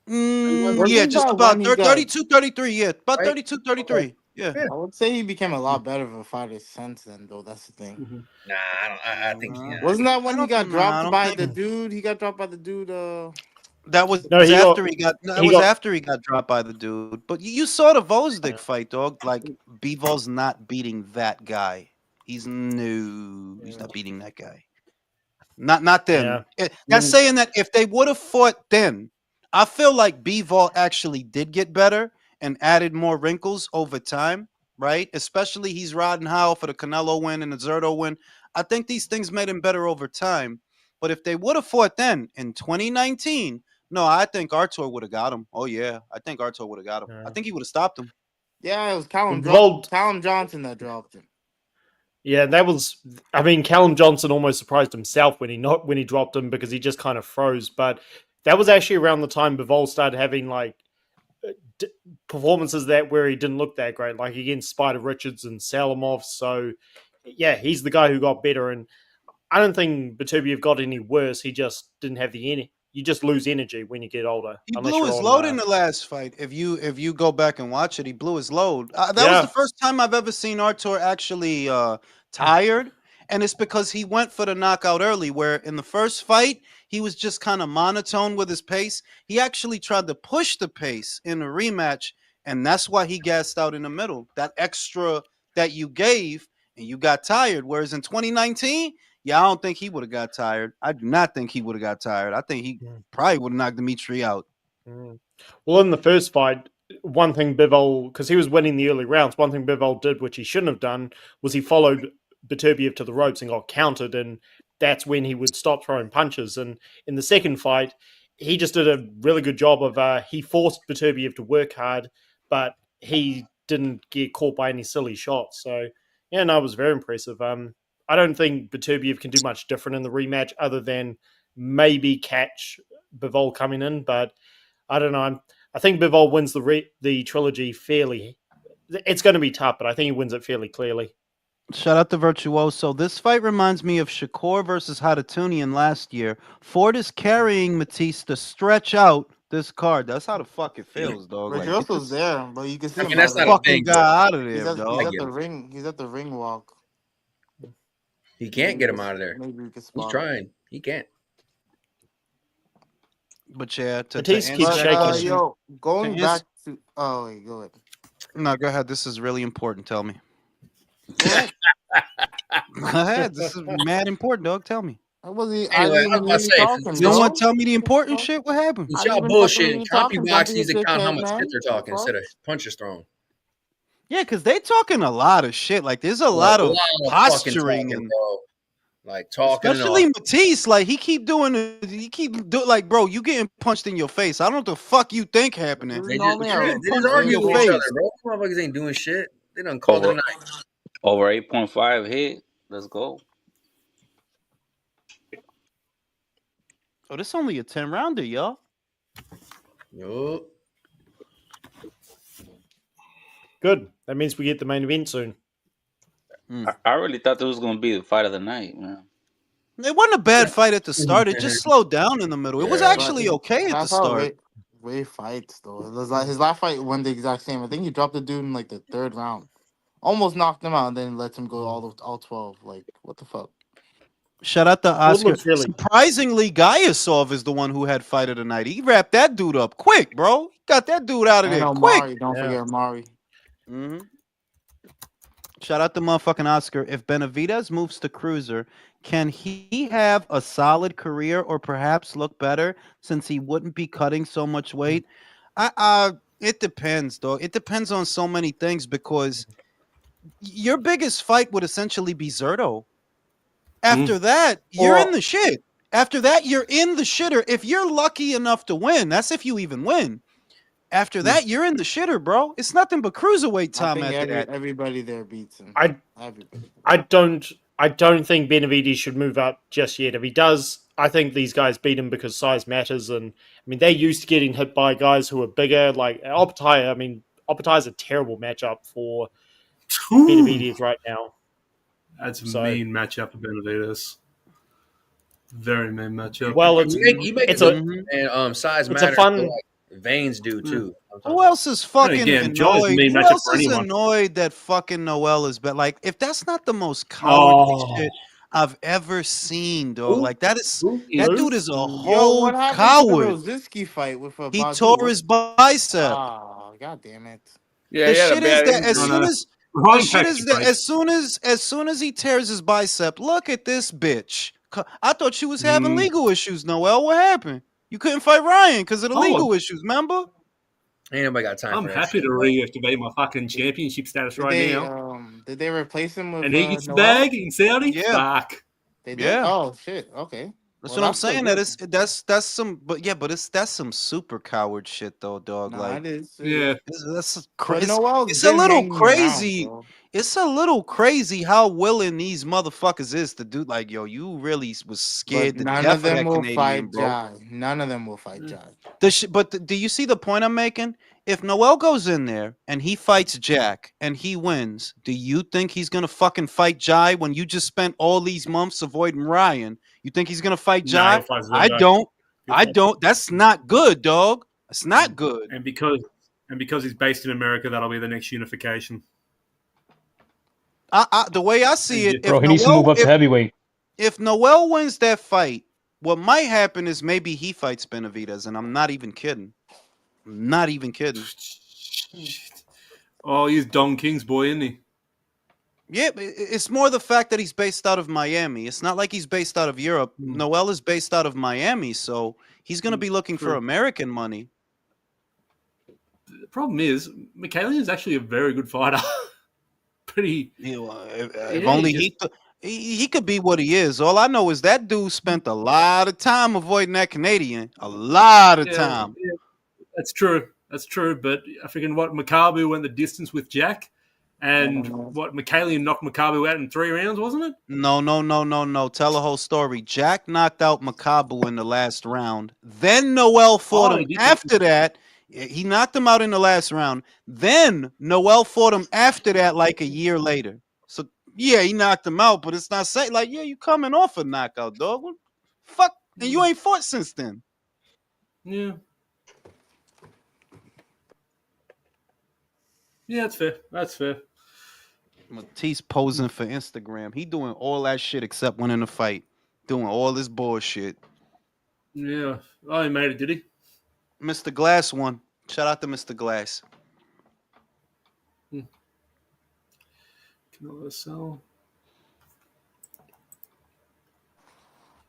Yeah, just about 32, 33. Yeah, about 32, 33. Yeah. I would say he became a lot better of a fighter since then, though. That's the thing. Nah, I think. Yeah. Wasn't that when he got dropped by think- the dude? He got dropped by the dude. That was No, he after got- he got. That he was got- after he got dropped by the dude. But you saw the Vosdik fight, dog. Like Bivol's not beating that guy. He's not beating that guy. Not then. That's saying that if they would have fought then, I feel like Bivol actually did get better and added more wrinkles over time, right? Especially he's riding Howe for the Canelo win and the Zerto win. I think these things made him better over time. But if they would have fought then in 2019, no, I think Artur would have got him. Oh yeah, I think Artur would have got him. I think he would have stopped him. Yeah, it was Callum Johnson that dropped him. Yeah, that was. I mean, Callum Johnson almost surprised himself when he dropped him because he just kind of froze. But that was actually around the time Bivol started having like performances where he didn't look that great, like against Spider Richards and Salamov. So yeah, he's the guy who got better, and I don't think Beterbiev got any worse. He just didn't have the energy. You just lose energy when you get older. He blew his load in the last fight. If you go back and watch it, he blew his load. That was the first time I've ever seen Artur actually tired, and it's because he went for the knockout early. Where in the first fight he was just kind of monotone with his pace. He actually tried to push the pace in the rematch, and that's why he gassed out in the middle. That extra that you gave, and you got tired. Whereas in 2019. Yeah, I don't think he would have got tired. I do not think he would have got tired. I think he probably would have knocked Dimitri out. Well, in the first fight, one thing Bivol, because he was winning the early rounds, one thing Bivol did, which he shouldn't have done, was he followed Beterbiev to the ropes and got countered, and that's when he would stop throwing punches. And in the second fight, he just did a really good job of, he forced Beterbiev to work hard, but he didn't get caught by any silly shots. So, yeah, no, it was very impressive. I don't think Beterbiev can do much different in the rematch other than maybe catch Bivol coming in, but I don't know. I think Bivol wins the trilogy fairly. It's going to be tough, but I think he wins it fairly clearly. Shout out to Virtuoso. This fight reminds me of Shakur versus Hadatunian last year. Ford is carrying Matisse to stretch out this card. That's how the fuck it feels, dog. Virtuoso's there, but you can see him. That's not fucking guy out of there, he's at dog. the ring. He's at the ring walk. He can't get him out of there. He's trying. He can't. But yeah, Matisse keeps shaking. Yo, going back to wait, go ahead. No, go ahead. This is really important. Tell me. Go ahead. This is mad important, dog. Tell me. Anyway, I was you don't want to tell me the important shit? What happened? Y'all bullshit. CompuBox needs to count how much shit they're talking instead of punches thrown. Yeah, because they talking a lot of shit. Like, there's a lot of posturing and like talking. Especially Matisse, like he keep doing, like, bro, you getting punched in your face. I don't know what the fuck you think happening. They just argue with each other, bro. Motherfuckers ain't doing shit. They done called it a night. Over 8.5 hit. Let's go. Oh, this only a 10 rounder, y'all. Yup. Good. That means we get the main event soon. I really thought this was going to be the fight of the night, man. It wasn't a bad fight at the start. It just slowed down in the middle. It was actually okay at the start. Ray fights though. It was like his last fight went the exact same. I think he dropped the dude in like the third round, almost knocked him out, and then lets him go all 12. Like, what the fuck? Shout out to Oscar. Surprisingly, Gaiasov is the one who had fight of the night. He wrapped that dude up quick, bro. He got that dude out of there quick. Don't forget Mari. Mm-hmm. Shout out to motherfucking Oscar. If Benavidez moves to cruiser, can he have a solid career or perhaps look better since he wouldn't be cutting so much weight? It depends, though. It depends on so many things because your biggest fight would essentially be Zerto. After that, you're in the shit. After that, you're in the shitter. If you're lucky enough to win, that's if you even win. After that, you're in the shitter, bro. It's nothing but cruiserweight time after that. Everybody there beats him. I don't think Benavidez should move up just yet. If he does, I think these guys beat him because size matters, and I mean they're used to getting hit by guys who are bigger. Like Optai, I mean Optai is a terrible matchup for Beterbiev right now. That's a mean matchup for Benavides. Very mean matchup. Well, you make it's a good point, and size it's a matters. fun. But like veins do too. Who else is fucking again, Joe's annoyed? mean Who matchup else for is anyone. annoyed that fucking Noel is bet? Like, if that's not the most cowardly shit I've ever seen, dog. Like that dude is a Yo, whole what happened coward. to the Rosinski fight with He Bazoo? tore his bicep. Ah, god damn it. Yeah, The he had a shit is bad that as injury. soon as Ryan the shit Paxton is that fights. as soon as he tears his bicep, look at this bitch. I thought she was having legal issues, Noel. What happened? You couldn't fight Ryan because of the legal issues, remember? Ain't nobody got time I'm for that happy shit. to reactivate my fucking championship status now. Did they replace him with And he gets the Noel? bag in Saudi? Yeah. Fuck. They did? Yeah. Oh shit. Okay. That's Well, what I'm that's still saying. good. That's some, but yeah, but that's some super coward shit though, dog. Nah, like it is. Yeah. that's But crazy. Noel's It's a been little hanging around, crazy. bro. It's a little crazy how willing these motherfuckers is to do. Like, yo, you really was scared But to none death of of them that will Canadian, fight bro. Jai. None of them will fight Jai. Do you see the point I'm making? If Noel goes in there and he fights Jack and he wins, do you think he's gonna fucking fight Jai when you just spent all these months avoiding Ryan? You think he's gonna fight Nah, Jai? he'll fight I Zerbo. don't. He'll I fight- don't. That's not good, dog. That's not good. And because he's based in America, that'll be the next unification. The way I see it, Bro, he needs to move up to heavyweight. if Noel wins that fight, what might happen is maybe he fights Benavides, and I'm not even kidding. I'm not even kidding. Oh, he's Don King's boy, isn't he? Yeah, it's more the fact that he's based out of Miami. It's not like he's based out of Europe. Noel is based out of Miami, so he's going to be looking for American money. The problem is, Michaelian is actually a very good fighter. Pretty. If only he could be what he is. All I know is that dude spent a lot of time avoiding that Canadian. A lot of time. Yeah, that's true. That's true. But I figured what Makabu went the distance with Jack, and what Michaelian knocked Makabu out in 3 rounds, wasn't it? No. Tell the whole story. Jack knocked out Makabu in the last round. Then Noel fought him after that. He knocked him out in the last round. Then Noel fought him after that, like a year later. So yeah, he knocked him out, but it's not saying like, yeah, you coming off a knockout, dog. What fuck, and you ain't fought since then. Yeah. Yeah, that's fair. That's fair. Matisse posing for Instagram. He doing all that shit except winning the fight. Doing all this bullshit. Yeah. Oh, he made it, did he? Mr. Glass won. Shout out to Mr. Glass.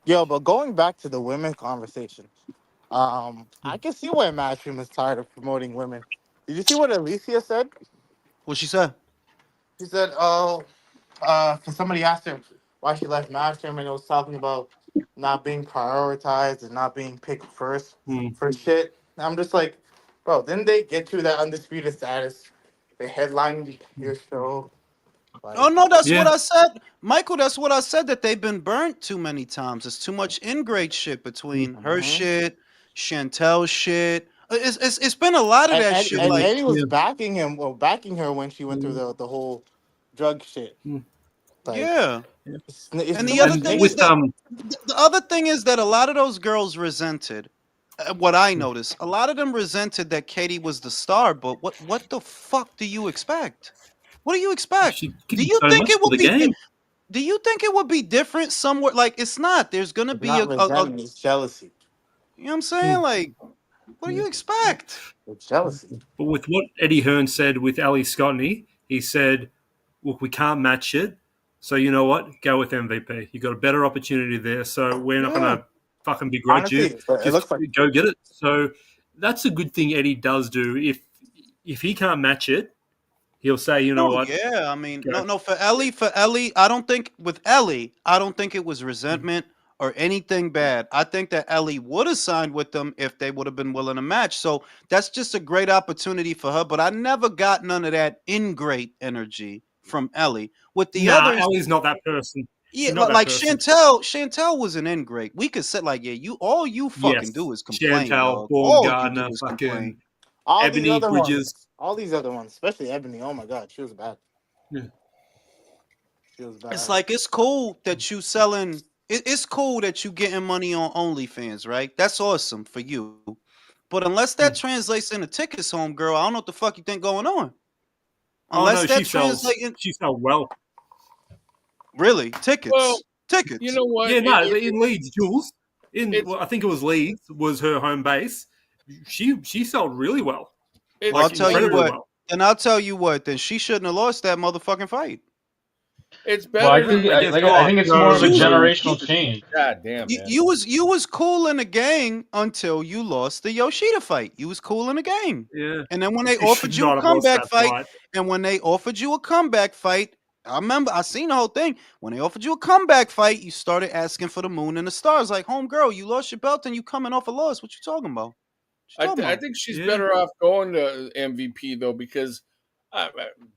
Yo, but going back to the women conversation, I can see why Matchroom is tired of promoting women. Did you see what Alicia said? What she said? She said, because somebody asked her why she left Matchroom, and it was talking about not being prioritized and not being picked first for shit. And I'm just like, bro, didn't they get you that undisputed status? They headlined your show. Like, Oh no, that's what I said, Michael. That's what I said. That they've been burnt too many times. There's too much ingrate shit between her shit, Chantel's shit. It's been a lot of that shit. And Like Eddie was backing him, well, backing her when she went through the whole drug shit. Like, yeah. it's And the other thing is that the other thing is that a lot of those girls resented. What I noticed, a lot of them resented that Katie was the star. But what the fuck do you expect? What do you expect? Do you think it would be? Do you think it would be different somewhere? Like it's not. There's gonna be not resentment, it's jealousy. You know what I'm saying? Like, what do you expect? It's jealousy. But with what Eddie Hearn said with Ali Scottney, he said, "Look, we can't match it. So you know what? Go with MVP. You got a better opportunity there. So we're not gonna fucking begrudge you. Just go get it." So that's a good thing Eddie does do. If he can't match it, he'll say, you know what? Yeah, I mean, no. For Ellie, I don't think with Ellie, I don't think it was resentment or anything bad. I think that Ellie would have signed with them if they would have been willing to match. So that's just a great opportunity for her. But I never got none of that ingrate energy from Ellie. With the others, Ellie's not that person. Yeah, not that like person. Chantel was an ingrate. We could say like, yeah, all you fucking do is complain, Chantal, dog. Born All Gardner, you do is fucking complain. All Ebony these other Bridges. ones. All these other ones, especially Ebony. Oh my god, she was bad. Yeah. She was bad. It's like it's cool that you selling. It's cool that you getting money on OnlyFans, right? That's awesome for you. But unless that translates into tickets, home girl, I don't know what the fuck you think going on. Unless that translates, she sells well. Really, tickets, Well, tickets. you know what? Yeah, no, in Leeds, Jules. I think it was Leeds was her home base. She sold really well. Well, I'll tell you what. And I'll tell you what. Then she shouldn't have lost that motherfucking fight. It's better. Well, I think it's more of a generational change. God damn, man. You was cool in the gang until you lost the Yoshida fight. You was cool in the gang. Yeah. And then when they offered you a comeback fight, I remember I seen the whole thing. When they offered you a comeback fight, you started asking for the moon and the stars. Like, homegirl, you lost your belt and you coming off a loss. What you talking about? I think she's better off going to MVP though, because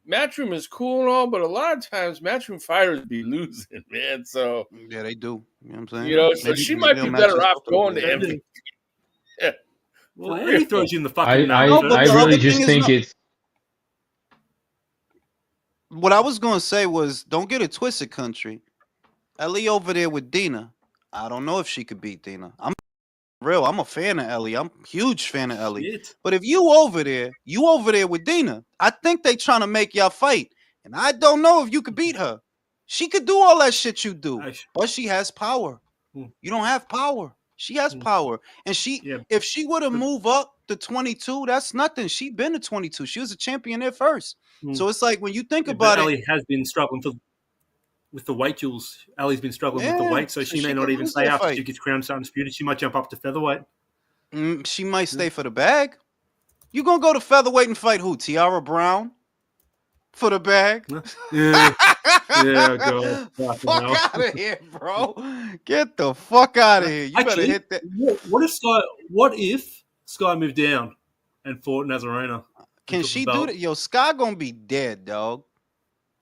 matchroom is cool and all, but a lot of times matchroom fighters be losing, man. So yeah, they do. You know what I'm saying? You know, so she might be better off going to MVP. Yeah. Well, Eddie throws you in the fucking. I really just think it's. What I was gonna say was, don't get it twisted, country. Ellie over there with Dina. I don't know if she could beat Dina. I'm a fan of Ellie. I'm a huge fan of Ellie. Shit. But if you over there with Dina, I think they trying to make y'all fight. And I don't know if you could beat her. She could do all that shit you do, but she has power. You don't have power. She has power. And if she were to move up to 22, that's nothing. She been to 22. She was a champion there first. So it's like when you think about it. Ellie has been struggling with the weight, Jules. Ellie's been struggling with the weight, so she may not even stay after she gets crowned undisputed. She might jump up to featherweight. She might stay for the bag. You gonna go to featherweight and fight who? Tiara Brown for the bag? Yeah, go. Fuck out of here, bro. Get the fuck out of here. You better hit that. What if Sky moved down and fought Nazarena? Can she do that? Yo, Sky gonna be dead, dog.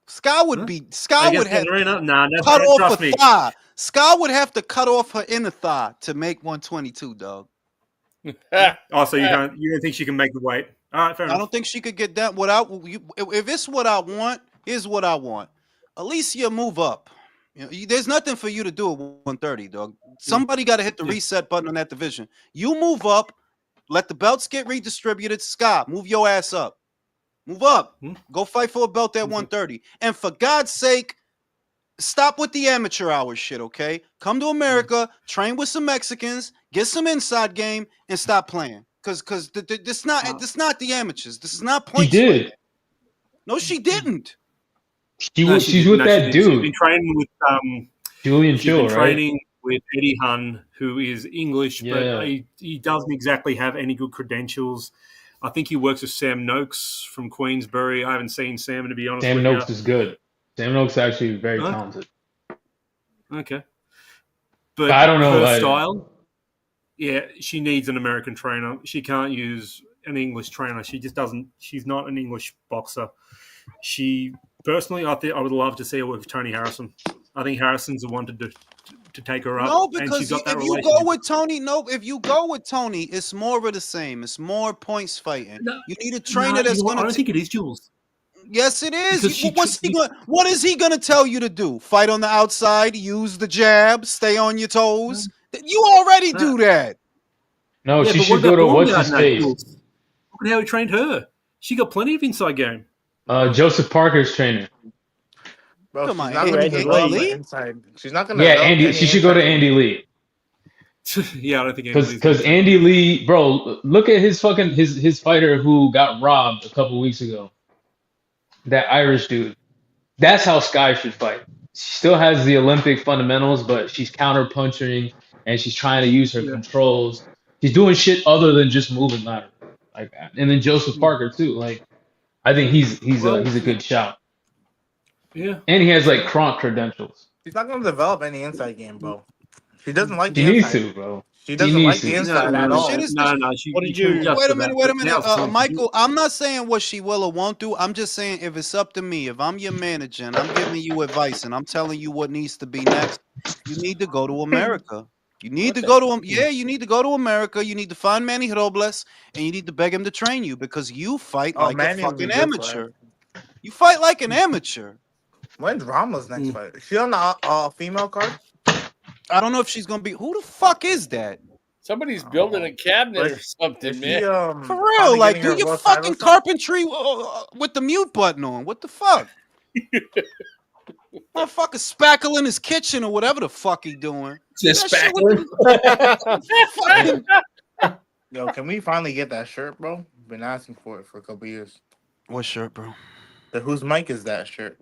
Sky would be. Sky would have cut off her thigh. Sky would have to cut off her inner thigh to make 122, dog. So you don't think she can make the weight? All right, fair enough. I don't think she could get that. If it's what I want, here's what I want. Alicia, move up. You know, there's nothing for you to do at 130, dog. Somebody got to hit the reset button on that division. You move up. Let the belts get redistributed. Sky, move your ass up. Move up. Go fight for a belt at 130. And for God's sake, stop with the amateur hour shit, okay? Come to America, train with some Mexicans, get some inside game, and stop playing. Because this not the amateurs. This is not points. She did. No, she didn't. She's with that dude. She's been training with Julian Chill, right? Training with Eddie Hun, who is English, but he doesn't exactly have any good credentials. I think he works with Sam Noakes from Queensbury. I haven't seen Sam, to be honest. Sam Noakes is good. Sam Noakes is actually very talented. Okay. But I don't know her style, she needs an American trainer. She can't use an English trainer. She just doesn't. She's not an English boxer. Personally, I would love to see her with Tony Harrison. I think Harrison's the one to take her up. No, because and she's got that if you go with Tony, it's more of the same. It's more points fighting. You need a trainer that's going to. I don't think it is, Jules. Yes, it is. What is he going to tell you to do? Fight on the outside, use the jab, stay on your toes. You already do that. No, she should go to what's his face. Look at how he trained her. She got plenty of inside game. Joseph Parker's trainer. Bro, Come on, she's not going to get inside. She's not going to. Yeah, Andy. She should go to Andy Lee. Yeah, I don't think Andy because Andy Lee, bro, look at his fighter who got robbed a couple weeks ago. That Irish dude. That's how Sky should fight. She still has the Olympic fundamentals, but she's counter punching and she's trying to use her controls. She's doing shit other than just moving laterally like that. And then Joseph Parker too. Like, I think he's a good shout. Yeah, and he has like Kronk credentials. She's not going to develop any inside game, bro. She doesn't like. She needs to, bro. She doesn't like the Denise. inside at The all. shit is No. What You did can you? adjust Wait to a that. minute, But now it's time to Michael. I'm not saying what she will or won't do. I'm just saying if it's up to me, if I'm your manager and I'm giving you advice and I'm telling you what needs to be next, you need to go to America. You need to go to him. Yeah, you need to go to America. You need to find Manny Robles and you need to beg him to train you because you fight Oh, like a Manny would be fucking good for her. amateur. You fight like an amateur. When's Rama's next fight? Is she on the female card? I don't know if she's gonna be. Who the fuck is that? Somebody's building a cabinet or something, Is man. she For real, finally like getting do her your world title fucking shot? carpentry with the mute button on. What the fuck? Motherfucker spackle in his kitchen or whatever the fuck he doing. Just That shit with spackling. the fucking. Yo, can we finally get that shirt, bro? Been asking for it for a couple years. What shirt, bro? The whose mic is that shirt?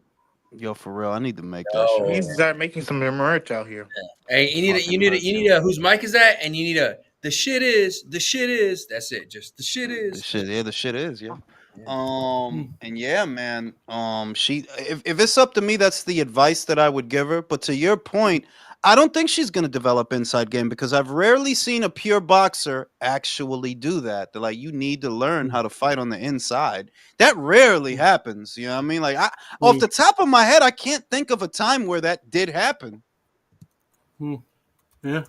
Yo, for real, I need to make that Oh. We shirt. need to start making some merch out here. Hey, you need a whose mic is that? And you need a the shit is. That's it. Just the shit is. The shit is, yeah. And yeah, man. She if it's up to me, that's the advice that I would give her. But to your point, I don't think she's gonna develop inside game because I've rarely seen a pure boxer actually do that. They're like, you need to learn how to fight on the inside. That rarely happens. You know what I mean? Like off the top of my head, I can't think of a time where that did happen. Yeah.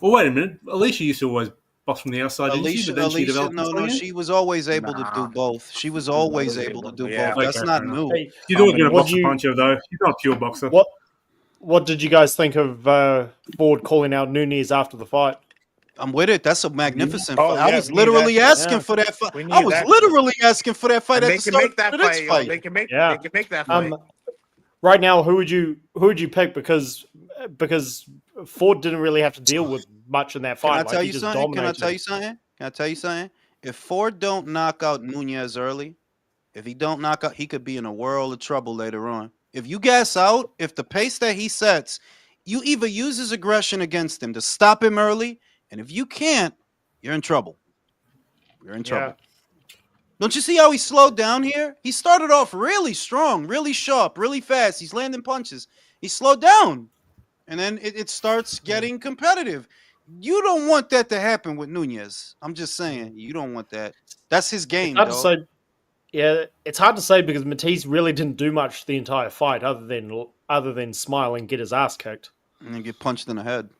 Well, wait a minute. Alicia used to always box from the outside, didn't she? But then she developed no, she was always able to do both. She was always able to do both. That's Okay, not fair enough. new. Hey, She's always been a what boxer puncher, though. She's not a pure boxer. What did you guys think of Ford calling out Nunez after the fight? I'm with it. That's a magnificent Oh, fight. I yeah, was we need literally that. asking for that fight. We I need was that. literally asking for that fight And at they the can start make that of the next fight. fight. They can make that fight. Right now, who would you pick? Because Ford didn't really have to deal with much in that fight. Can I tell you he just something? Can I dominated. tell you something? If Ford don't knock out Nunez early, if he don't knock out, he could be in a world of trouble later on. If you gas out, if the pace that he sets, you either use his aggression against him to stop him early, and if you can't, you're in trouble. You're in trouble. Don't you see how he slowed down here? He started off really strong, really sharp, really fast. He's landing punches. He slowed down, and then it starts getting competitive. You don't want that to happen with Nunez. I'm just saying, you don't want that. That's his game, It's hard dog. to say. Yeah, it's hard to say because Matisse really didn't do much the entire fight, other than smile and get his ass kicked, and then get punched in the head.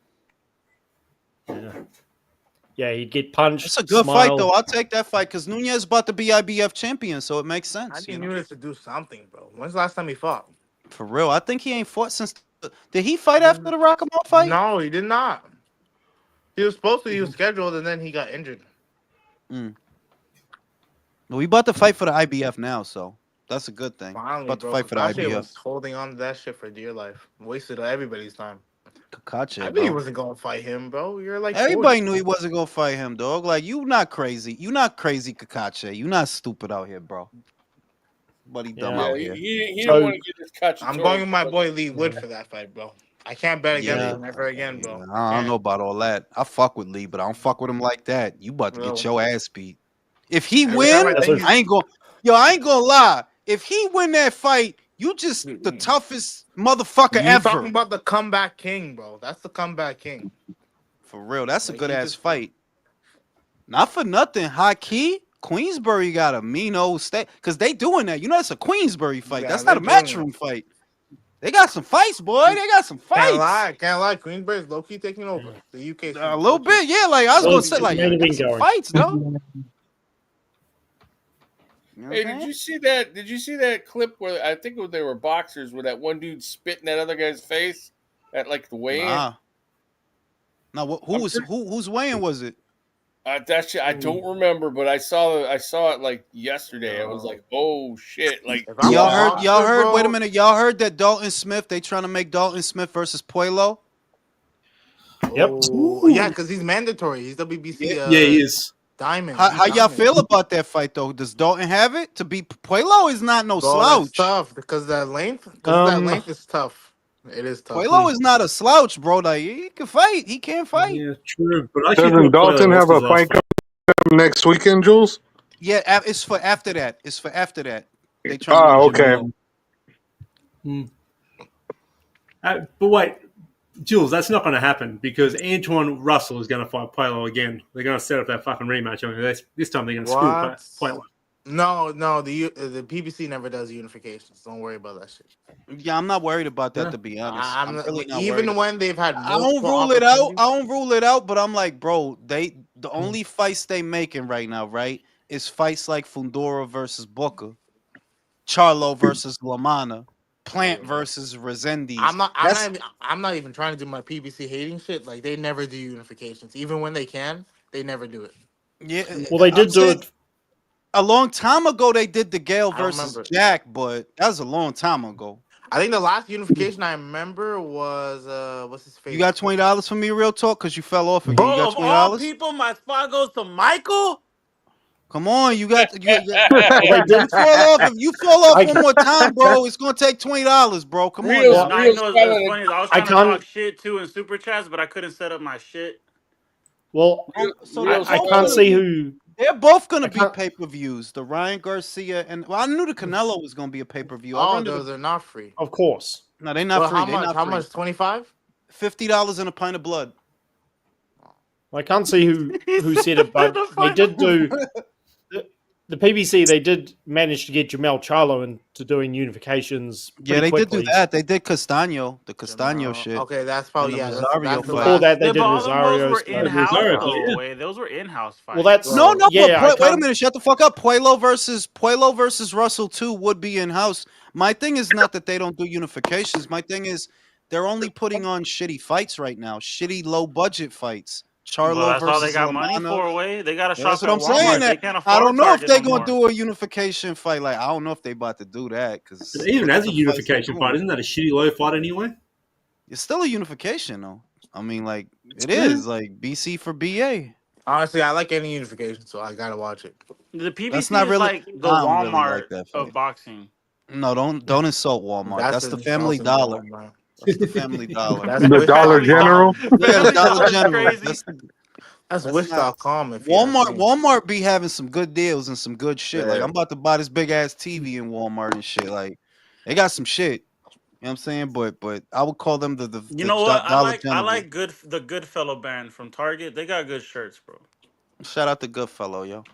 Yeah, he'd get punched. It's a good smile. fight, though. I'll take that fight because Nunez is about to be IBF champion, so it makes sense. I need Nunez to do something, bro. When's the last time he fought? For real, I think he ain't fought since. Did he fight after the Rockamore fight? No, he did not. He was supposed to. He was scheduled, and then he got injured. Well, we about to fight for the IBF now, so that's a good thing. Finally, about to bro. fight for the Kakashi IBF. was holding on to that shit for dear life. Wasted everybody's time. Kakashi, I knew he wasn't gonna fight him, bro. You're like everybody 40. knew he wasn't gonna fight him, dog. Like you not crazy. You not crazy, Kakashi. You not stupid out here, bro. Buddy dumb out here. He didn't want to get this cut. I'm going with my boy Lee Wood for that fight, bro. I can't bet against him ever again, bro. I don't know about all that. I fuck with Lee, but I don't fuck with him like that. You about to get your ass beat. If he win, I ain't gonna lie. If he win that fight, you just the toughest motherfucker ever. Talking about the comeback king, bro. That's the comeback king. For real, that's a good ass fight. Not for nothing, high key. Queensbury got a mean old state because they doing that. You know, it's a Queensbury fight. That's not a matchroom fight. They got some fights, boy. They got some fights. Can't lie. Queensbury's low key taking over the UK. A little bit, yeah. Like I was gonna say, like some fights, though. Hey, did you see that? Did you see that clip where I think they were boxers where that one dude spit in that other guy's face at like the weigh-in? Now, whose weigh-in was it? That shit, I don't remember, but I saw it like yesterday. I was like, oh shit! Like y'all heard. Bro. Wait a minute, y'all heard that Dalton Smith? They trying to make Dalton Smith versus Puello. Yep. Yeah, because he's mandatory. He's WBC. Yeah, he is. Diamond. How y'all feel about that fight though? Does Dalton have it to beat Puello? Is not no slouch. That's tough because that length. Because that length is tough. It is tough. Puello is not a slouch, bro. Like he can fight. He can't fight. Yeah, true. But I doesn't Dalton have a fight coming next weekend, Jules? Yeah, it's for after that. It's for after that. They trying to okay. But wait, Jules, that's not going to happen because Antoine Russell is going to fight Puello again. They're going to set up that fucking rematch on you. This time they're going to school Puello. No, the PBC never does unifications. Don't worry about that shit. Yeah, I'm not worried about that, to be honest. I'm really not even worried when they've had I don't multiple rule it out. opportunities. I don't rule it out, but I'm like, bro, the only fights they making right now, right, is fights like Fundora versus Booker, Charlo versus Lamana, Plant versus Resendiz. I'm not even trying to do my PBC hating shit. Like, they never do unifications. Even when they can, they never do it. Yeah, well, they did do it a long time ago. They did the Gale I don't versus remember. Jack, but that was a long time ago. I think the last unification I remember was what's his face? You got $20 for me, real talk, because you fell off again. Bro, You got of all $20. people, my spot goes to Michael. Come on, you got you. They did. You fall off. If you fall off one more time, bro, it's gonna take $20, bro. Come on. No, Now. you know it's funny. I was trying to can't- talk shit too in super chats, but I couldn't set up my shit. Well, So I can't see who. They're both gonna be pay-per-views. The Ryan Garcia and I knew the Canelo was gonna be a pay-per-view. Oh, those are not free. Of course. No, they're not Well, free. how They're much? not How free. much? $25? $50 and a pint of blood. I can't see who said it, but they did do the PBC. They did manage to get Jamel Charlo into doing unifications. Yeah, they quickly. did do that. They did Castano, the Castano shit. Okay, that's probably And the that's Rosario the fight. Before that, they Yeah, did but all of Rosario. those were in-house Rosario, though. yeah. Way those were in-house fights. Well, that's No, yeah. but wait a minute. Shut the fuck up. Puello versus Russell 2 would be in house. My thing is not that they don't do unifications. My thing is they're only putting on shitty fights right now. Shitty low budget fights. Charlo Well, that's versus all they got money Lamana. for. Away, they got a Yeah, shop that's at what I'm Walmart. saying. They can't afford I don't know if Target they're no gonna more. do a unification fight. Like I don't know if they about to do that because Even as a unification fight, isn't that a shitty low fight anyway? it's still a unification though. I mean, like it is like BC for BA. Honestly, I like any unification, so I gotta watch it. The PBC That's not is really. like the I don't really Walmart like that fight. of boxing. No, don't insult Walmart. That's the Family Dollar. That's the Family Dollar. That's The Dollar General. Yeah, the Dollar That's General. crazy. That's That's Wish.com. If you ask me. Walmart be having some good deals and some good shit. Like Yeah. I'm about to buy this big ass TV in Walmart and shit. Like they got some shit. You know what I'm saying? But I would call them the You know what? Dollar I General. like the Goodfellow brand from Target. They got good shirts, bro. Shout out to Goodfellow, yo.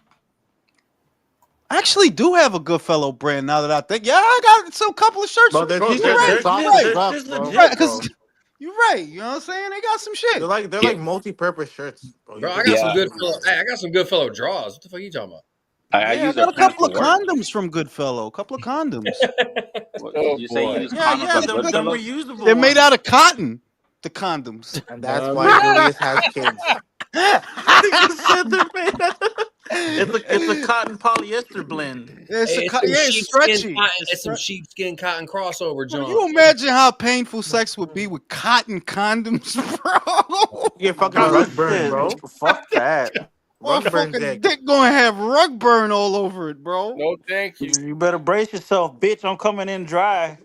I actually do have a Goodfellow brand now that I think. Yeah, I got some couple of shirts. Bro, their Bro, t-shirts they're are soft just- as they're fuck, just bro. legit, Right, bro. you're right. You know what I'm saying? They got some shit. They're like multi-purpose shirts, bro. Bro, I got some good. Hey, I got some good fellow draws. What the fuck are you talking about? I Yeah, I use got their a couple of pants for work. condoms from Goodfellow. A couple of condoms. You say you use Yeah, condoms from them Goodfellow? reusable. They're made ones. out of cotton. The condoms. And that's why Julius has kids. Nigga said they're made out of- it's a cotton polyester blend. It's, Hey, it's stretchy. It's some sheepskin cotton crossover, Can John. you imagine how painful sex would be with cotton condoms, bro? You get fucking rug burn, bro. Fuck that. Rug burn Motherfucking dick gonna have rug burn all over it, bro. No, thank you. You better brace yourself, bitch. I'm coming in dry.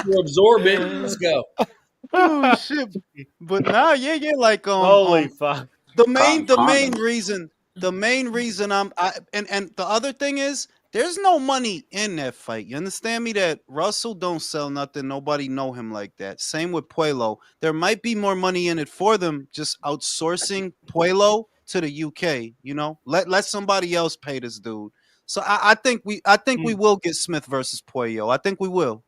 You absorb it. Let's go. Oh shit! But nah, yeah, like Holy fuck! the main reason and the other thing is there's no money in that fight. You understand me? That Russell don't sell nothing. Nobody know him like that. Same with Puello. There might be more money in it for them just outsourcing Puello to the UK. You know, let somebody else pay this dude. So I think we will get Smith versus Puello. I think we will.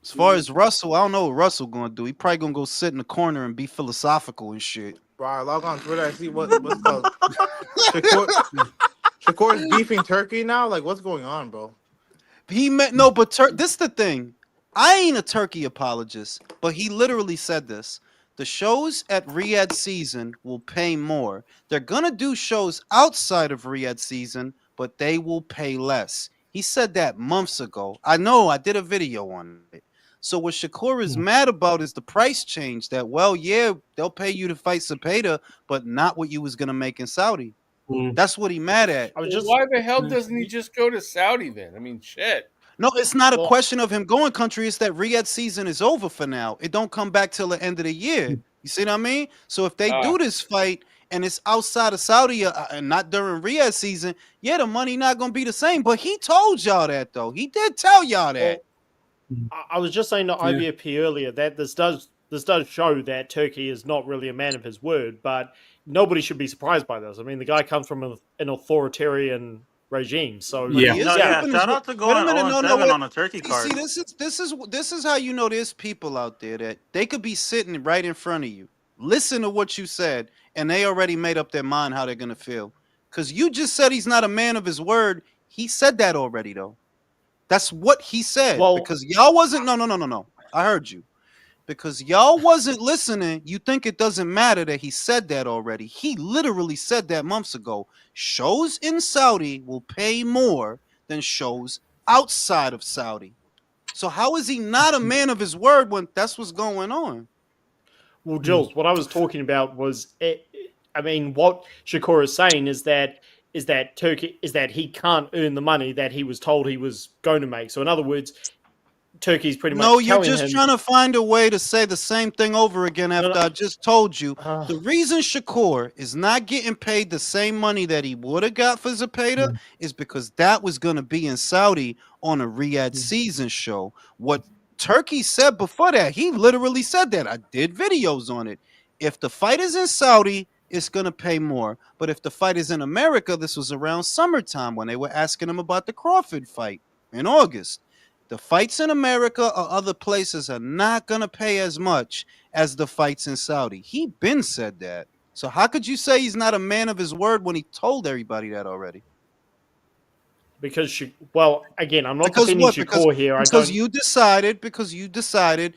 As far as Russell, I don't know what Russell gonna do. He probably gonna go sit in the corner and be philosophical and shit. Bro, I log on Twitter. I see what's called Shakur's beefing Turkey now. Like, what's going on, bro? He meant no, but this is the thing. I ain't a Turkey apologist, but he literally said this. The shows at Riyadh season will pay more. They're gonna do shows outside of Riyadh season, but they will pay less. He said that months ago. I know. I did a video on it. So what Shakur is mad about is the price change. That yeah, they'll pay you to fight Cepeda, but not what you was gonna make in Saudi. That's what he mad at. Why the hell doesn't he just go to Saudi then? I mean, shit. No, it's not a question of him going country. It's that Riyadh season is over for now. It don't come back till the end of the year. You see what I mean? So if they do this fight and it's outside of Saudi and not during Riyadh season, yeah, the money not gonna be the same. But he told y'all that though. He did tell y'all that. I was just saying to IBFP earlier that this does show that Turkey is not really a man of his word, but nobody should be surprised by this. I mean, the guy comes from an authoritarian regime, so shout out to going 0-7 on a Turkey card. See, this is how you know there's people out there that they could be sitting right in front of you, listen to what you said, and they already made up their mind how they're gonna feel. Because you just said he's not a man of his word. He said that already though. That's what he said. Well, because y'all wasn't no. I heard you. Because y'all wasn't listening, you think it doesn't matter that he said that already. He literally said that months ago. Shows in Saudi will pay more than shows outside of Saudi. So how is he not a man of his word when that's what's going on? Well, Jules, what I was talking about was, I mean, what Shakur is saying is that Turkey is that he can't earn the money that he was told he was going to make. So in other words, Turkey's pretty much no, you're telling just him, trying to find a way to say the same thing over again after I just told you. The reason Shakur is not getting paid the same money that he would have got for Zepeda is because that was going to be in Saudi on a Riyadh season show. What Turkey said before that, he literally said that. I did videos on it. If the fight is in Saudi, it's going to pay more. But if the fight is in America, this was around summertime when they were asking him about the Crawford fight in August. The fights in America or other places are not going to pay as much as the fights in Saudi. He been said that. So how could you say he's not a man of his word when he told everybody that already? Because again, I'm not defending Shakur here. Because you decided,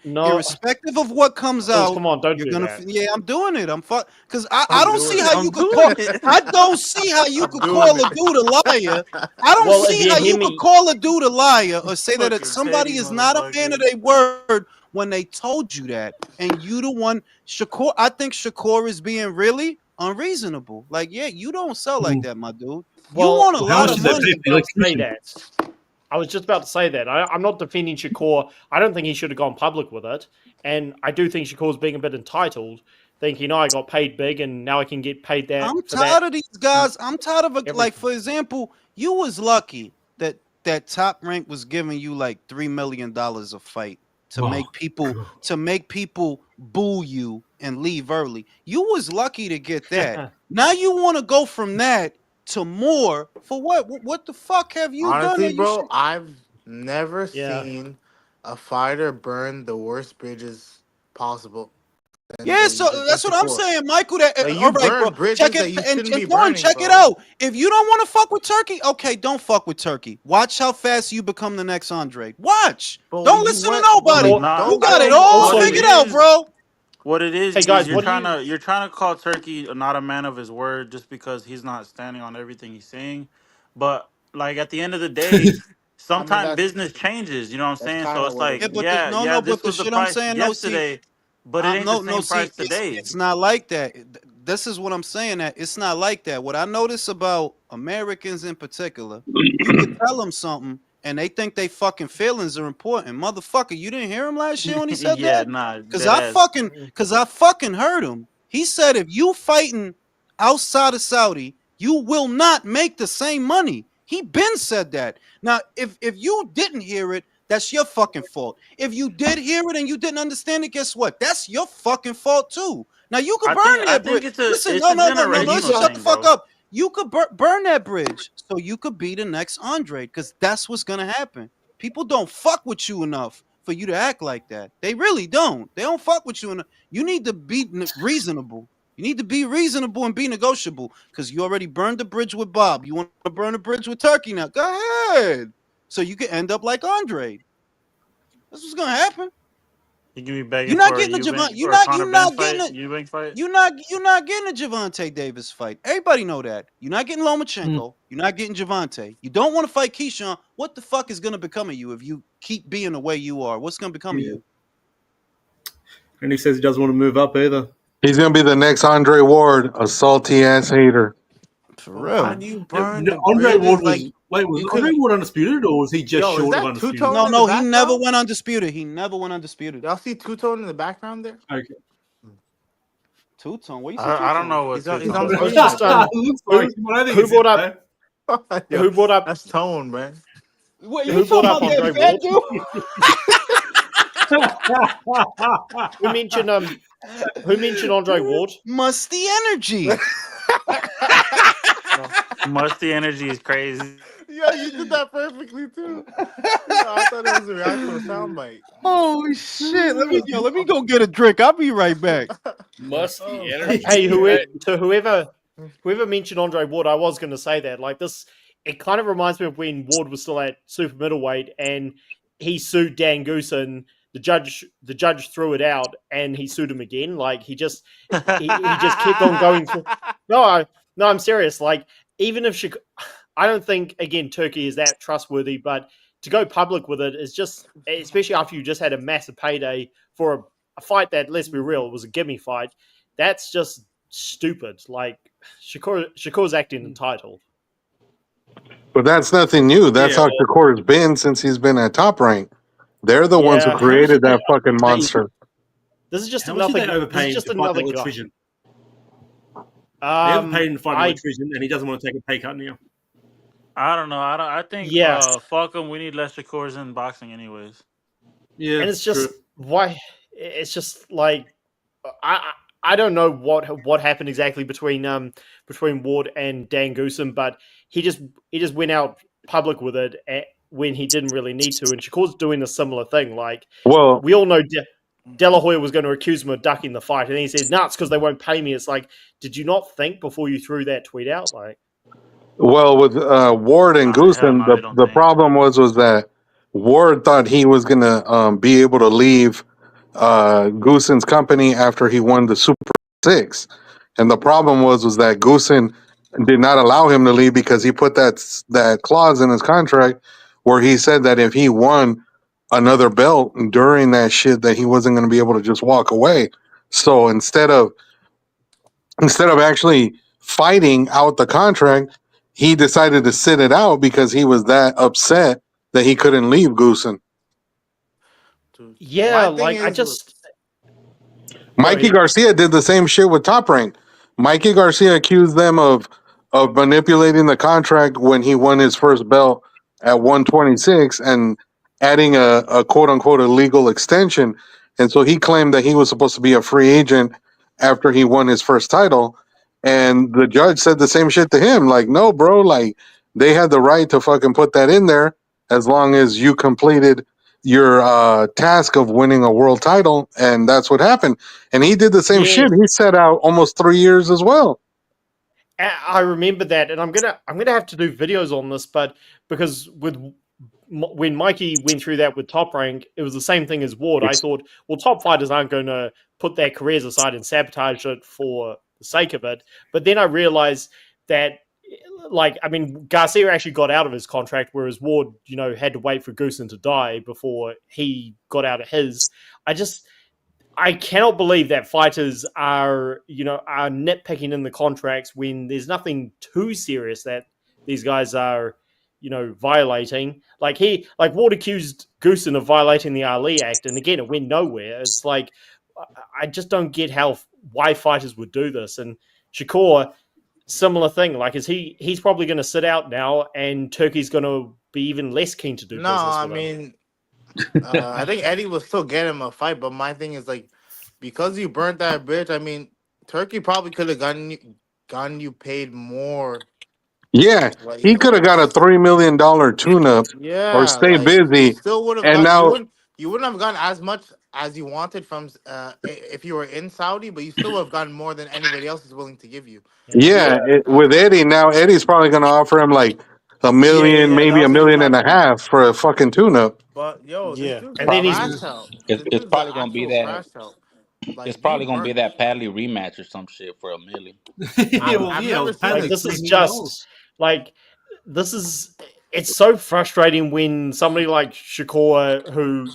irrespective of what comes out. Come on, don't do that. Yeah, I'm doing it. Because I don't see how you could call. I don't see how you could call a dude a liar. I don't see how you could call a dude a liar or say that somebody is not a man of their word when they told you that, and you the one. Shakur, I think Shakur is being really unreasonable. Like, yeah, you don't sell like that, my dude. Well, you want a lot of money. I was just about to say that. I'm not defending Shakur. I don't think he should have gone public with it. And I do think Shakur's being a bit entitled, thinking, I got paid big and now I can get paid that. I'm tired of these guys. I'm tired of it. Like, for example, you was lucky that Top Rank was giving you like $3 million a fight to make people boo you and leave early. You was lucky to get that. Now you want to go from that to more for what? What the fuck have you done? Honestly, bro, I've never seen a fighter burn the worst bridges possible. Yeah, so that's what I'm saying, Michael. That all right, bro. Check it and check it out. If you don't want to fuck with Turkey, okay, don't fuck with Turkey. Watch how fast you become the next Andre. Watch. Don't listen to nobody. You got it all figured out, bro. What it is, hey guys, you're trying to call Turkey not a man of his word just because he's not standing on everything he's saying. But like at the end of the day, sometimes business changes. You know what I'm saying? So it's like, this was the price yesterday, but it ain't the same price today. It's not like that. This is what I'm saying. That it's not like that. What I notice about Americans in particular, you can tell them something. And they think they fucking feelings are important. Motherfucker, you didn't hear him last year when he said that? Nah. Because I fucking heard him. He said if you fighting outside of Saudi, you will not make the same money. He been said that. Now, if you didn't hear it, that's your fucking fault. If you did hear it and you didn't understand it, guess what? That's your fucking fault too. Now you can burn that bridge. Listen, no, shut the fuck up. You could burn that bridge so you could be the next Andre, because that's what's going to happen. People don't fuck with you enough for you to act like that. They really don't. They don't fuck with you enough. You need to be reasonable. You need to be reasonable and be negotiable, because you already burned the bridge with Bob. You want to burn the bridge with Turkey now? Go ahead. So you can end up like Andre. That's what's going to happen. You can be begging. You're not getting a Javante. You're not getting a Eubank fight. You're not getting a Javante Davis fight. Everybody know that. You're not getting Lomachenko. You're not getting Javante. You don't want to fight Keyshawn. What the fuck is gonna become of you if you keep being the way you are? What's gonna become of you? And he says he doesn't want to move up either. He's gonna be the next Andre Ward, a salty ass hater. For real. How do you burn Andre Ward was Andre Ward undisputed, or was he just short of undisputed? No, he never went undisputed. Y'all see Two-Tone in the background there? Okay. Two-tone. What you say? I don't know what He's on two-tone screen. is. Just who brought up who brought up That's tone, man. Wait, you who brought talking up about that Andre fat Ward? Who mentioned Andre Ward? Musty energy. Musty energy is crazy. Yeah, you did that perfectly too. I thought it was a reaction soundbite. Oh shit! Let me go get a drink. I'll be right back. Musty energy. Hey, Right? whoever mentioned Andre Ward, I was going to say that. Like this, it kind of reminds me of when Ward was still at super middleweight and he sued Dan Goosen. The judge threw it out and he sued him again. Like he just kept on going. No, I'm serious. Like even if I don't think again Turkey is that trustworthy, but to go public with it is just, especially after you just had a massive payday for a fight that, let's be real, was a gimme fight. That's just stupid. Like Shakur's acting entitled. But that's nothing new. That's how Shakur's been since he's been at Top Rank. They're the ones who created that fucking monster. This is just How another. much did they overpay This is just to fight another the guy. electrician? They overpaid him to fight the electrician, and he doesn't want to take a pay cut now. I don't know. I think fuck him. We need less Shakurs in boxing, anyways. Yeah, and it's just why it's just like I don't know what happened exactly between Ward and Dan Goosen, but he just went out public with it when he didn't really need to, and Shakur's doing a similar thing. Like, well, we all know De La Hoya was going to accuse him of ducking the fight, and he said, "No, it's because they won't pay me." It's like, did you not think before you threw that tweet out? Like, well, with Ward and Goosen, the problem was that Ward thought he was gonna be able to leave Goosen's company after he won the Super 6, and the problem was that Goosen did not allow him to leave because he put that clause in his contract where he said that if he won another belt during that shit, that he wasn't going to be able to just walk away. So instead of actually fighting out the contract, he decided to sit it out because he was that upset that he couldn't leave Goosen. Yeah, like Mikey Garcia did the same shit with Top Rank. Mikey Garcia accused them of manipulating the contract when he won his first belt at 126 and adding a quote unquote illegal extension. And so he claimed that he was supposed to be a free agent after he won his first title. And the judge said the same shit to him. Like, no, bro, like they had the right to fucking put that in there as long as you completed your task of winning a world title. And that's what happened. And he did the same shit. He set out almost 3 years as well. I remember that, and I'm gonna have to do videos on this, but because when Mikey went through that with Top Rank, it was the same thing as Ward. I thought, well, top fighters aren't going to put their careers aside and sabotage it for the sake of it. But then I realized that, like, I mean, Garcia actually got out of his contract, whereas Ward, had to wait for Goosen to die before he got out of his. I cannot believe that fighters are nitpicking in the contracts when there's nothing too serious that these guys are, violating. Like Ward accused Goosen of violating the Ali Act, and again, it went nowhere. It's like, I just don't get why fighters would do this. And Shakur, similar thing. Like, he's probably going to sit out now, and Turkey's going to be even less keen to do business with him. mean, I think Eddie will still get him a fight, but my thing is, like, because you burnt that bridge, I mean, Turkey probably could have gotten you paid more. Yeah, he could have got a $3 million tune-up or stay busy. You still would have and now you wouldn't have gotten as much as you wanted from if you were in Saudi, but you still would have gotten more than anybody else is willing to give you. With Eddie, now Eddie's probably going to offer him like $1 million, maybe $1.5 million for a fucking tune-up. But this dude's and then it's probably gonna be that. Like, it's probably gonna be that Padley rematch or some shit for $1 million. I've never seen like, this is just like it's so frustrating when somebody like Shakur, who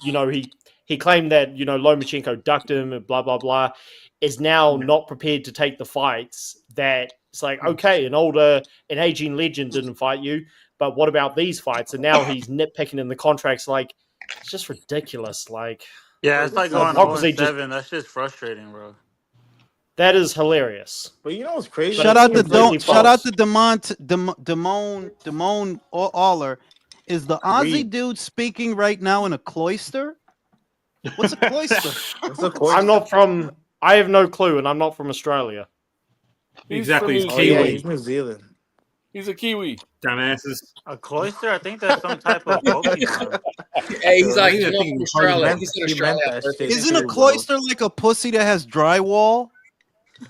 he claimed that Lomachenko ducked him and blah blah blah, is now not prepared to take the fights. That it's like, okay, an aging legend didn't fight you, but what about these fights? And now he's nitpicking in the contracts. Like, it's just ridiculous. Like, yeah, it's like going 0-7. That's just frustrating, bro. That is hilarious. But you know what's crazy? Shout out to completely shout out false. to Damone Aller. Is the Aussie dude speaking right now in a cloister? What's a cloister? I'm not from. I have no clue, and I'm not from Australia. Exactly, he's Oh Kiwi. yeah, he's New Zealand. He's a Kiwi. Dumbasses. A cloister? I think that's some type of Pokemon. Hey, he's like, I I'm think from it's part of Australia. the- He said He meant Australia. that shit. Isn't a too, bro. cloister like a pussy that has drywall?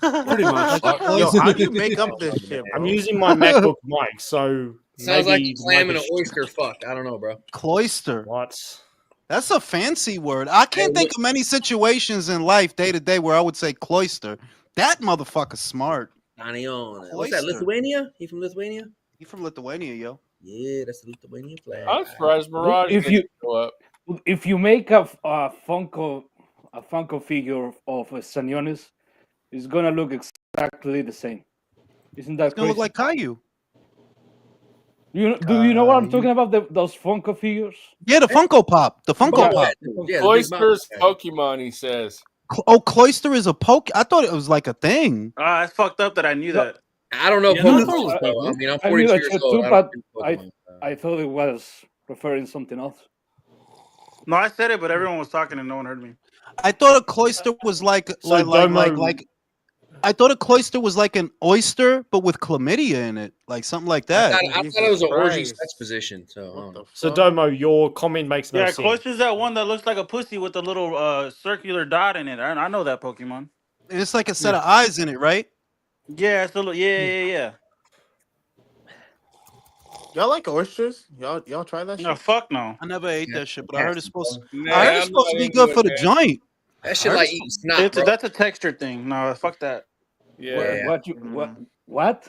Pretty much. Yo, how do you make up this shit, bro? I'm using my MacBook mic, so Sounds like maybe you're slamming the an mic is- oyster. Fuck, I don't know, bro. Cloister. What? That's a fancy word. I can't think of many situations in life day to day where I would say cloister. That motherfucker's smart. Stanionis. What's that, Cloister. Lithuania? He from Lithuania? He from Lithuania, yo. Yeah, that's the Lithuanian flag. I'm surprised Mirage If you- didn't show up. If you make a Funko figure of Stanionis, it's gonna look exactly the same. Isn't that It's gonna crazy? look like Caillou. Do you know what I'm talking about? Those Funko figures? Yeah, the Funko Pop. The Funko Pop. Yeah, Cloister's Pokemon, he says. Oh, cloister is a poke. I thought it was like a thing. Ah, it's fucked up that I knew that. I don't know Yeah, Pokemon. no, I- though. I mean, I'm I 42 knew that years shit old. too, I don't but do Pokemon. I thought it was referring something else. No, I said it, but everyone was talking and no one heard me. I thought a cloister was like I thought a cloister was like an oyster, but with chlamydia in it, like something like that. I thought it was an orgy Christ. sex position. So, I don't know. So Domo, your comment makes no Yeah, sense. cloister's that one that looks like a pussy with a little circular dot in it. I know that Pokemon. And it's like a set of eyes in it, right? Yeah, it's a little, yeah. Y'all like oysters? Y'all try that shit? No, fuck no. I never ate that shit, but I heard it's supposed to. Nah, I heard it's I'm supposed not to be into good it, for the man. joint. That shit like eating snot, bro. That's a texture thing. No, fuck that. Yeah. What?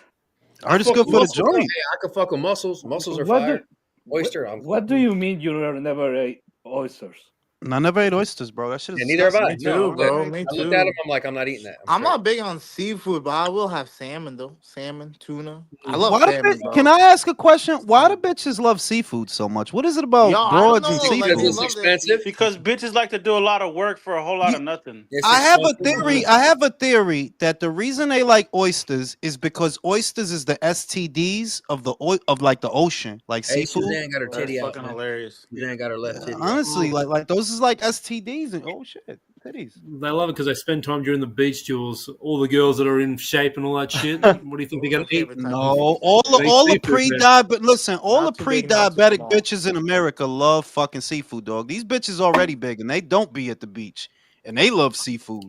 I heard it's good for the Mussels, joint. hey, I could fuck with mussels. Mussels are What fire. do- Oyster. What do you mean you never ate oysters? And I never ate oysters, bro. That shit is. Yeah, neither have I. Me too, bro. Me I too. looked at them. I'm like, I'm not eating that. I'm not big on seafood, but I will have salmon though. Salmon, tuna. I love Why the salmon, bitch- bro. can I ask a question? Why do bitches love seafood so much? What is it about Yo, I don't broads and know, like, seafood? they It's love expensive. Because bitches like to do a lot of work for a whole lot of nothing. It's I have a expensive. theory. I have a theory that the reason they like oysters is because oysters is the STDs of the like the ocean, like Hey, seafood. Suzanne got her That's titty out. fucking Man. hilarious. Suzanne got her left titty out. Honestly, like those is like STDs and oh shit, titties. They love it because they spend time during the beach duels. All the girls that are in shape and all that shit. What do you think they're going to eat? No, all the seafood, pre-diabetic. Listen, all Not the too big, not too pre-diabetic small. bitches in America love fucking seafood, dog. These bitches already big and they don't be at the beach, and they love seafood.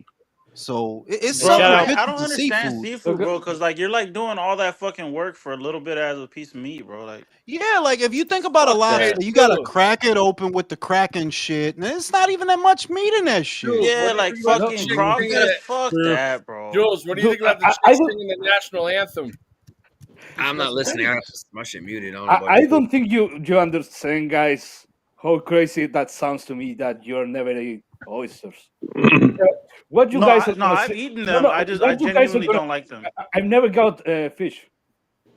So it's Bro, something. Shout with out. I bitches don't and understand seafood, Okay. bro, because like you're like doing all that fucking work for a little bit as a piece of meat, bro. Like, Yeah, like if you think about a Fuck lobster, that. you gotta crack it open with the cracking shit, and it's not even that much meat in that shit. yeah, like fucking crawfish. Yeah. Fuck True. that, bro. Jules, what do you think about the I chicks don't- singing the national anthem? I'm not listening. My shit muted. I don't know about I you. don't think you understand, guys, how crazy that sounds to me that you're never eat oysters. What you No, guys I, are no, gonna I've say- eaten No, them. no, I what genuinely you guys are gonna- don't like them. I've never got fish.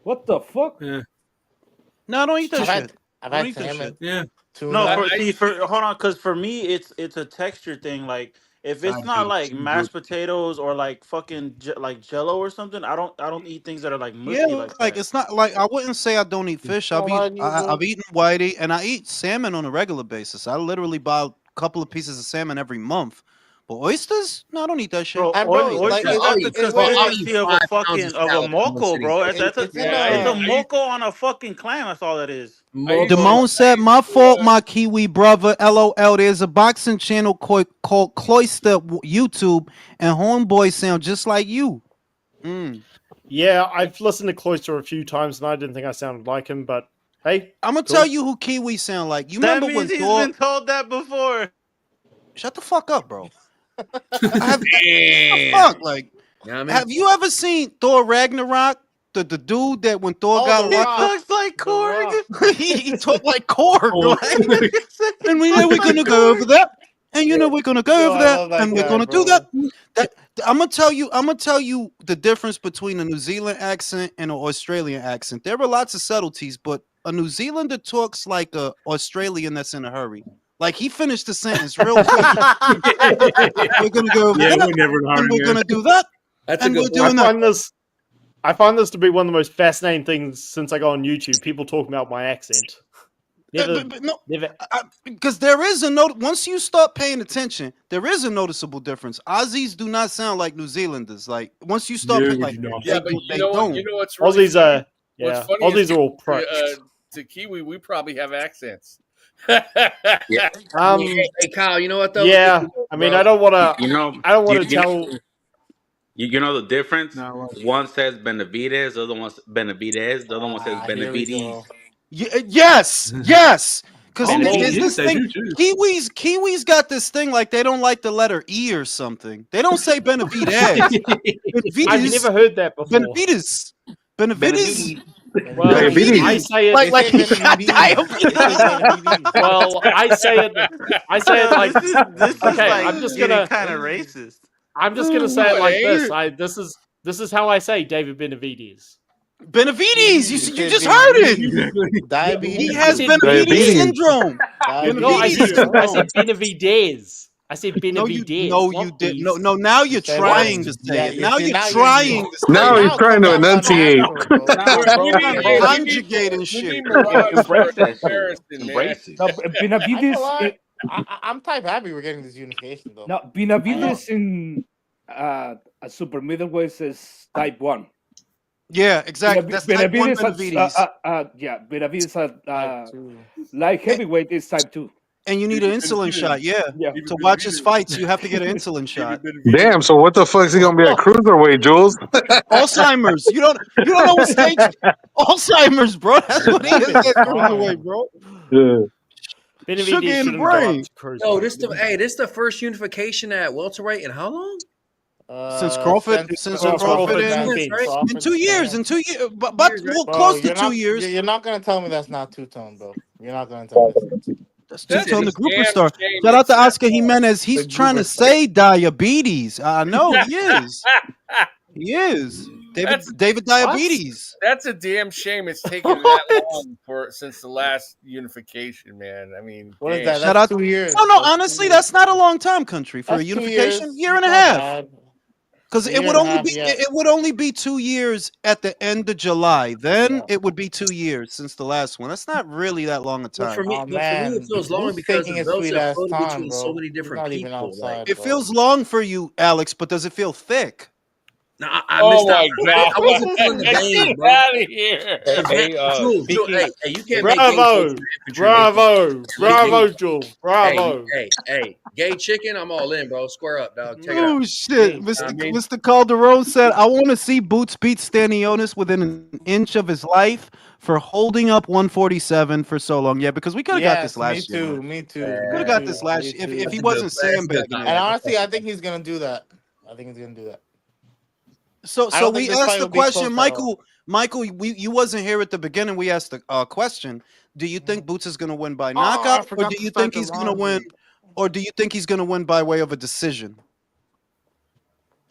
What the fuck? Yeah. No, I don't eat that I've shit. had, I've I don't had eat that salmon, shit. Yeah. tuna. No, hold on, because for me, it's a texture thing. Like, if it's not like mashed potatoes or like fucking like Jello or something, I don't eat things that are like mushy Yeah, like like that. it's not like I wouldn't say I don't eat fish. I've eaten whitey and I eat salmon on a regular basis. I literally buy a couple of pieces of salmon every month. But oysters? No, I don't eat that shit. Bro, And bro, oysters like, got it's- the it's weird. consistency of a 5 pounds fucking of of a salad in one moco, sitting. bro. It's in It's a moco on a fucking clam. That's all that is. Damone said, "My fault, my Kiwi brother. LOL. There's a boxing channel called Cloister YouTube, and homeboys sound just like you." Yeah, I've listened to Cloister a few times, and I didn't think I sounded like him. But hey, I'm gonna tell you who Kiwi sound like. You That remember means when he's Thor? been told that before. Shut the fuck up, bro. Fuck, like, You know what I mean? have you ever seen Thor Ragnarok? The dude that when Thor got He locked talks like Korg. he talked like Korg, like, and we know we're gonna go over that, and you know we're gonna go over that, and we're gonna do that. I'm gonna tell you the difference between a New Zealand accent and an Australian accent. There are lots of subtleties, but a New Zealander talks like a Australian that's in a hurry. Like he finished the sentence real quick. We're gonna go over Yeah, that, we're never in a hurry, and we're man. gonna do that. That's And a we're good doing point. that. I find this to be one of the most fascinating things since I got on YouTube. People talking about my accent. Never, because there is a note. Once you start paying attention, there is a noticeable difference. Aussies do not sound like New Zealanders. Like once you start, but you know what? You know what's really Aussies funny? are What's yeah. funny Aussies is are all pricks. to Kiwi, we probably have accents. Yeah. Hey, Kyle, you know what though? Yeah, I mean, I don't want to. You know, I don't want to tell. You know the difference? One says Benavides, the other one Benavides, the other one says Here we Benavides. go. Yes. Because there's Benavides. this thing. Kiwis got this thing like they don't like the letter E or something. They don't say Benavides. I've never heard that before. Benavides. Well, Diabetes. I say it like he got diabetes. Well, I say it like this is okay. like I'm just getting gonna kind of racist. I'm just gonna say it like this. This is how I say David Benavides. Benavides. You just heard it. Diabetes. He has Benavides syndrome. No, I said Benavides. I said Benavides. No, you did. No. Now you're trying to say it. Now you're trying to say Now it. he's trying to enunciate. Conjugating shit. Embrace that shit. Comparison, man. Embrace it. No, Benavides. I'm type happy we're getting this unification though. No, Benavides in a super middleweight is type 1. Yeah, exactly. That's type 1 Benavides. Benavides light heavyweight is type 2. And you need an insulin shot, yeah. To watch his fights, you have to get an insulin shot. Damn. So what the fuck is he gonna be at cruiserweight, Jules? Alzheimer's. You don't know what stage. Alzheimer's, bro. That's what he is at cruiserweight, bro. Yeah. Sugar in the brain. No, this the first unification at welterweight in how long? Since Crawford in 2 years, but well, close to 2 years. You're not gonna tell me that's not two-tone, bro. You're not gonna tell me that's two-tone, the grouper star. Shout out to Oscar Jimenez. He's trying to say diabetes. I know he is. He is. David Diabetes. That's a damn shame. It's taken that long since the last unification, man. I mean, what is that? Shout out 2 years. No, honestly, that's not a long time, country, for a unification. Year and a half. Because it would only be 2 years at the end of July. Then it would be 2 years since the last one. That's not really that long a time. But for me, it feels long because the belts are floated between so many different people. It feels long for you, Alex, but does it feel thick? No, I missed out. God. I wasn't feeling the game, bro. Get out of here. Hey, you can't Bravo, Joel. Bravo. Hey, gay chicken, I'm all in, bro. Square up, dog. Check it out. Oh shit, Mr. Calderon said, "I want to see Boots beat Stanionis within an inch of his life for holding up 147 for so long." Yeah, because we could have got this last year. Me too. Could have got this last year if he wasn't sandbagging. And honestly, I think he's gonna do that. So we asked the question, Michael. You wasn't here at the beginning. We asked the question: do you think Boots is going to win by knockout, or do you think he's going to win, or do you think he's going to win by way of a decision?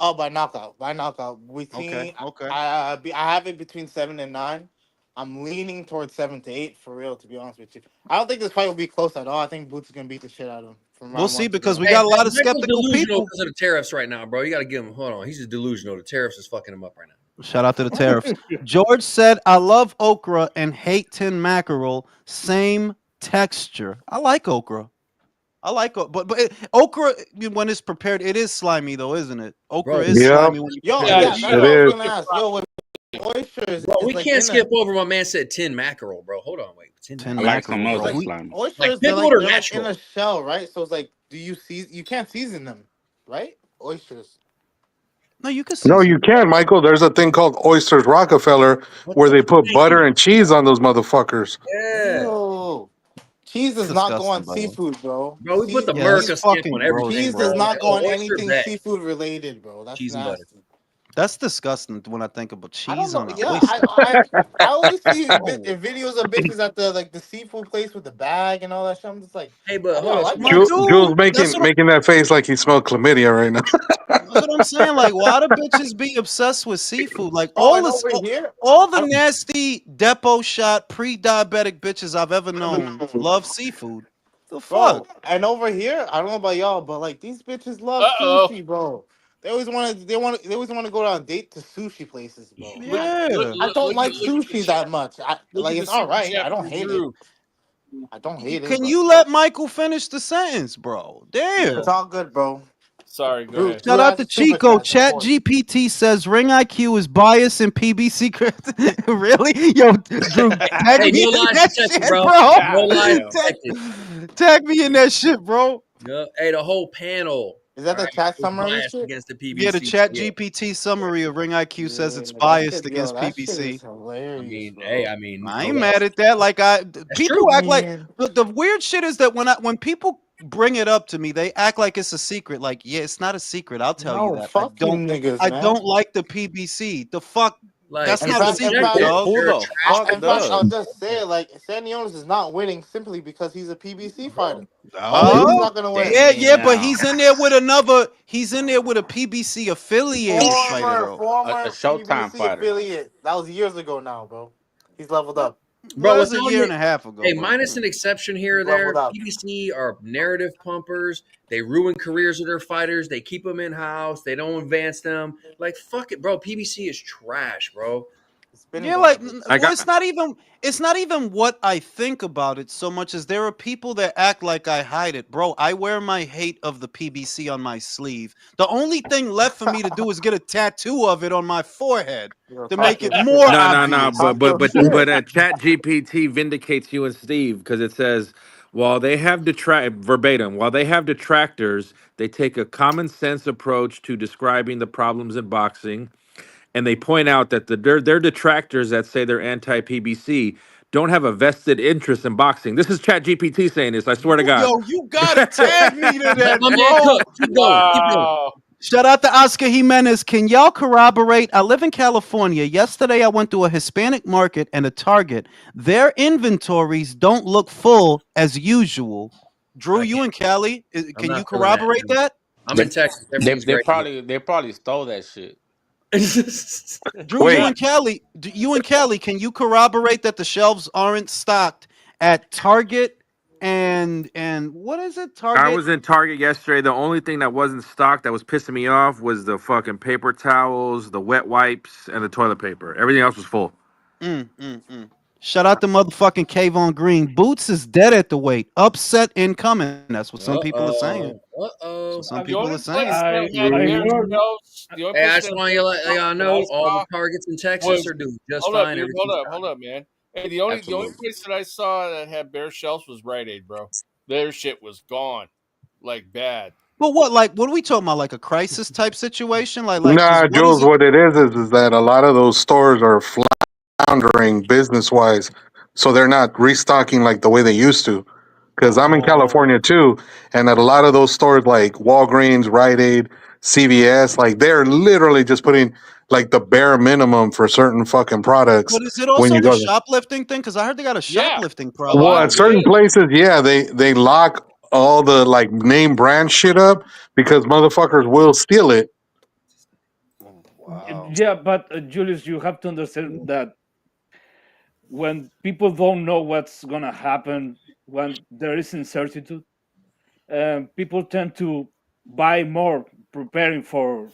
Oh, by knockout. Okay. I have it between 7 and 9. I'm leaning towards 7 to 8 for real. To be honest with you, I don't think this fight will be close at all. I think Boots is going to beat the shit out of him. We'll see, because we got a lot of skeptical people because of the tariffs right now, bro. You got to give him. Hold on, he's just delusional. The tariffs is fucking him up right now. Shout out to the tariffs. George said, "I love okra and hate tin mackerel. Same texture. I like okra. But okra, when it's prepared, it is slimy though, isn't it? Okra is slimy. When you that's what I was gonna ask. With oysters, bro, we can't skip over my man said tin mackerel, bro. Hold on, wait. Tin mackerel. Oysters, they're like in a shell, right? So it's like, you can't season them, right? Oysters. No, you can. No, you can, Michael. There's a thing called Oysters Rockefeller where they put butter and cheese on those motherfuckers. Yeah. Ew. Cheese does not go on seafood, bro. Bro, we put the America stamp on everything. Cheese does not go on anything seafood related, bro. That's cheese nasty. And butter. That's disgusting when I think about cheese on it. Yeah, I always see videos of bitches at the seafood place with the bag and all that shit. I'm just like, hey, but Jules making that face like he smelled chlamydia right now. That's what I'm saying. Like, why do bitches be obsessed with seafood? Like all the nasty depot shot pre-diabetic bitches I've ever known love seafood. The fuck? And over here, I don't know about y'all, but like these bitches love sushi, bro. They always want to. They always want to go on date to sushi places, bro. Yeah. I don't like Look at the sushi that chat. much. Look at the It's all super right. chat I don't from hate it. Drew. I don't hate it, Can but you let Michael finish the sentence, bro? Damn. it's all good, bro. Sorry, go Drew, ahead. Drew Shout out has to a super Chico. chat Chat support. GPT says ring IQ is biased in PBC crypt. Really? Yo, Drew, tag Hey, me no in lies that detected, shit, bro. bro. No God lies damn. detected. Tag me in that shit, bro. No, hey, the whole panel. Is that All the right, chat was summary biased shit? against the Yeah, the PBC. Chat Yeah. GPT summary of Ring IQ says Yeah, it's that biased shit, yo, against that shit is PBC. I hilarious, mean, hey, bro. I no ain't lies. mad at that. Like That's true. people act like Man, the weird shit is that when people bring it up to me, they act like it's a secret. Like, yeah, it's not a secret. I'll tell you no, that. fuck you niggas, I man. don't like the PBC. The fuck Like that's In not a people fact, in check secret, fact, their, dog. Who their the trash fuck in fact, I'll competition. does? just say it like Stanionis is not winning simply because he's a PBC fighter. Otherwise, he's Oh, not gonna win. yeah, but Damn. he's in there with another. He's in there with a PBC affiliated fighter, Former, though. A former Showtime PBC fighter. affiliate. That was years ago now, bro. He's leveled Well, up. well, Bro, that with was a all year the and a half ago, hey, but minus an exception here He's or there, leveled up. PBC are narrative pumpers. They ruin careers of their fighters. They keep them in house. They don't advance them. Like fuck it, bro. PBC is trash, bro. It's been yeah, like garbage. I well, got it's not even what I think about it so much as there are people that act like I hide it, bro. I wear my hate of the PBC on my sleeve. The only thing left for me to do is get a tattoo of it on my forehead Yo, to talk make it your more shit. no, obvious. but Talk your but but shit. but Chat GPT vindicates you and Steve because it says while they have verbatim, while they have detractors, they take a common sense approach to describing the problems in boxing, and they point out that their detractors that say they're anti PBC don't have a vested interest in boxing. This is Chat GPT saying this. I swear to God. Yo, you gotta tag me to Let that, my man bro. cook. Keep going. Keep going. Wow. Shout out to Oscar Jimenez. Can y'all corroborate? I live in California. Yesterday, I went to a Hispanic market and a Target. Their inventories don't look full as usual. Drew, I you can't. in Cali? I'm Can you not feeling that. corroborate that? I'm They, in Texas. they Everything's they great here. probably they probably stole that shit. Drew, you Wait, in Cali? You in Cali? Can you corroborate that the shelves aren't stocked at Target and what is it? I Target. was in Target yesterday. The only thing that wasn't stocked that was pissing me off was the fucking paper towels, the wet wipes, and the toilet paper. Everything else was full. Shout out to motherfucking Kayvon Green. Boots is dead at the weight. Upset incoming. That's what some people are saying. That's what some The people are only saying. place that had I bare heard shelves, the only Hey, I place just that had want bare you to let shelves y'all that I know all the saw targets in Texas was are doing just hold up, fine. dude. Hold Everything's up, fine. hold up, man. Hey, the only Absolutely. place that I saw that had bare shelves was Rite Aid, bro. Their shit was gone, like bad. But what, like, what are we talking about? Like a crisis type situation? Because nah, what is Jules. it? What it is that a lot of those stores are floundering business wise, so they're not restocking like the way they used to. Because I'm in Oh, California too, and at a lot of those stores like Walgreens, Rite Aid, CVS, like they're literally just putting like the bare minimum for certain fucking products but is it when also you the go there. shoplifting thing? Because I heard they got a Yeah, shoplifting a problem Well, lot at of over it there. certain is. places, yeah, they lock all the like name brand shit up because motherfuckers will steal it. Wow. Yeah, but Julius, you have to understand that when people don't know what's gonna happen, when there is uncertainty, people tend to buy more, preparing for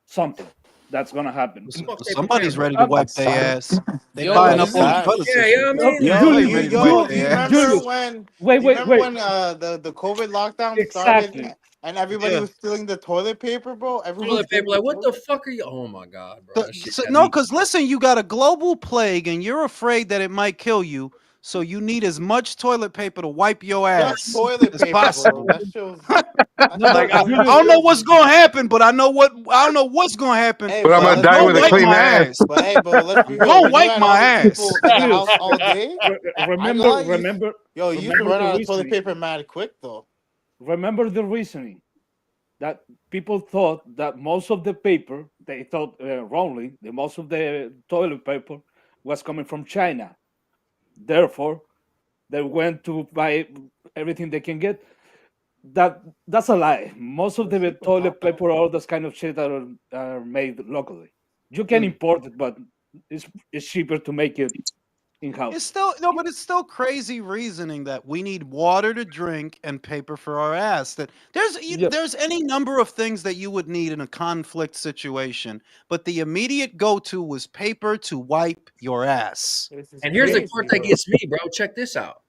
something that's gonna happen. So- Fuck they preparing Somebody's for? ready to Uh, wipe That's their sad. ass. They Yo, buying That's up all the isn't sad. toilet Yeah, you tissue. know what I mean? Yo, Somebody Julius, ready to wipe do you their ass. remember Julius, when? wait, Do you wait, remember wait. when the COVID lockdown started Exactly. and everybody Yeah. was stealing the toilet paper, bro? Everyone was Toilet paper. stealing the Like, what the toilet. fuck are you? Oh my god, bro, that shit got No, me. because listen, you got a global plague and you're afraid that it might kill you. So you need as much toilet paper to wipe your Just ass toilet as paper, bro. possible. That shows. That No, shows Like but I, you I Julius, don't know what's crazy. gonna happen, but I don't know what's gonna happen. Hey, But I'm But but gonna I'm let's die be gonna with a wipe real. clean my ass. ass. But hey, bro, let's be I'm real. gonna When you wipe had my all these ass. people in the Julius, house all day, I ain't gonna lie, yo, you used to remember run the out of toilet reasoning. paper mad quick though. Remember the reasoning that people thought that most of the paper, they thought wrongly, that most of the toilet paper was coming from China. Therefore, they went to buy everything they can get. That's a lie. Most of Let's the keep it toilet popping. paper, all those kind of shit are made locally. You can Mm. import it, but it's cheaper to make it in-house. It's still no, but it's still crazy reasoning that we need water to drink and paper for our ass. That there's any number of things that you would need in a conflict situation, but the immediate go-to was paper to wipe your ass. And here's the part that gets me, bro. Check this out.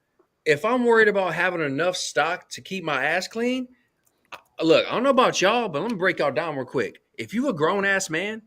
If I'm worried about having enough stock to keep my ass clean, look, I don't know about y'all, but let me break y'all down real quick. If you a grown ass man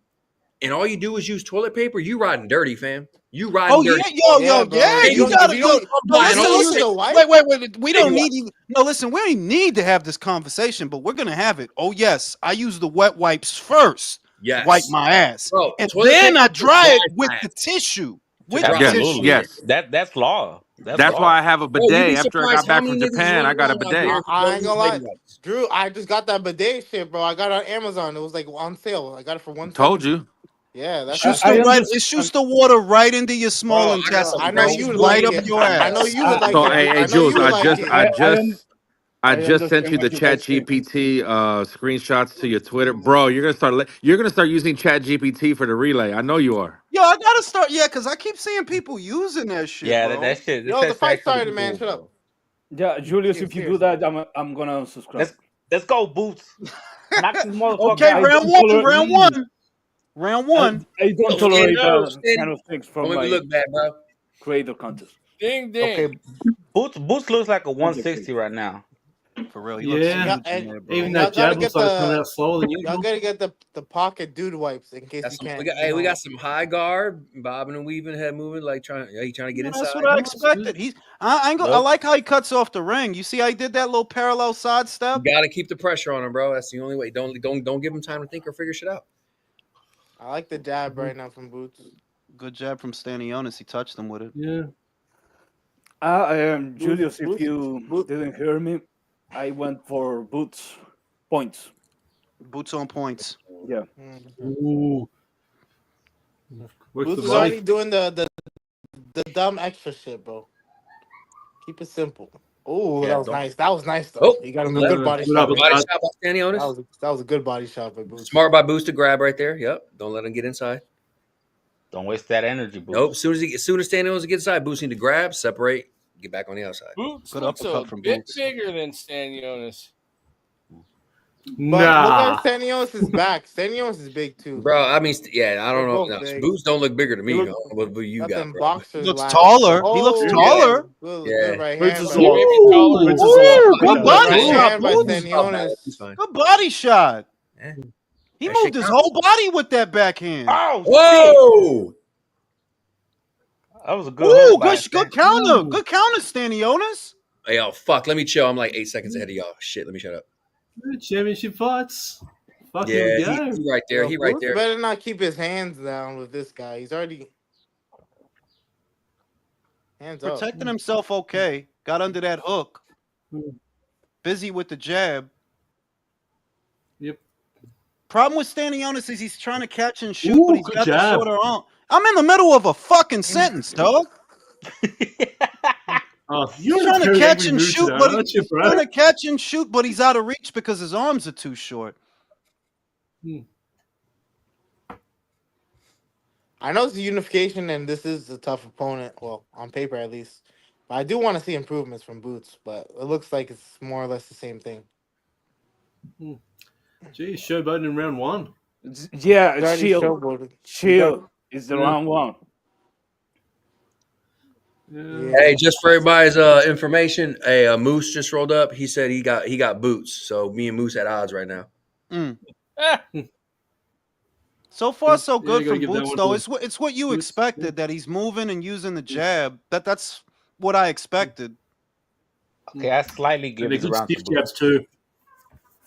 and all you do is use toilet paper, you riding dirty, fam. You riding dirty. Yeah, you gotta go. Wait. We don't need even. No, listen, we don't need to have this conversation, but we're gonna have it. Oh yes, I use the wet wipes first. Yes. Wipe my ass, bro, and then I dry it with the tissue. With the tissue. Yes. That's law. That's why I have a bidet. After I got back from Japan, I got a bidet. I ain't gonna lie, Drew. I just got that bidet shit, bro. I got it on Amazon. It was like on sale. I got it for $170. Told you. Yeah, that's it shoots the water right into your small intestine. I know you would right like up it. your ass. I know you would like So it. hey, Jules, I just sent you the Chat GPT screenshots to your Twitter, bro. You're gonna start using Chat GPT for the relay. I know you are. Yo, I gotta start. Yeah, because I keep seeing people using that shit. Yeah, bro. that shit. Yo, the fight started, man. Shut up. Yeah, Julius, if you do that, I'm gonna unsubscribe. Let's go, Boots. Knock this motherfucker Okay, out. round one. I don't tolerate that kind of things from my look bad, bro. creator contest. Ding ding. Okay, Boots looks like a 160 right now. For real, even that jab looks like it's coming out slower than usual. Y'all gotta get the pocket dude wipes in case you can't. We got some high guard, bobbing and weaving, head moving, like trying to get inside. That's what I expected. I like how he cuts off the ring. You see, how he did that little parallel side step. You gotta keep the pressure on him, bro. That's the only way. Don't give him time to think or figure shit out. I like the jab right now from Boots. Good jab from Stanionis. He touched him with it. Yeah. Julius, if you didn't hear me, I went for Boots points. Boots on points. Yeah. Ooh. Boots is already doing the dumb extra shit, bro. Keep it simple. Oh, that was nice. That was nice though. Oh, he got him a good body shot. That was a good body shot by Boots. Smart by Boots to grab right there. Yep. Don't let him get inside. Don't waste that energy, Boots. Nope. As soon as Stanionis gets inside, Boots need to grab, separate, get back on the outside. Boots Good looks uppercut a from bit Boots. bigger than Stanionis. But look at Stanionis' back. Stanionis is big too. Bro, I mean, yeah, I don't know. No, Boots don't look bigger to me. What you got, bro? He looks taller. He looks taller. Good right Boots hand. is Good body shot, Boots. Good body shot. Yeah. He moved his whole body with that backhand. Oh, whoa! That was a good. Ooh, good counter. Good counter, Stanionis. Hey, yo, fuck. Let me chill. I'm like 8 seconds ahead of y'all. Shit, let me shut up. Championship fights. Fuck yeah, go. He right there. He right there. Better not keep his hands down with this guy. He's already hands up. Protecting himself okay. Got under that hook. Busy with the jab. Yep. Problem with Stanionis is he's trying to catch and shoot, but he's got the shorter arm. I'm in the middle of a fucking sentence, dog. He's trying to catch and shoot, but he's out of reach because his arms are too short. I know it's a unification, and this is a tough opponent. Well, on paper at least. But I do want to see improvements from Boots, but it looks like it's more or less the same thing. Gee, showboating in round one. Yeah, Shield is the round one. Yeah. Hey, just for everybody's information, Moose just rolled up. He said he got Boots. So me and Moose at odds right now. So far, so good from Boots, though. It's what you expected, that he's moving and using the jab. That's what I expected. Okay, I slightly give it around to Boots too.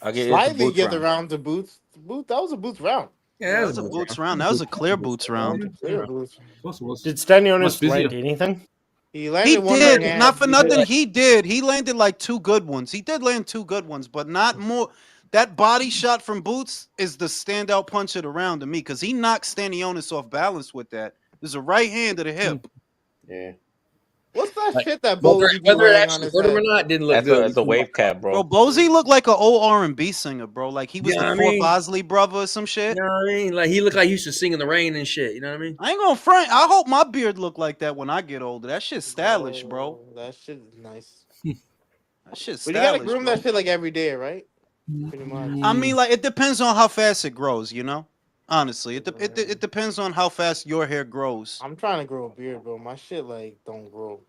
Slightly give the round to Boots. That was a Boots round. Yeah, that was a Boots round. That was a clear Boots round. Did Stanionis land anything? He landed one did. right hand. Not for nothing. He did. He landed like 2 good ones. He did land 2 good ones, but not more. That body shot from Boots is the standout punch of the round to me because he knocked Stanionis off balance with that. There's a right hand to the hip. Yeah. What's that Like, shit that whether Bozy be it wearing on actually his hurt him or head? not didn't look That's good. a wave cap, Bro, bro. Bozy looked like an old R&B singer, bro. Like he was You the know what I fourth mean? Bosley brother or some shit. You know what I mean? Like he looked like he used to sing in the rain and shit. You know what I mean? I ain't gonna front. I hope my beard look like that when I get older. That shit's stylish, bro. Oh, that shit is nice. That shit's But you gotta stylish, groom bro. that shit like every day, right? Pretty much. I mean, like it depends on how fast it grows, you know. Honestly, it depends on how fast your hair grows. I'm trying to grow a beard, bro. My shit like don't grow.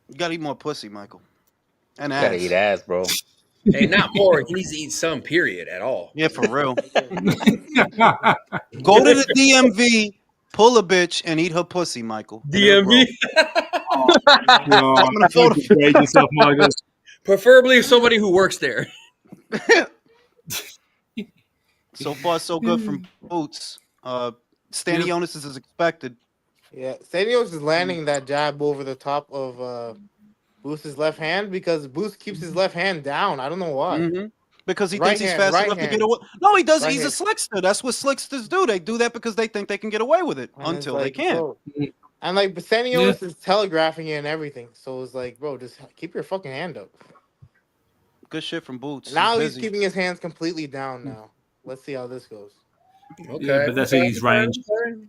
You gotta eat more pussy, Michael, and You gotta ass. eat ass, bro. Hey, not more. He needs to eat some. Period. At all. Yeah, for real. Go to the DMV, pull a bitch, and eat her pussy, Michael. and it'll grow. DMV. God, don't degrade yourself, Michael. Preferably somebody who works there. So far, so good from Boots. Stanionis is as expected. Yeah, Stanionis is landing that jab over the top of Booth's left hand because Booth keeps his left hand down. I don't know why. Mm-hmm. Because he Right thinks he's hand, fast right enough to hand. get away. No, he doesn't. Right He's a hand. slickster. That's what slicksters do. They do that because they think they can get away with it And it's until they like, can't. bro. And like Stanionis is telegraphing it and everything. So it's like, bro, just keep your fucking hand up. Good shit from Boots. Now he's busy. keeping his hands completely down now. Let's see how this goes. Okay. Yeah, but that's in his range.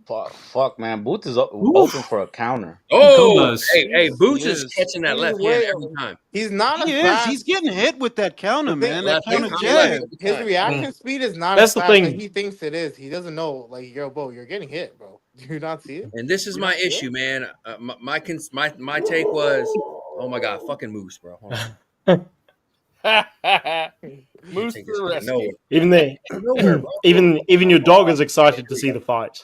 Fuck, man. Boots is open for a counter. Oh, hey, Boots is catching that He's left way- hand every time. He's not He as is. fast. He's getting hit with that counter, The thing- man. That left hand counter counter jab. left. His reaction speed is not That's as the fast thing. as he thinks it is. He doesn't know, like, yo, bro, you're getting hit, bro. Do you not see it? And this is my issue, man. My take was, oh my god, fucking Moose, bro. Hold on. Moose to the rescue. Even your dog is excited to see the fight.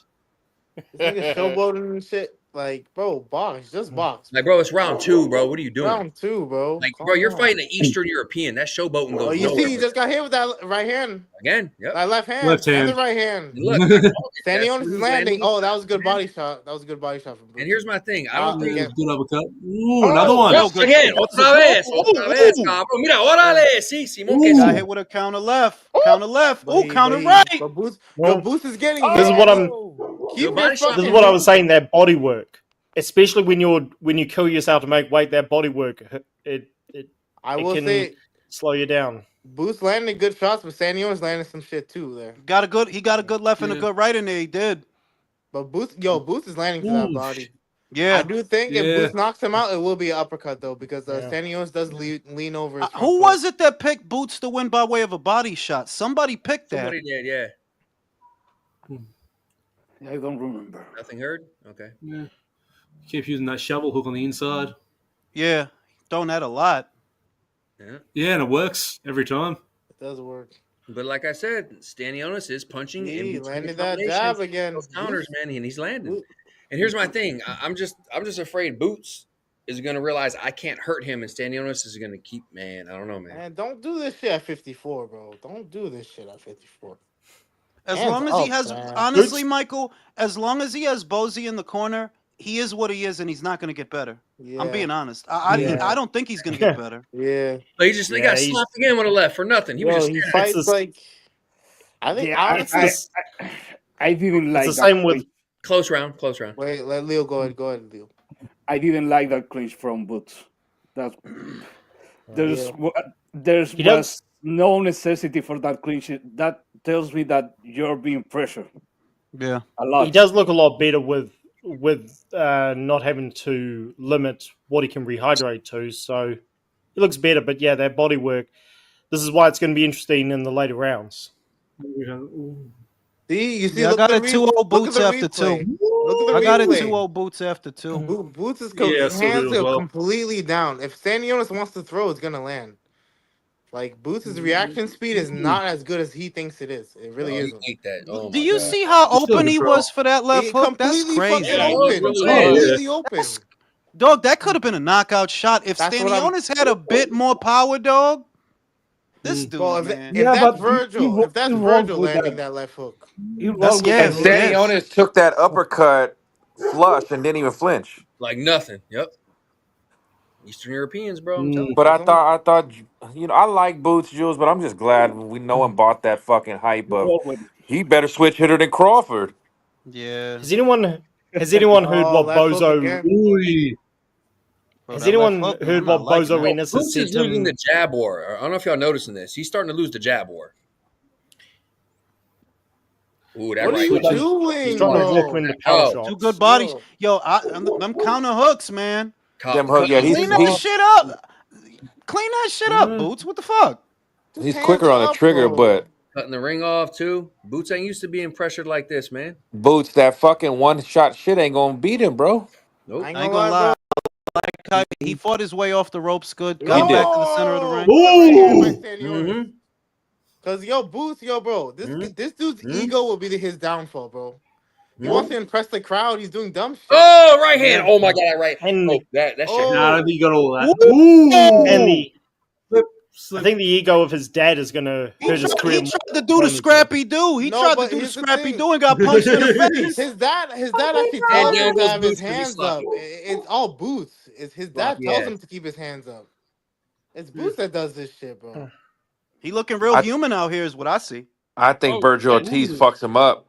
This nigga showboating and shit. Like, bro, box, just box. Like, bro, it's round 2, bro. What are you doing? Round 2, bro. Like, Calm bro, you're down. fighting an Eastern European. That showboating goes Oh, you nowhere. see, he just got hit with that right hand. Again? Yep. That left hand. Left hand. And the right hand. And look, Stanionis is landing. Oh, that was a good body shot. That was a good body shot from Bruce. And here's my thing. I don't think Good uppercut. Ooh, another one. Yes, again, otra vez, cabrón. Mira, órale, sí, Simón que Got hit with a counter left. Counter left. But Oh, he- counter but he- right. But Boots, Well, yo, Boots is getting hit. This is what I'm. Keep body your shot. This fucking is what I was saying. That body work, especially when you kill yourself to make weight, that body work I it will can say, slow you down. Boots landing good shots, but Stanionis landing some shit too there. He got a good left and a good right in there. He did. But Boots is landing to that body. Yeah. I do think if Boots knocks him out, it will be an uppercut though, because Stanionis does lean over. His front Who foot. was it that picked Boots to win by way of a body shot? Somebody picked that. Somebody did, yeah. I don't remember. Nothing heard? Okay. Yeah. Keep using that shovel hook on the inside. Yeah, throwing that a lot. Yeah, and it works every time. It does work. But like I said, Stanionis is punching. He in landed between that the jab combinations, again. those counters, man, and he's landing. And here's my thing: I'm just afraid Boots is going to realize I can't hurt him, and Stanionis is going to keep. Man, I don't know, man. Man, don't do this shit at 54, bro. Don't do this shit at 54. As Hands long as he up, has, man. honestly, Michael, as long as he has Bozy in the corner, he is what he is, and he's not going to get better. Yeah. I'm being honest. I don't think he's going to get better. Yeah. But he just got slapped again with a left for nothing. He was just fights like. I think I didn't like. It's the same with close round. Wait, let Leo go ahead. Go ahead, Leo. I didn't like that clinch from Boots. That there's was no necessity for that clinch. That tells me that you're being pressured. Yeah, a lot. He does look a lot better with not having to limit what he can rehydrate to. So it looks better. But yeah, that body work. This is why it's going to be interesting in the later rounds. See, you see, I got it 2-0 Boots after replay. 2. Look at I the got it replay. 2-0 Boots after 2. Boots is hands are completely down. If Stanionis wants to throw, it's gonna land. Like Boots' reaction speed is not as good as he thinks it is. It really isn't. Do you see how open he was for that left hook? That's crazy. Completely open. Dog, that could have been a knockout shot if That's what I'm- Stanionis had a bit more power, dog. This dude, Well, man. if that's Virgil landing that left hook. And Stanionis took that uppercut flush and didn't even flinch. Like nothing. Yep. Eastern Europeans, bro. I'm telling you. But I thought, I like Boots, Jules, but I'm just glad no one bought that fucking hype of he better switch hitter than Crawford. Yeah. Has anyone heard what left hook Bozo? again. Has anyone heard what Bozo Ennis has Boots said is to losing him? the jab war. I don't know if y'all noticing this. He's starting to lose the jab war. Ooh, that What are right. you He's doing, trying to walk bro? him into power Two shots. good bodies. Yo, them counter hooks, man. Them hook, yeah, Clean that shit up. Clean that shit up, Boots. What the fuck? he's quicker on the trigger, but cutting the ring off too. Boots ain't used to being pressured like this, man. Boots, that fucking one shot shit ain't gonna beat him, bro. Nope. I I ain't gonna lie. Like he fought his way off the ropes good. He Got did. back to the center of the ring. Good right hand by Ooh. Stanionis. Cause Boots, bro, this dude's ego will be his downfall, bro. He wants to impress the crowd. He's doing dumb shit. Oh, right hand. Oh my god, right. And that shit. Nah, I don't think you got all that. and I think the ego of his dad is gonna hurt his career. He tried to do the scrappy do. He tried to do the scrappy do and got punched in the face. His dad actually tells him to have his hands up. It's all Boots. His dad tells him to keep his hands up. It's Boots that does this shit, bro. He looking real human out here, is what I see. I think Virgil Ortiz fucks him up.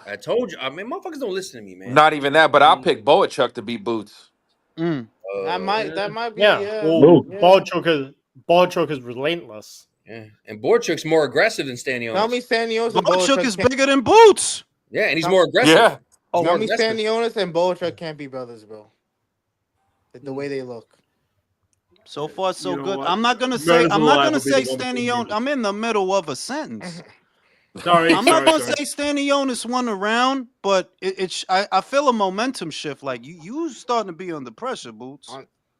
I told you. I mean, motherfuckers don't listen to me, man. Not even that, but I'll pick Boachuk to beat Boots. That might be Well, Boachuk is relentless. Yeah, and Borchuk's more aggressive than Stanionis. Tell me Stanionis and Boachuk is bigger than Boots. Yeah, and he's more aggressive. Yeah. Tell me Stanionis and Boachuk can't be brothers, bro. The way they look. So far, so You know good. what? I'm not gonna Merzel say. I'm not will gonna be say the one to Stanionis. I'm in the middle of a sentence. Sorry, I'm not gonna say Stanionis won a round, but I feel a momentum shift. Like you starting to be under pressure, Boots.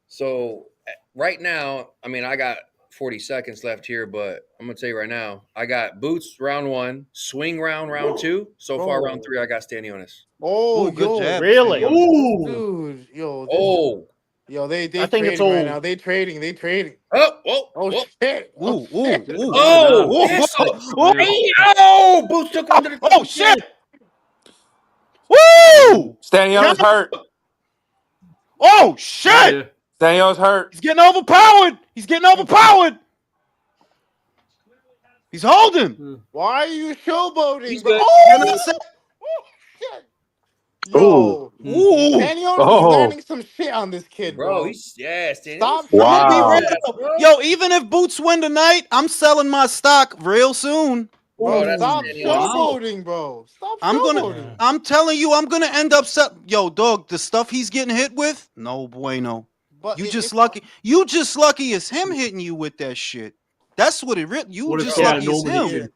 So right now, I mean, I got 40 seconds left here, but I'm gonna tell you right now, I got Boots round 1, swing round 2. So far, round 3, I got Stanionis. Oh, good jab. Really? Dude, they I think it's trading all right now. They trading. Oh, shit. Ooh. Oh, Boots took one to the Oh shit! Woo! Stanionis hurt. Oh shit! Yeah. Stanionis hurt. He's getting overpowered. He's holding. Why are you showboating? He's bro? good. Oh, shit. Yo, Stanionis is learning some shit on this kid, bro. Stanionis. Stop I'm gonna be Wow. real. Yo, even if Boots win tonight, I'm selling my stock real soon. Bro, stop Stanionis. showboating, bro. Stop I'm showboating. I'm telling you, I'm gonna end up Yo, dog, the stuff he's getting hit with, no bueno. But You just lucky it's him hitting you with that shit. That's what it really. You What if just he had lucky a it's Norman him. hit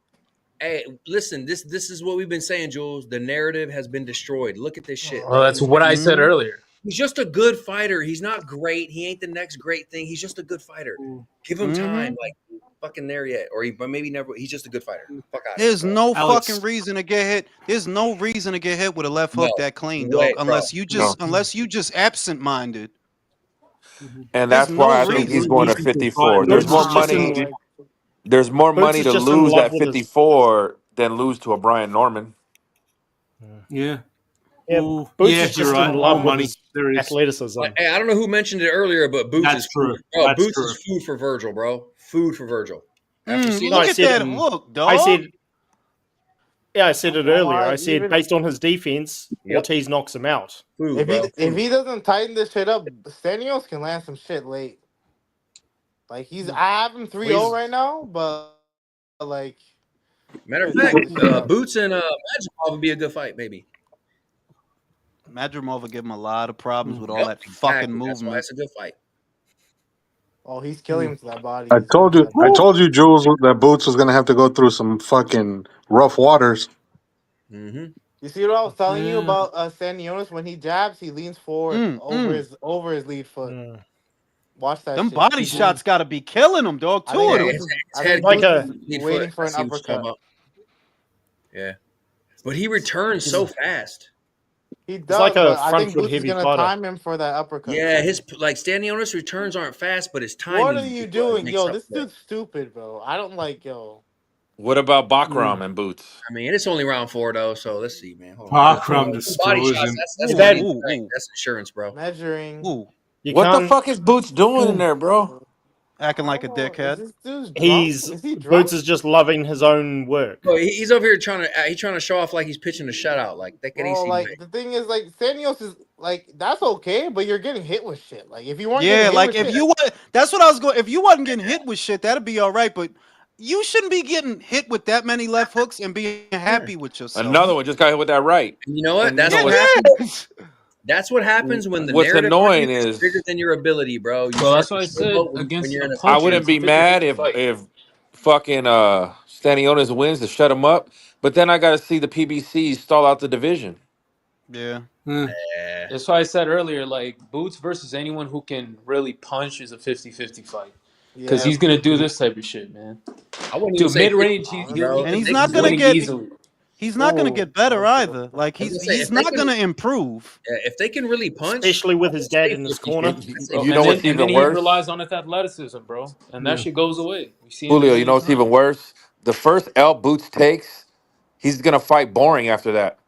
Hey, listen, this is what we've been saying, Jules. The narrative has been destroyed. Look at this shit. Well, that's what I said earlier. He's just a good fighter. He's not great. He ain't the next great thing. He's just a good fighter. Give him time. Like, fucking there yet. Or but maybe never. He's just a good fighter. Fuck out. There's no Alex. fucking reason to get hit. There's no reason to get hit with a left hook that clean, No way, dog. bro. Unless you just absent-minded. And that's There's why no I think reason. he's going to 54. There's Boots more is just money. in- There's more Boots money is to just in lose love at with his- 54 than lose to a Brian Norman. Yeah. Yeah, Ooh, Boots yeah, is just you're right. in love More with money. his There is. athleticism. Hey, I don't know who mentioned it earlier, but Boots That's is true. food. Bro, That's Boots true. is food for Virgil, bro. Food for Virgil. After seeing Look I at said- that hook, dog. I said it earlier. I said even- based on his defense, Ortiz knocks him out. food, If bro. he doesn't tighten this shit up, Stanionis can land some shit late. Like I have him 3-0 right now, but like Matter of fact, Boots and Magikov would be a good fight, maybe. Madrimov will give him a lot of problems with all that fucking That's why movement. it's a good fight. oh, he's killing him to that body. I told you, Jules, that Boots was gonna have to go through some fucking rough waters. Mm-hmm. You see what I was telling you about Stanionis? When he jabs, he leans forward over his lead foot. Watch that. Them shit. body shots got to be killing him, dog. I Two think of them. I think like Boots a- is waiting for an uppercut. Yeah, but he returns so fast. He does, like a but I front think foot Boots is heavy gonna fighter. time him for that uppercut. Yeah, his Stanionis returns aren't fast, but his timing. What are you doing, makes yo? up This for it. dude's stupid, bro. I don't like yo. What about Bakram and Boots? I mean, it's only round 4 though, so let's see, man. Hold on. Bakram Body destroys shots. him. That's Ooh, money. ooh. That's insurance, bro. Measuring. Ooh. You What the can't- fuck is Boots doing in there, bro? acting like a Is dickhead. this dude drunk? He's Is he drunk? Boots is just loving his own work. Bro, he's over here trying to show off like he's pitching a shutout. Like that Bro, like the thing is, like Stanionis is like that's okay, but you're getting hit with shit. Like if you weren't Yeah, getting hit like with if shit, you were, that's what I was going. If you wasn't getting hit with shit, that'd be all right. But you shouldn't be getting hit with that many left hooks and being happy with yourself. Another one just got hit with that right. And you know what? And That's you know what happens. That's what happens when the what's narrative on you annoying is is bigger than your ability, bro. You Well, start that's to why I said showboat when against you're a in a I puncher, wouldn't it's a be 50 mad 50 if fight. fucking Stanionis wins to shut him up, but then I got to see the PBC stall out the division. Yeah. Yeah. That's why I said earlier, like, Boots versus anyone who can really punch is a 50 50 fight. Because yeah, he's going to do this type of shit, man. I wouldn't even Dude, say mid 50, range, bro. And If he's they not can gonna win, winning get. easily. He's not gonna get better either. Like I was gonna say he's not gonna improve. if they can really punch, Especially with I his would dad say in his 50, corner. I'd say You know what's And then even he worse, relies on his athleticism, bro. And that shit goes away. We see it a Julio? You know million what's times. even worse? The first L Boots takes, he's gonna fight boring after that.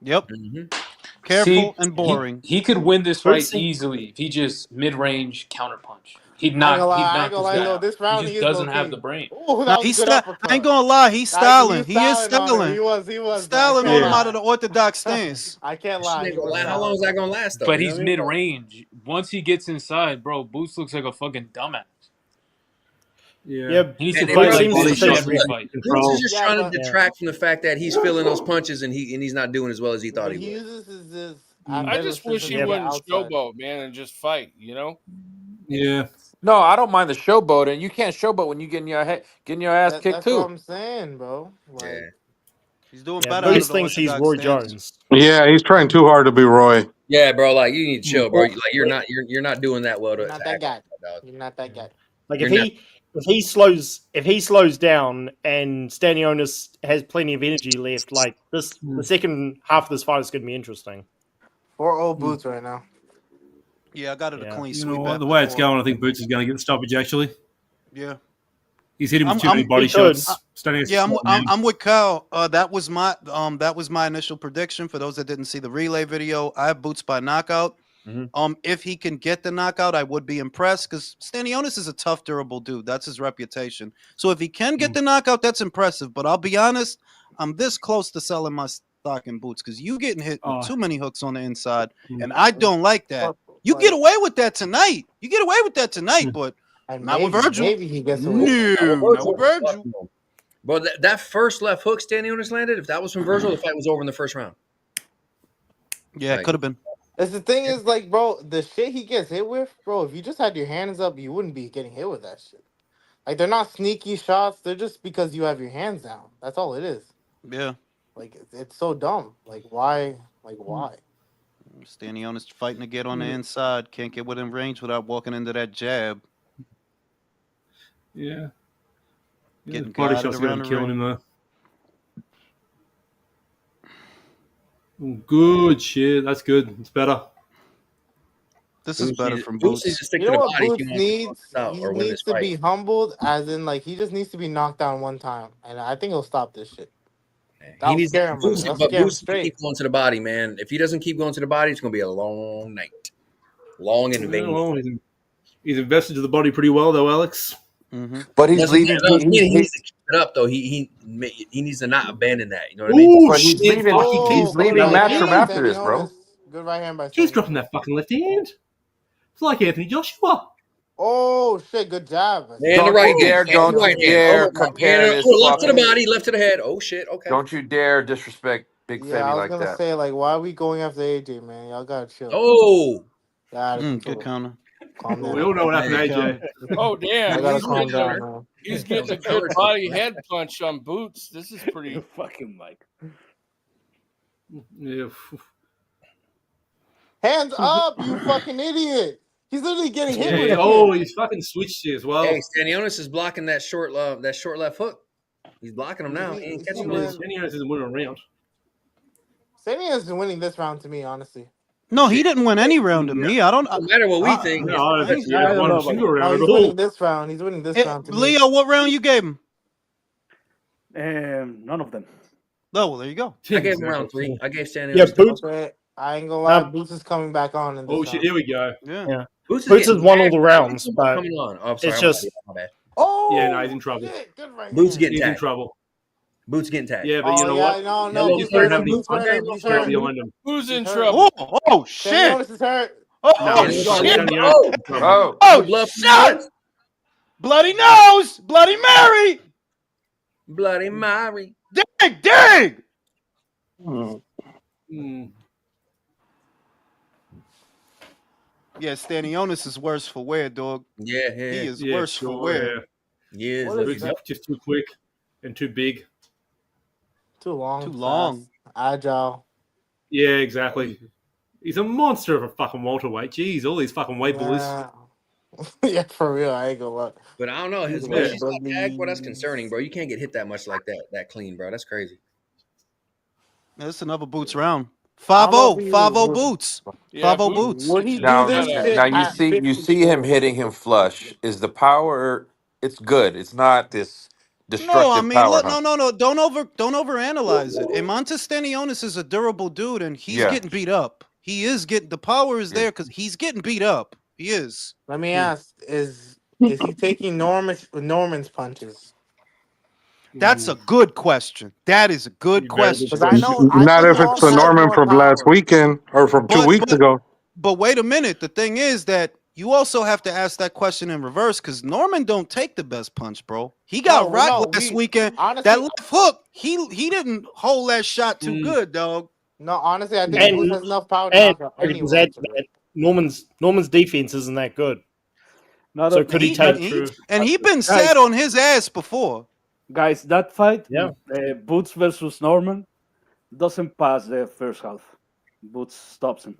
Yep. Mm-hmm. Careful See, and boring. he could win this fight Boots, easily if he just mid range counterpunch. He'd I ain't gonna knock lie, I ain't this gonna lie guy though. out. This He round he just is low doesn't have the key. brain. Oh, Now that was a he's good I ain't uppercut. gonna lie, he's styling. He is styling on her. styling. He was. I Styling can't on him out lie. of the orthodox stance. I can't That shit lie. ain't He gonna was last. How long is styling that on gonna last though? But You know he's what I mean? mid range. Once he gets inside, bro, Boots looks like a fucking dumbass. yeah, He needs to And fight Boots bro, like seems to this think. every fight. Boots is just Yeah, trying to but detract from the fact that he's feeling those punches and he's not doing as well as he thought he he would. uses his I just wish athleticism he to Yeah, get wouldn't outside. showboat, man, and just fight. You know. Yeah. No, I don't mind the showboating. You can't showboat when you getting your ass kicked That's what too. I'm saying, bro. Like Yeah. He's doing yeah, better out Boots of the thinks he's orthodox Roy stance. Jones. Yeah, he's trying too hard to be Roy. Yeah, bro. Like you need to chill, bro. Well, Like you're not doing that well to you're not that act like guy. that, dog. You're not that guy. like You're not. if he slows down and Stanionis has plenty of energy left, like the second half of this fight is going to be interesting. 4-0 Boots right now. Yeah, I got it a Yeah. clean You sweep. know what? The After way it's 4. going, I think Boots is going to get the stoppage, actually. Yeah. He's hitting with I'm too many body he could. shots. Starting to Yeah, slow down. I'm with Kyle. That was my initial prediction. For those that didn't see the relay video, I have Boots by knockout. Mhm. If he can get the knockout, I would be impressed because Stanionis is a tough, durable dude. That's his reputation. So if he can get the knockout, that's impressive. But I'll be honest, I'm this close to selling my stock in Boots because you getting hit with too many hooks on the inside, and I don't like that. You get away with that tonight. You get away with that tonight, but And not with Virgil. maybe he gets away. No, not with Virgil. Bro, that first left hook Stanionis landed, if that was from Virgil, the fight was over in the first round. Yeah, it could have been. That's the thing is like, bro, the shit he gets hit with, bro. If you just had your hands up, you wouldn't be getting hit with that shit. Like they're not sneaky shots. They're just because you have your hands down. That's all it is. Yeah. Like it's so dumb. Like why? Like why? Stanionis fighting to get on the inside. Can't get within range without walking into that jab. Yeah. Getting body guided shots are going around to the be killing ring. him, though. Ooh, good shit. That's good. It's better. This is better from Boots Boots. needs to stick You to know the what body if Boots he wants to needs? close out He or win needs this to fight. be humbled, as in like he just needs to be knocked down one time, and I think he'll stop this shit. He That'll needs scare him, Boots, that'll but scare him Boots needs to straight. keep going to the body, man. If he doesn't keep going to the body, it's going to be a long night, long and Yeah, vain. well, he's invested to the body pretty well, though, Alex. Mm-hmm. But he's That's leaving. what he needs to keep it up, though. He needs to not abandon that. You know what I mean? Ooh, But he's shit. leaving. Fucking He's Keith's dropping leaving that left Matchroom hand. after this, bro. Stanionis. Good right hand by Keith's dropping Stanionis. that fucking left hand. It's like Anthony Joshua. Oh shit! Good job. And the Don't right you hand. dare! And the Don't you right hand. dare Oh my God. compare And this left to the fucking. body, left to the head. Oh shit. Okay. Don't you dare disrespect Big Yeah, I Femi was like gonna that. say like, why are we going after AJ, man? Y'all gotta chill. Oh. Out of Good control. counter. Calm Well, we down. all know what happened to Good AJ. counter. Oh damn, I gotta he's calm getting down, man. he's getting a good body head punch on Boots. This is pretty. Fucking Mike. Yeah. Hands up, you fucking idiot! He's literally getting hit with Yeah. it. Oh, he's fucking switched here as well. Hey, Stanionis is blocking that short left hook. He's blocking him now. He ain't catching him. Stanionis isn't winning a round. Stanionis is winning this round to me, honestly. No, he didn't win any round to me. I don't. No matter what we think. No, I don't think he I don't won know a about single that. No, round he's at all. winning this round. He's winning this round to me. Leo, what round you gave him? None of them. Oh, well, there you go. I gave him round 3. I gave Stanionis. Yeah, Boots. Okay, I ain't gonna lie. Boots is coming back on in this Oh round. shit! Here we go. Yeah. Yeah. Boots has won all the rounds, but coming on. Oh, I'm sorry. it's just My bad. Oh, Yeah, no, he's in trouble. shit, good right Boots hand. getting He's in tagged. trouble. Boots getting tagged. Yeah, but Oh you know yeah, what? no, You Boots just don't hurt have him. the Boots hurt him. punch He's power hurt. behind him. Who's in He's hurt. trouble? Oh shit! Stanionis is hurt. Oh Stanionis got shit! one. Stanionis Oh, in trouble. Oh, Oh blood from the shit! nose. Bloody nose! Bloody Mary! Bloody Mary. Dig! Mm. Yeah, Stanionis is worse for wear, dog. Yeah, He is Yeah, worse for sure. wear. Yeah. What is Boots is that? just too quick and too big. Too long. Too long. Fast, agile. Yeah, exactly. He's a monster of a fucking welterweight. Jeez, all these fucking weight bullies. Yeah, for real. I ain't gonna lie. But I don't know. His Yeah. she got tagged, bro. That's concerning, bro. You can't get hit that much like that clean, bro. That's crazy. That's another Boots round. I don't know if 5-0. he 5-0 would- Boots. Yeah, 5-0 Boots. Would he do now this shit now you at see 54? him hitting him flush. Is the power? It's good. It's not this No, I destructive mean, power, look, huh? no. Don't overanalyze it. Emonte Stanionis is a durable dude, and he's Yeah. getting beat up. He is getting the power is there because he's getting beat up. He is. Let me ask: Is he taking Norman's punches? That's a good question. That is a good question. Because I Not think if it's Norman the has Norman more from last power. weekend or from 2 weeks ago. But wait a minute. The thing is that you also have to ask that question in reverse because Norman don't take the best punch, bro. He got rocked last weekend. Honestly, that left hook, he didn't hold that shot too good, dog. No, honestly, I think Boots has enough power to and knock out anyone. that Norman's defense isn't that good. So could he take? And he been sat on his ass before. Guys, that fight, Yeah. Boots versus Norman, doesn't pass the first half. Boots stops him.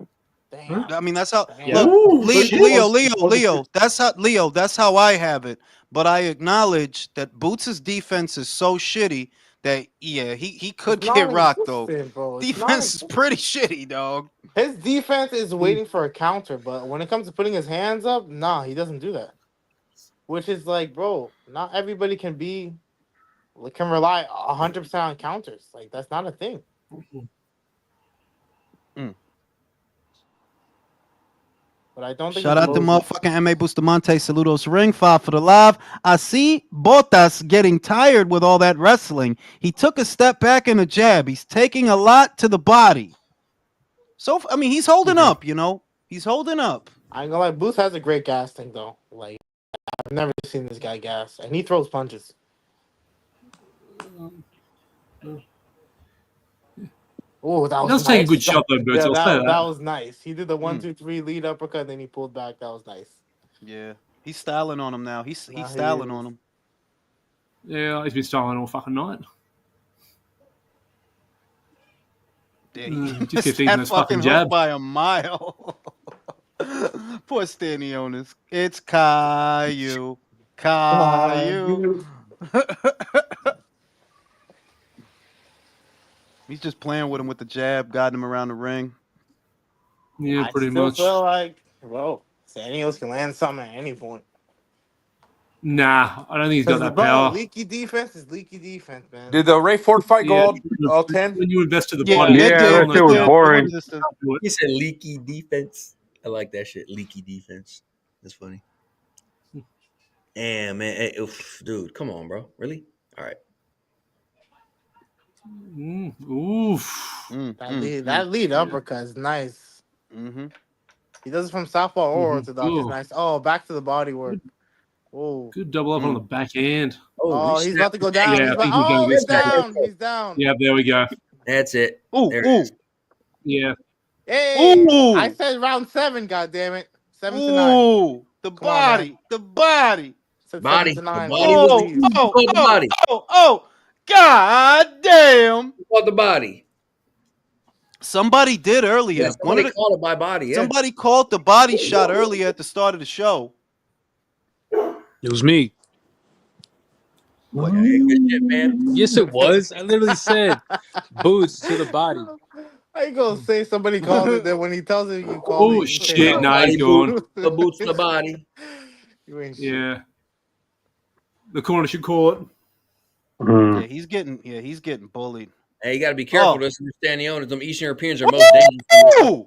I mean, that's how. Yeah. Look, Leo. That's how I have it. But I acknowledge that Boots' defense is so shitty that he could It's get rocked though. non-existent, bro. It's Defense is pretty shitty, dog. His defense is waiting for a counter, but when it comes to putting his hands up, nah, he doesn't do that. Which is like, bro, not everybody can rely 100% on counters. Like that's not a thing. But I don't think. Shout out to motherfucking M.A. Bustamante. Saludos ring 5 for the live. I see Botas getting tired with all that wrestling. He took a step back in a jab. He's taking a lot to the body. So, I mean, he's holding up, you know. He's holding up. I ain't gonna lie, Booth has a great gas thing though. Like I've never seen this guy gas, and he throws punches. Oh, that was He does nice. take a good shot though, Boots. I'll say that was nice. He did the 1-2-3 lead uppercut, then he pulled back. That was nice. Yeah, he's styling on him now. He's He styling is. on him. Yeah, he's been styling all fucking night. Yeah, Just keeps eating that those fucking fucking hook jabs. by a mile. Poor Stanionis. It's Caillou. He's just playing with him with the jab, guiding him around the ring. Yeah, pretty I still much. feel like, well, Stanionis can land something at any point. Nah, I don't think he's got that Bro, power. leaky defense is leaky defense, man. Did the Ray Ford fight go Yeah, all 10? when you invest to the Yeah, body, it that did. shit was boring. He said leaky defense. I like that shit. Leaky defense. That's funny. Damn, man. Hey, oof, dude, come on, bro. Really? All right. That lead uppercut is nice. Mm-hmm. He does it from southpaw or orthodox. It's nice. Oh, back to the body work. Oh, good double up on the back end. Oh, he's about to go down. Yeah, He's down. He's down. Yeah, there we go. That's it. Ooh. Yeah. Hey, Ooh. I said round 7. God damn it, 7 to 9. Ooh, the body. Said Body. 7 to 9. Oh, god damn. Called the body. Somebody did earlier. Yeah, somebody called it by body. Yeah. Somebody called the body shot earlier at the start of the show. It was me. What? Hey, good shit, man. Yes, it was. I literally said boots to the body. I ain't gonna say somebody called it. Then when he tells him you called it, you say shit! no. Now he's gone. The boots to the body. You ain't shit. Yeah. The corner should call it. Yeah, he's getting bullied. Hey, you got to be careful. This Stanionis. Them Eastern Europeans are most dangerous.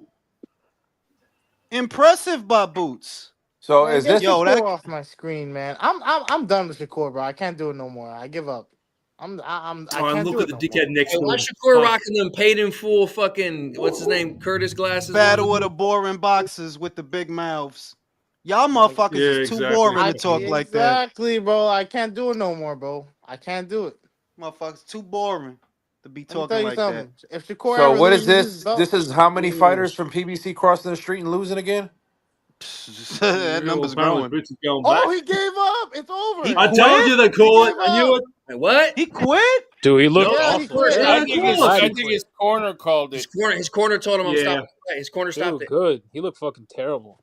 Impressive by Boots. So Man, is get this Shakur off my screen, man. I'm done with Shakur, bro. I can't do it no more. I give up. I can't look do at it the no dickhead more. next Hey, why door. Shakur Fuck. rocking them paid in full fucking what's his name? Curtis glasses. Battle of the boring boxes with the big mouths. Y'all motherfuckers Yeah, is too exactly. boring to talk like that. Exactly, bro. I can't do it no more, bro. I can't do it. Motherfuckers too boring to be Let me tell talking you like that. something. If Shakur so? ever What is loses his this? belt, This is how many fighters from PBC crossing the street and losing again? That Well, number's apparently growing. Boots is going back. oh, he gave up. It's over. He I told you quit? they call it. gave I knew up. it. Wait, what? He quit? Dude, he looked Nope. Yeah, he awful. quit. Yeah, I I think call his it. Glad I he think quit. his corner called it. His corner told him I'm Yeah. stopping. His corner stopped Dude, it. good. He looked fucking terrible.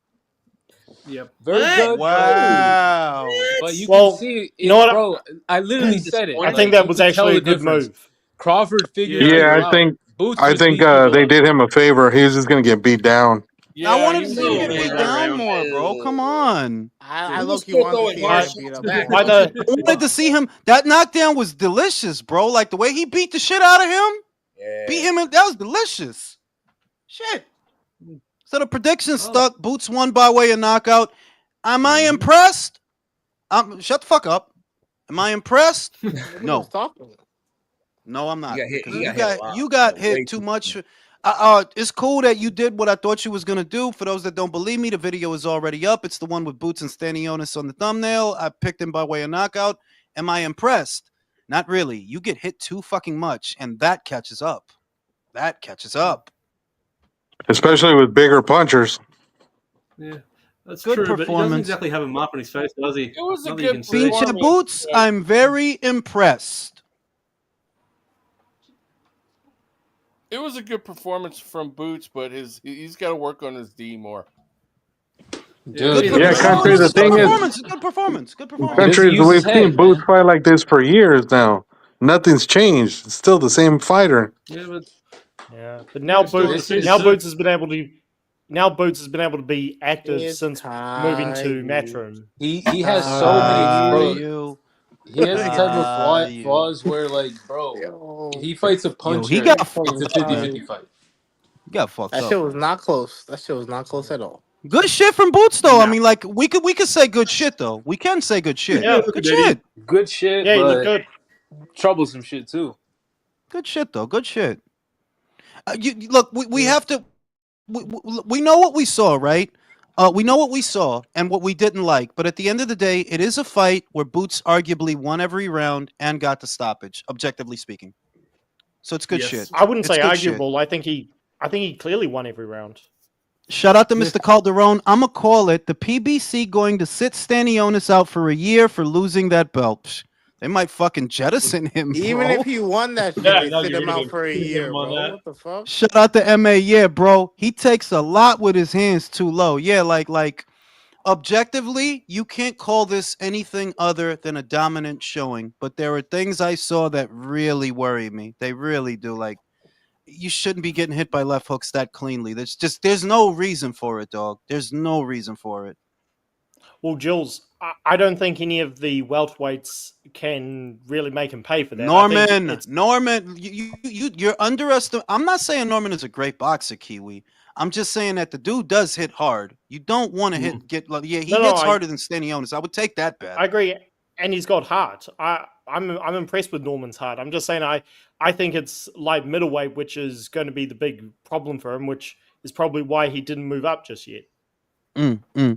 Yep. Very What? good, Wow. but you can Well, see you know it, what? bro. I literally That's said it. I disappointing. think Like that you was could tell actually the a good difference. move. Crawford figured Yeah, I Yeah, people agree. out. Boots I just think beat people they up. did him a favor. He was just gonna get beat down. I Yeah, wanted he to was see him gonna No, get get beat beat man. up. down more, bro. Come on. I He was low-key still wanted to throwing see him hard get beat shots up back. more. By the I wanted to see him. That knockdown was delicious, bro. Like the way he beat the shit out of him. Beat Yeah. him. That was delicious. Shit. So the prediction stuck. Boots won by way of knockout. Am I impressed? Shut the fuck up. Am I impressed? Nobody was No. talking. No, I'm He not. got hit. Because He you got hit a got lot. you got Way hit too too much. much. It's cool that you did what I thought you was gonna do. For those that don't believe me, the video is already up. It's the one with Boots and Stanionis on the thumbnail. I picked him by way of knockout. Am I impressed? Not really. You get hit too fucking much, and that catches up. That catches up. Especially with bigger punchers. Yeah, that's Good true, but he doesn't performance. exactly have a mark on his face, does he? It was a Nothing you good can see. Pinche performance. Boots, I'm very impressed. It was a good performance from Boots, but he's got to work on his D more. Dude, Good, Yeah, no, country. it's The a good thing is, performance. Good performance. Good he performance. doesn't country. use his We've seen head, Boots man. fight like this for years now. Nothing's changed. It's still the same fighter. Yeah, but but now still Boots undefeated too. Boots has been able to be active It's since moving to Caillou. matchroom. He has so many, bro. You. He has the type of You. flaws where, like, bro, Yo, he fights a Yo, he puncher. got It's a fucked up, man. 50-50 fight. He got fucked that up, shit was man. not close. That shit was not close at all. Good shit from Boots, though. I No. mean, like we could say good shit, though. We can say good shit. Yeah, look Good at Eddie. shit. Good shit, yeah, he looked but good. troublesome shit too. Good shit, though. Good shit. Look, we have to. We know what we saw, right? We know what we saw and what we didn't like. But at the end of the day, it is a fight where Boots arguably won every round and got the stoppage, objectively speaking. So it's good Yes. shit. I wouldn't It's say good shit. arguable. I think he clearly won every round. Shout out to Mr. Calderon. I'ma call it the PBC going to sit Stanionis out for a year for losing that belt. Psh, they might fucking jettison him, Even bro. if he won that shit, Yeah, they no, sit get him rid of out him. for a Get year, him on bro. that. What the fuck? Shout out to MA. Yeah, bro. He takes a lot with his hands too low. Yeah, like objectively, you can't call this anything other than a dominant showing. But there are things I saw that really worry me. They really do. Like, you shouldn't be getting hit by left hooks that cleanly. There's no reason for it, dog. There's no reason for it. Well, Jules, I don't think any of the welterweights can really make him pay for that. I think Norman, you're underestimating. I'm not saying Norman is a great boxer, Kiwi. I'm just saying that the dude does hit hard. You don't want to he hits harder than Stanionis. I would take that bet. I agree, and he's got heart. I'm impressed with Norman's heart. I'm just saying I think it's light middleweight, which is going to be the big problem for him, which is probably why he didn't move up just yet.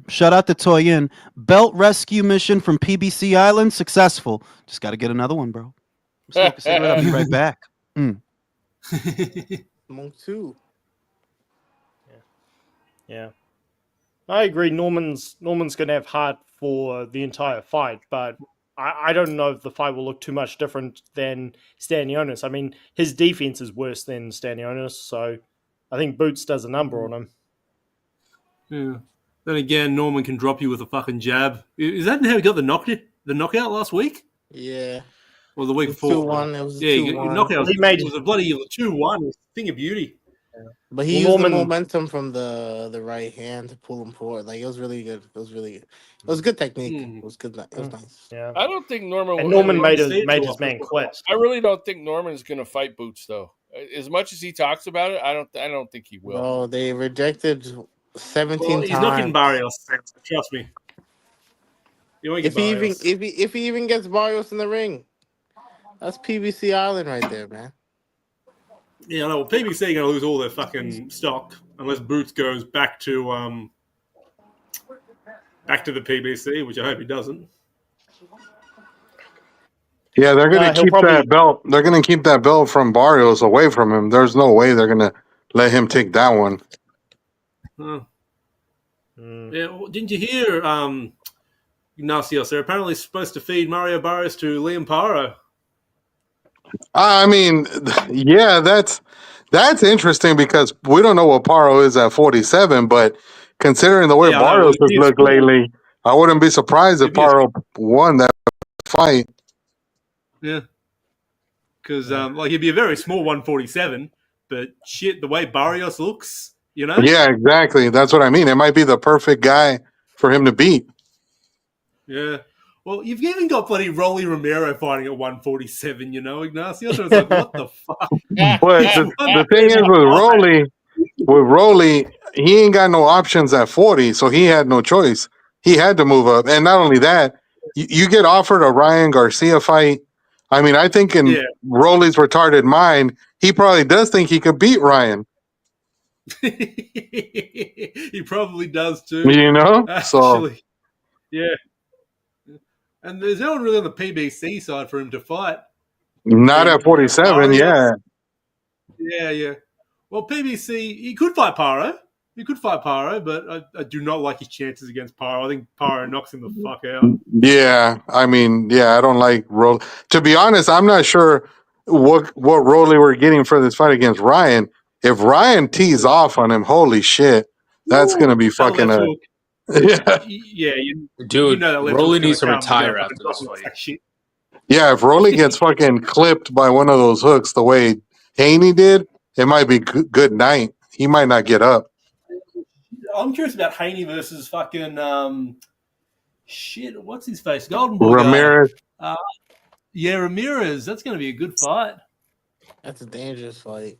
Shout out to Toyin. Belt rescue mission from PBC Island successful. Just got to get another one, bro. Smoke a cigarette. I'll be right back. Monk too. Yeah, I agree. Norman's going to have heart for the entire fight, but I don't know if the fight will look too much different than Stanionis. I mean, his defense is worse than Stanionis, so I think Boots does a number on him. Yeah. Then again, Norman can drop you with a fucking jab. Is that how he got the knockout last week? Yeah. Or the week It was before? 2-1. It was Yeah, he 2-1. knockout. It was a bloody 2-1. It was a thing of beauty. But he used the momentum from the right hand to pull him forward. Like, it was really good. It was really good. It was good technique. It was good. It was nice. Yeah. I don't think Norman. And Norman made his man quit. I really don't think Norman's going to fight Boots though. As much as he talks about it, I don't think he will. Bro, they rejected 17 he's not getting times. Barrios. Trust me. You won't get Barrios. If he even gets Barrios in the ring, that's PBC Island right there, man. Yeah, I know. Well, PBC are going to lose all their fucking stock unless Boots goes back to the PBC, which I hope he doesn't. Yeah, they're going to keep that belt. They're going to keep that belt from Barrios away from him. There's no way they're going to let him take that one. Yeah, well, didn't you hear, Ignacios? They're apparently supposed to feed Mario Barrios to Liam Paro. I mean, yeah, that's interesting because we don't know what Paro is at 47, but considering the way Barrios has looked lately, I wouldn't be surprised if Paro won that fight. Yeah. Because he'd be a very small 147, but shit, the way Barrios looks, you know? Yeah, exactly. That's what I mean. It might be the perfect guy for him to beat. Yeah. Well, you've even got bloody Rolly Romero fighting at 147, you know, Ignacio? So it's like, what the fuck? But the thing is with Rolly, he ain't got no options at 40, so he had no choice. He had to move up. And not only that, you get offered a Ryan Garcia fight. I mean, I think in Rolly's retarded mind, he probably does think he could beat Ryan. He probably does too. You know? Actually. Yeah. And there's no one really on the PBC side for him to fight. Not at 47, yeah. Yeah. Well, PBC, he could fight Paro. But I do not like his chances against Paro. I think Paro knocks him the fuck out. Yeah, I mean, I don't like Rolly. To be honest, I'm not sure what Rolly we're getting for this fight against Ryan. If Ryan tees off on him, holy shit, that's going to be fucking a... Yeah, dude, you know that Rolly needs to retire after this fight. Yeah, if Rolly gets fucking clipped by one of those hooks the way Haney did, it might be good night. He might not get up. I'm curious about Haney versus fucking what's his face? Golden Boy Ramirez. Guy. Yeah, Ramirez. That's going to be a good fight. That's a dangerous fight.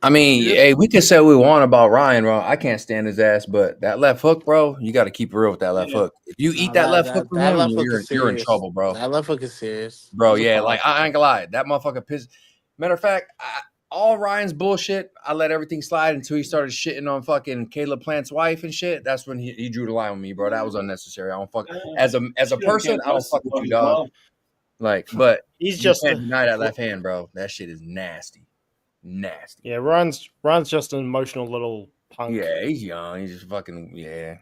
I mean, hey, we can say what we want about Ryan, bro. I can't stand his ass, but that left hook, bro, you got to keep it real with that left hook. If you eat that left hook from him, you're in trouble, bro. That left hook is serious. Bro, yeah, like, I ain't gonna lie. That motherfucker pissed. Matter of fact, all Ryan's bullshit, I let everything slide until he started shitting on fucking Caleb Plant's wife and shit. That's when he drew the line with me, bro. That was unnecessary. I don't fuck as a person. I don't fuck with you, dog. Like, but he's just can't deny that left hand, bro. That shit is nasty. Yeah, Ryan's just an emotional little punk. Yeah, he's young. He's just fucking Yeah,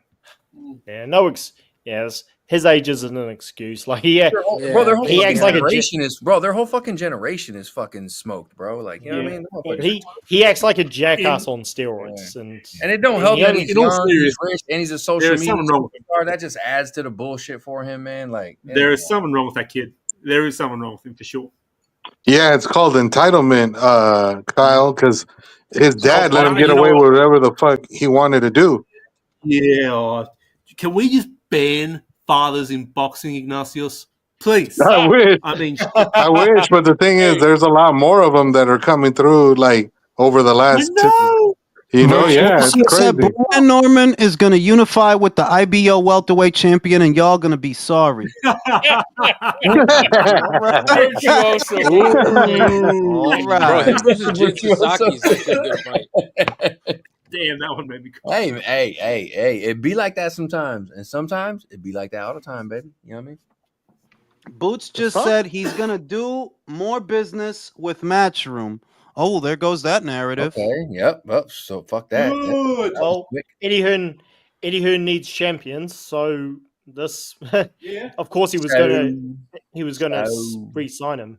his age isn't an excuse. Like, bro, their whole he acts like generation is their whole fucking generation is fucking smoked, bro. Like, you know what I mean? He acts like a jackass on steroids, and it don't help that he's young, he's rich, and he's a social media star. That just adds to the bullshit for him, man. Like, there is something wrong with that kid. There is something wrong with him for sure. Yeah, it's called entitlement, Kyle, because his dad let him get away with whatever the fuck he wanted to do. Yeah. Can we just ban fathers in boxing, Ignacios? Please. I wish. I mean, I wish, but the thing is, there's a lot more of them that are coming through, like, over the last... it's crazy. Brian Norman is going to unify with the IBO welterweight champion, and y'all going to be sorry. All right. Bro, him versus Jin Sasaki is actually a good fight. Damn, that one made me cry. Hey, it be like that sometimes, and sometimes it be like that all the time, baby. You know what I mean? Boots just said he's going to do more business with Matchroom. Oh, there goes that narrative. Okay, yep. Well, so fuck that. Well, Eddie Hearn needs champions, so this, of course, he was going to re-sign him.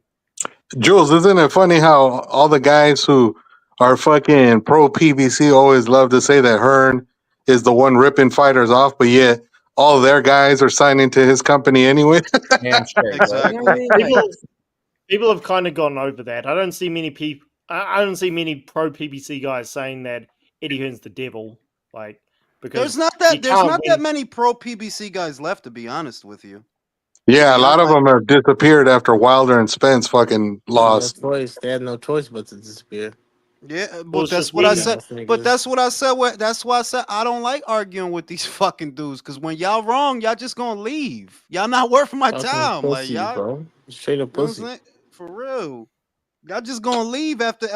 Jules, isn't it funny how all the guys who are fucking pro PBC always love to say that Hearn is the one ripping fighters off, but yet all their guys are signing to his company anyway? Damn straight. Exactly. People have kind of gone over that. I don't see many people. I don't see many pro PBC guys saying that Eddie Hearn's the devil. Like, because there's not that many pro PBC guys left, to be honest with you. Yeah, a lot of them have disappeared after Wilder and Spence fucking lost. They had no choice but to disappear. Yeah, but Bull's that's just what I ego. said. But that's what I said. That's why I said I don't like arguing with these fucking dudes. Because when y'all wrong, y'all just gonna leave. Y'all not worth my Fucking time. Like pussy, y'all, bro. Straight up you know what I'm pussy. saying? For real. Y'all just gonna leave after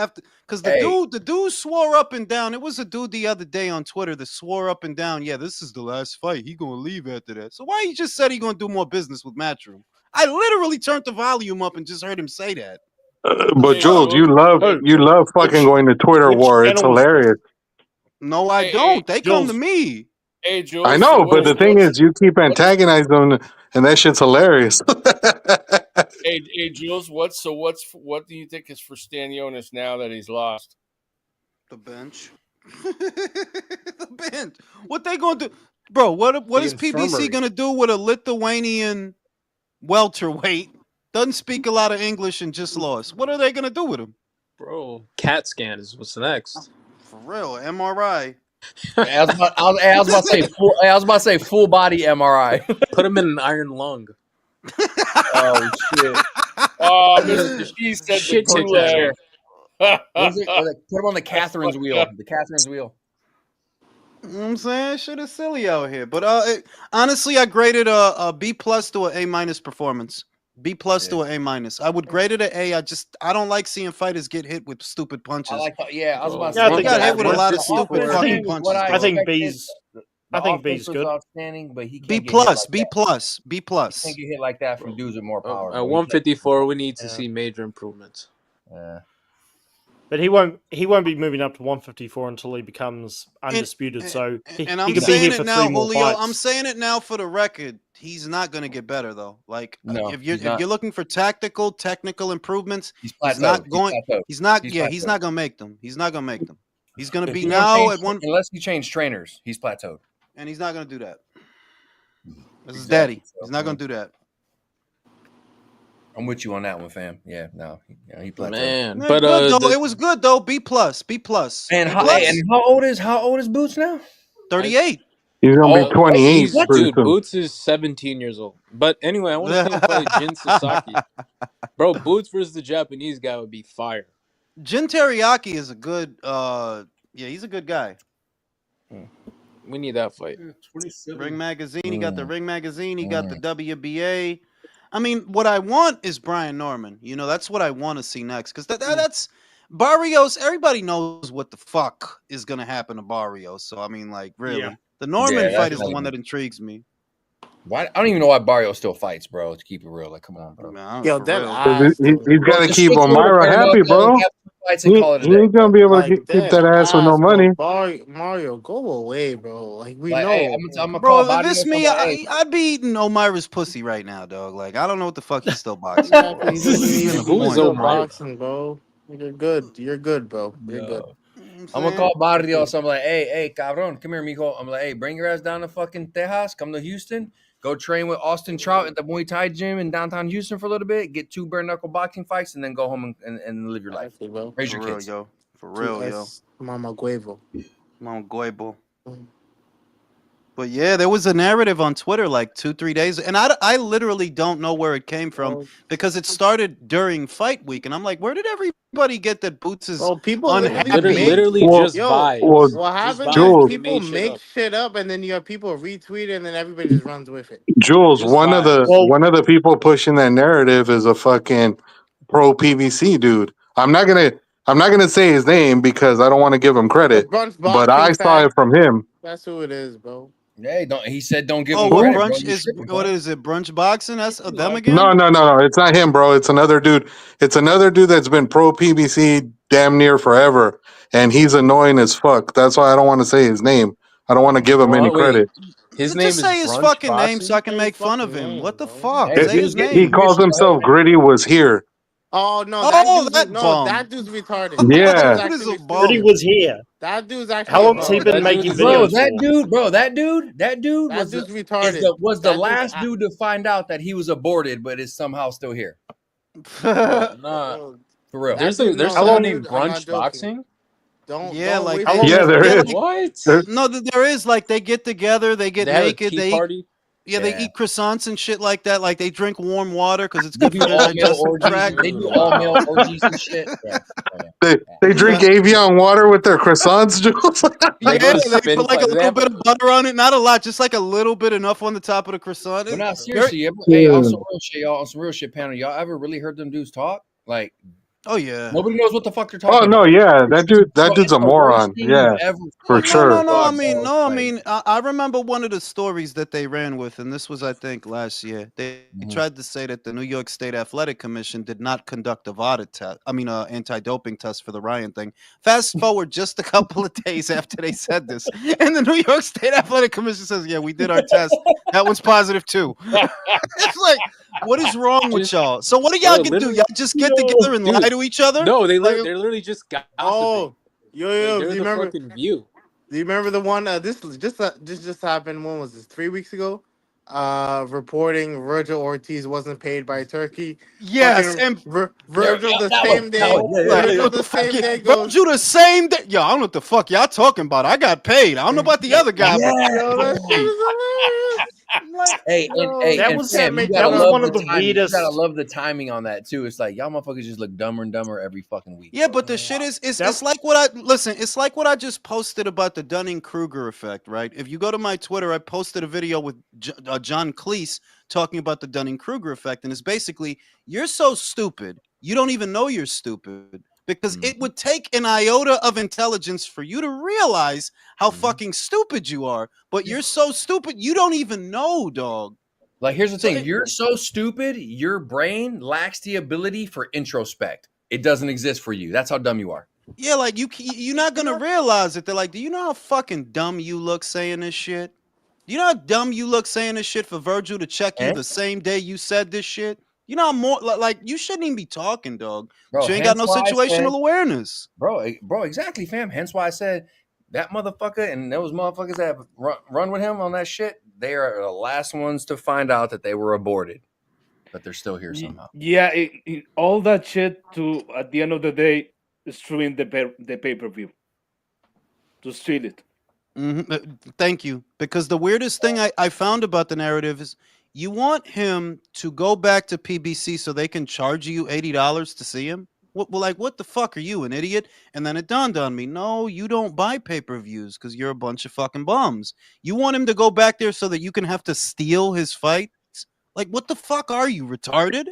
because Hey, the dude swore up and down. It was a dude the other day on Twitter that swore up and down, yeah, this is the last fight. He gonna leave after that. So why he just said he gonna do more business with Matchroom? I literally turned the volume up and just heard him say that. The But Hey, Jules, fuck? Jules. Hey, you love fucking Which going to Twitter which war. It's channels? hilarious. No, I hey, don't. They come to Jules, me. hey, I Jules. So know, but the thing is, you keep what's antagonizing them, and that shit's hilarious. hey, Jules? What do you think is for Stanionis now that he's lost? The bench. The bench. What they gonna do? Bro, what The is PBC infirmary. gonna do with a Lithuanian welterweight? Doesn't speak a lot of English and just lost. What are they gonna do with him? Bro, CAT scan is what's next. For real, MRI. I was about to say full. I was about to say full body MRI. Put him in an iron lung. Oh shit! Oh, Mr. She said the Shit Torture TikTok. gulag. chair. What is it? Put him on the Catherine's wheel. The Catherine's wheel. You know what I'm saying? Shit is silly out here. But honestly, I graded a B plus to an A minus performance. B plus to an A minus. I would grade it an A. I don't like seeing fighters get hit with stupid I punches. like. Yeah, I was about to yeah, I say He think got hit that's with a fair. lot of the stupid offense I fucking game think is what punches, I I dog. think expected. B's The I think offense B's was good. outstanding, but he B can't get hit plus, like B that. plus, B He can't plus. get hit like that from Bro, dudes with more power, at bro. He can't. 154, we need to Yeah. see major improvements. Yeah. But he won't be moving up to 154 until he becomes undisputed. And, so and he I'm could be here saying for it 3 now, more Julio. I'm fights. saying it now for the record. He's not going to get better though. Like No, if he's not. you're looking for technical improvements, He's he's plateaued. not going. He's He's plateaued. not going to make them. He's not going to make them. He's going to If be he don't now change, at one, unless he changed trainers, he's plateaued. and he's not going to do that. This is Exactly. daddy. So, He's not going to do that. I'm with you on that one, fam. Yeah, no, he plateaued. Man, Yeah, but good though. It was good though. B plus, B plus, And B how plus. old is Boots now? 38. He's gonna be Oh, 28 he's pretty dude. soon. Boots is 17 years old. But anyway, I want to see him fight Jin Sasaki. Bro, Boots versus the Japanese guy would be fire. Jin Teriyaki is a good. He's a good guy. We need that fight. 27. Ring Magazine. He got the Ring Magazine. He got the WBA. I mean, what I want is Brian Norman. You know, that's what I want to see next. Because that's Barrios. Everybody knows what the fuck is going to happen to Barrios. So, I mean, like, really. Yeah. The Norman Yeah, fight is the one that intrigues me. Why? I don't even know why Barrio still fights, bro. To keep it real, like, come on, bro. Man, Yo, for that real. ass, He's Bro, got to just keep switch over to Elmira bare happy, knuckle, bro. have some fights, and call it a He day, ain't gonna bro. be able to like keep that that ass with no ass, bro. money. Mario, go away, bro. Like we Like, hey, know. I'm gonna call Bro, if Barrios. it's I'm me, like, hey, I'd be eating Omira's pussy right now, dog. Like, I don't know what the fuck he's still boxing for. Exactly. He Like, doesn't what is need even to the Who be is point? still Elmira? boxing, bro. You're good. You're good, bro. You're good. no. You know what I'm I'm gonna saying? call Barrios. I'm like, hey, cabron, come here, mijo. I'm like, hey, bring your ass down to fucking Tejas. Come to Houston. Go train with Austin Trout at the Muay Thai gym in downtown Houston for a little bit. Get 2 bare knuckle boxing fights, and then go home and live your life. Exactly, bro. Raise For your real, kids. yo. For Two real, yo. S Mama Guevo. Mount Goibo. But yeah, there was a narrative on Twitter like 2-3 days, and I literally don't know where it came from because it started during fight week, and I'm like, where did everybody get that Boots is Well, people literally unhappy? make Literally just yo. vibes. What Just happens is vibes. Jules, They people made shit make up. shit up, and then you have people retweet it, and then everybody just runs with it. Just one of vibes. the people pushing that narrative is a fucking pro PVC dude. I'm not gonna say his name because I don't want to give him The credit, brunch but I boxing saw fan. it from him. That's who it is, bro. Hey, he said don't give Oh, him what credit, bro. brunch You is? tripping, What bro. is it? Brunch boxing? That's them No, again? no, it's not him, bro. It's another dude. It's another dude that's been pro PVC damn near forever, and he's annoying as fuck. That's why I don't want to say his name. I don't want to give him any What? Wait. credit. His Just name is say his Brunch fucking name so Boxing? I can Say his make fun of fucking him. name, What the bro. fuck? Hey, Say dude's his getting He name. calls views. himself Gritty was here. Oh no, Oh, that bum. that dude's retarded. That That dude's Yeah, dude is a actually Gritty bum. stupid. was here. That dude's actually How a long's he Oh, bum. been that dude making is Bro, videos a for? that dude That was dude's retarded. the That dude's last dude to find out that he was aborted, but is somehow still here. bro. Nah. bro, For real. that There's dude. there's No, someone that named dude. I'm not Brunch joking. Boxing. Yeah, Don't like waste How they, long yeah, has there yeah, is. like What? There- no, there is like they get together, they get They have a naked, tea they eat. party. Yeah, they eat croissants and shit like that. Like they drink warm water because it's good do for their all male digestive orgies. tract. They do all male orgies and shit. Yeah. Oh, yeah. They drink Avion water with their croissants, Jules. They go Yeah, to they spin put like a class. They little have bit of butter on it, not a lot, just like a little bit enough on the top of the croissant. But now, Very- seriously, hey, on some real shit, y'all, on some real shit, panel, y'all ever really heard them dudes talk? Like, oh yeah. nobody knows what the fuck they're Oh talking no, about. yeah, that dude's Bro, a it's the worst moron. thing Yeah, you've ever for fucking sure. No. done, I mean, bro. no. I Like, mean, I remember one of the stories that they ran with, and this was, I think, last year. They tried to say that the New York State Athletic Commission did not conduct a VADA test. I mean, anti-doping test for the Ryan thing. Fast forward just a couple of days after they said this, and the New York State Athletic Commission says, "Yeah, we did our test. That one's positive too." It's like, what is wrong with y'all? So what do y'all Bro, can do? literally, Y'all just get together and lie dude. to each other? No, Like, they're literally just gossiping. Oh, Like, do they're you the remember? fucking View. Do you remember the one? This just happened. When was this? 3 weeks ago. Reporting Virgil Ortiz wasn't paid by Turkey. yes, Fucking and Virgil the that same day. one. Yeah, like, yeah, yeah. Virgil what the the fuck? same day Don't goes. you the same day? Yo, I don't know what the fuck y'all talking about. I got paid. I don't know about the other guy, but Yeah. Yo, that shit is hilarious. Like, Hey, yo, That you was can't fam, you make gotta that that was up. love one the of the timing. You gotta weirdest. love the timing on that too. It's like y'all motherfuckers just look dumber and dumber every fucking week. yeah, Bro. but the shit is, it's That like what I listen. It's like what I just posted about the Dunning-Kruger effect, right? If you go to my Twitter, I posted a video with John Cleese talking about the Dunning-Kruger effect, and it's basically you're so stupid, you don't even know you're stupid because it would take an iota of intelligence for you to realize how fucking stupid you are, but you're so stupid you don't even know, dog. Like, here's the So thing: you're so stupid, your brain lacks the ability for introspect. It doesn't exist for you. That's how dumb you are. yeah, like you're not gonna realize it. They're like, do you know how fucking dumb you look saying this shit? You know how dumb you look saying this shit for Virgil to check you Eh? the same day you said this shit? You know how more like you shouldn't even be talking, dog. But Bro, you ain't got hence no why I said, situational awareness. bro, exactly, fam. Hence why I said that motherfucker and those motherfuckers that run with him on that shit, they are the last ones to find out that they were aborted, but they're still here somehow. Yeah, all that shit to at the end of the day stream the pay-per-view to steal it. Thank you. Because the weirdest thing I found about the narrative is you want him to go back to PBC so they can charge you $80 to see him. Well, like, what the fuck are you, an idiot? And then it dawned on me, no, you don't buy pay-per-views because you're a bunch of fucking bums. You want him to go back there so that you can have to steal his fights? Like, what the fuck are you, retarded?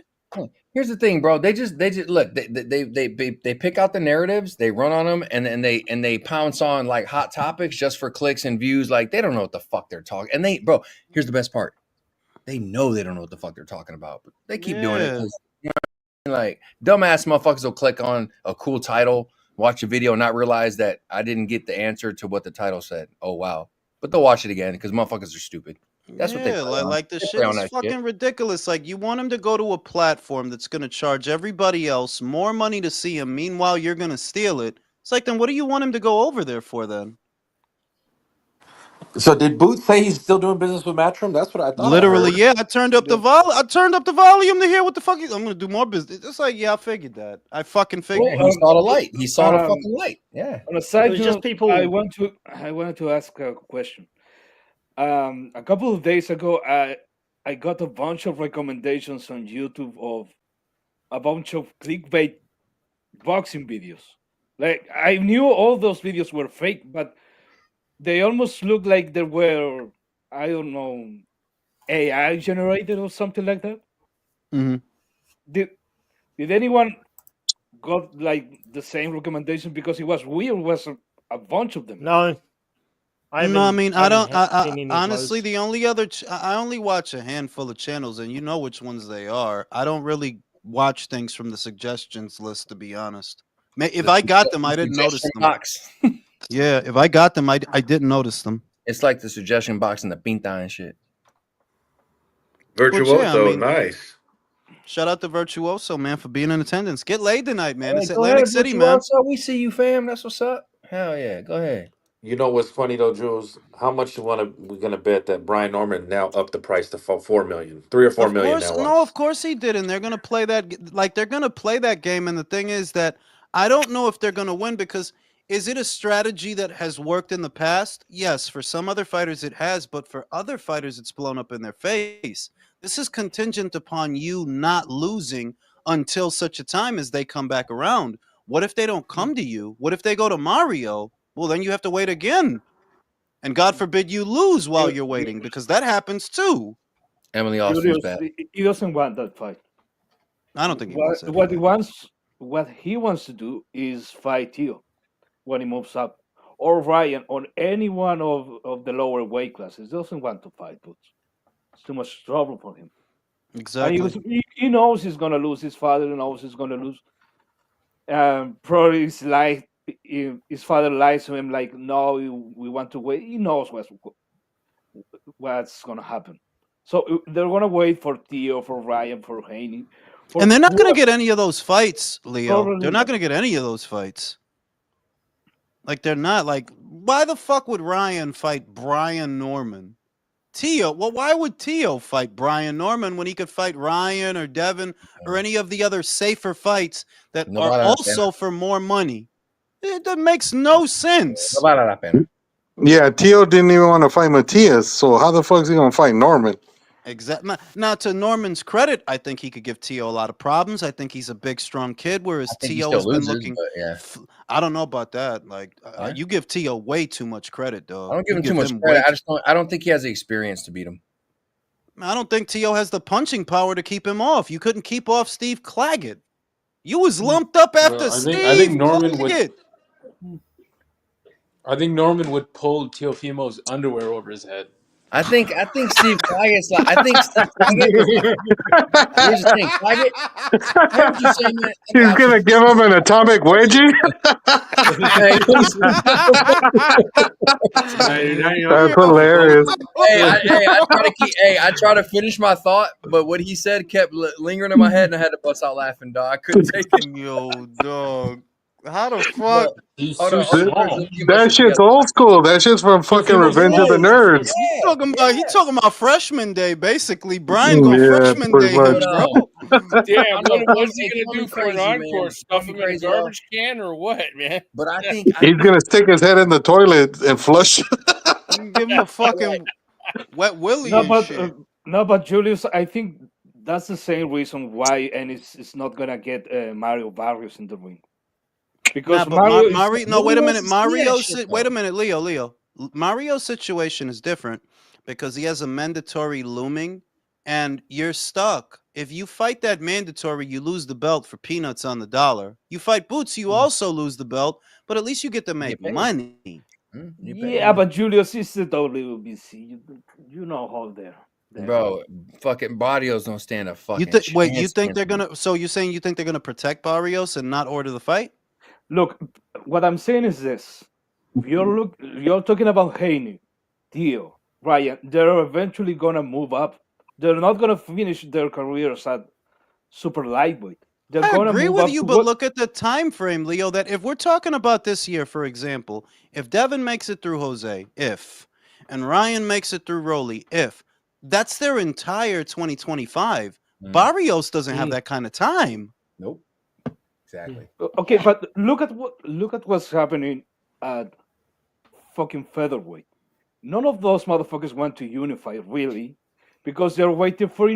Here's the thing, bro. They just look. They pick out the narratives, they run on them, and they pounce on like hot topics just for clicks and views. Like they don't know what the fuck they're talking. And they, bro, here's the best part. They know they don't know what the fuck they're talking about, but they keep doing it. 'Cause, you know, like dumbass motherfuckers will click on a cool title, watch a video, and not realize that I didn't get the answer to what the title said. Oh wow! But they'll watch it again because motherfuckers are stupid. That's what they play on. like the They shit play on is that fucking shit. ridiculous. Like you want him to go to a platform that's gonna charge everybody else more money to see him. Meanwhile, you're gonna steal it. It's like, then what do you want him to go over there for then? So did Boots say he's still doing business with Matchroom? That's what I thought I Literally, heard. yeah. I turned up the volume to hear what the fuck. I'm gonna do more business. It's like, yeah, I figured that. I fucking figured. Yeah, he saw the light. He saw the fucking light. Yeah. On a side It's just note, people. I wanted to ask a question. A couple of days ago, I got a bunch of recommendations on YouTube of a bunch of clickbait boxing videos. Like I knew all those videos were fake, but they almost looked like they were, I don't know, AI generated or something like that. Mhm. Did anyone got like the same recommendation? Because it was weird. It was a bunch of them. No, No, I mean, I don't. seen any of Honestly, those. the only other I only watch a handful of channels, and you know which ones they are. I don't really watch things from the suggestions list, to be honest. If I got them, I didn't notice them. Box. Yeah, if I got them, I didn't notice them. It's like the suggestion box in the Pinta and shit. Virtuoso, nice. Shout out to Virtuoso, man, for being in attendance. Get laid tonight, man. Hey, It's go Atlantic ahead, City, man. Virtuoso. We see you, fam. That's what's up. Hell yeah. Go ahead. You know what's funny though, Jules? How much we're gonna bet that Brian Norman now upped the price to 4 million, 3 or 4 million now? No, of course he did, and they're gonna play that. Like they're gonna play that game, and the thing is that I don't know if they're gonna win because Is it a strategy that has worked in the past? Yes, for some other fighters it has, but for other fighters it's blown up in their face. This is contingent upon you not losing until such a time as they come back around. What if they don't come to you? What if they go to Mario? Well, then you have to wait again. And God forbid you lose while you're waiting, because that happens too. Emily Osprey's Julius, bad. he doesn't want that fight. I don't think he wants that What he fight. wants, what he wants to do is fight you when he moves up, or Ryan on any one of the lower weight classes. He doesn't want to fight Boots. It's too much trouble for him. And Exactly. he knows he's gonna lose. His father knows he's gonna lose. Probably his father lies to him like, no, we want to wait. He knows what's gonna happen. So they're gonna wait for Theo, for Ryan, for Haney. And they're not going to get any of those fights, Leo. Probably They're not not. going to get any of those fights. Like, they're not. Like, why the fuck would Ryan fight Brian Norman? Teo, well, why would Teo fight Brian Norman when he could fight Ryan or Devin or any of the other safer fights that No are vale la also for more money? That makes no sense. No vale la pena. Yeah, Tio didn't even want to fight Matias, so how the fuck is he gonna fight Norman? Exactly. Now, to Norman's credit, I think he could give Teo a lot of problems. I think he's a big, strong kid, whereas I think he Teo still has been loses, looking. but yeah. I don't know about that. Like, Yeah. you give Teo way too much credit, dog. I don't give You him too much way credit. I don't think he has the experience to beat him. I don't think Teo has the punching power to keep him off. You couldn't keep off Steve Claggett. You was lumped up after I think Steve Norman would. Claggett. I think Norman would pull Teofimo's underwear over his head. I think Steve Claggett's like. I think Steve Claggett is like. Here's the thing, Claggett. I heard you say, man. He's gonna give him an atomic wedgie. That's hilarious. I try to finish my thought, but what he said kept lingering in my head, and I had to bust out laughing, dog. I couldn't take it. Yo, dog. How the fuck? He's Hold too on, small. That shit's old school. That shit's from fucking Revenge of the Nerds. He talking about freshman day, basically. Brian going Yeah, freshman pretty day him, much. bro. Damn, what's he Hey, gonna do for crazy, an encore? man. Stuff him in a Crazy, garbage can or what, man? But I think He's gonna stick his head in the toilet and flush. Give him a fucking wet willy and shit. No, but Julius, I think that's the same reason why Ennis is not gonna get Mario Barrios in the ring. Because Mario, no, wait a minute. wait a minute, Leo. Mario's situation is different because he has a mandatory looming, and you're stuck. If you fight that mandatory, you lose the belt for peanuts on the dollar. You fight Boots, you also lose the belt, but at least you get to make money. Yeah, but Julius is the WBC. You know how they're. Bro, fucking Barrios don't stand a fucking chance. Wait, you think they're gonna? So you're saying you think they're gonna protect Barrios and not order the fight? Look, what I'm saying is this: you're talking about Haney, Theo, Ryan. They're eventually gonna move up. They're not gonna finish their careers at super lightweight. They're I gonna agree move with up you, to but what? look at the time frame, Leo. That if we're talking about this year, for example, if Devin makes it through Jose, and Ryan makes it through Rolly, that's their entire 2025. Barrios doesn't have that kind of time. Nope. Exactly. Okay, but look at what's happening at fucking featherweight. None of those motherfuckers want to unify really, because they're waiting for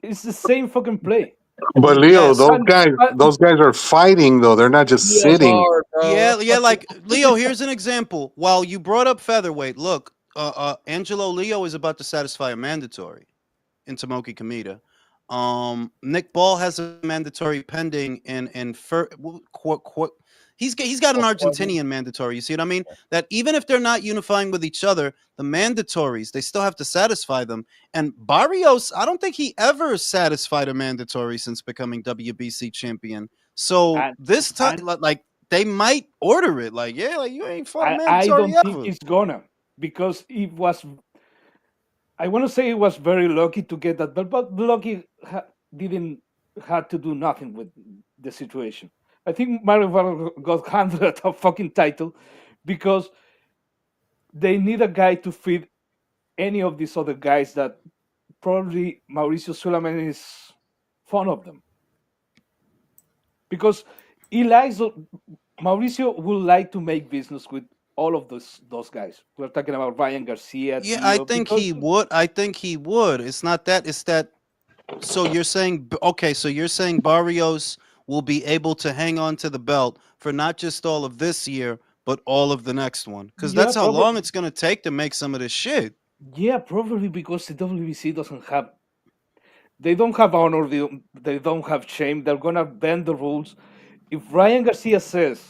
it's the same fucking play. But Leo, those guys are fighting though. They're not just sitting. Yeah, like Leo, here's an example. While you brought up featherweight, look, Angelo Leo is about to satisfy a mandatory in Tomoki Kamita. Nick Ball has a mandatory pending he's got an Argentinian mandatory. You see what I mean? That even if they're not unifying with each other, the mandatories, they still have to satisfy them. And Barrios, I don't think he ever satisfied a mandatory since becoming WBC champion. So this time, like they might order it. Like, yeah, like you ain't fought a mandatory I don't think he's gonna, because it was. I want to say he was very lucky to get that, but lucky didn't had to do nothing with the situation. I think Mario got handed a fucking title because they need a guy to feed any of these other guys that probably Mauricio Sulaimán is fond of them. Because he likes Mauricio would like to make business with all of those guys. We're talking about Ryan Garcia, Yeah, I Tszyu, think because he would. I think he would. It's not that. It's that. So you're saying okay? So you're saying Barrios will be able to hang on to the belt for not just all of this year, but all of the next one, because yeah, that's how long probably, it's gonna take to make some of this shit. yeah, probably because the WBC doesn't have, they don't have honor, they don't have shame. They're gonna bend the rules. If Ryan Garcia says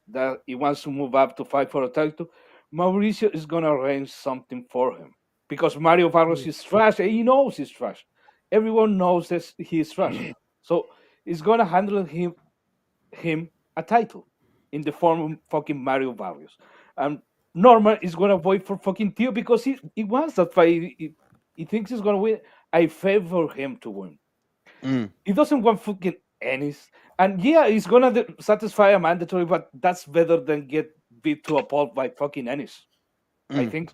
that he wants to move up to fight for a title, Mauricio is gonna arrange something for him because Mario Barrios is trash, and he knows he's trash. Everyone knows that he's trash, so he's gonna handle him a title in the form of fucking Mario Barrios. And Norman is gonna wait for fucking Tszyu because he wants that fight. He thinks he's gonna win. I favor him to win. He doesn't want fucking Ennis. And yeah, he's gonna satisfy a mandatory, but that's better than get beat to a pulp by fucking Ennis. I think.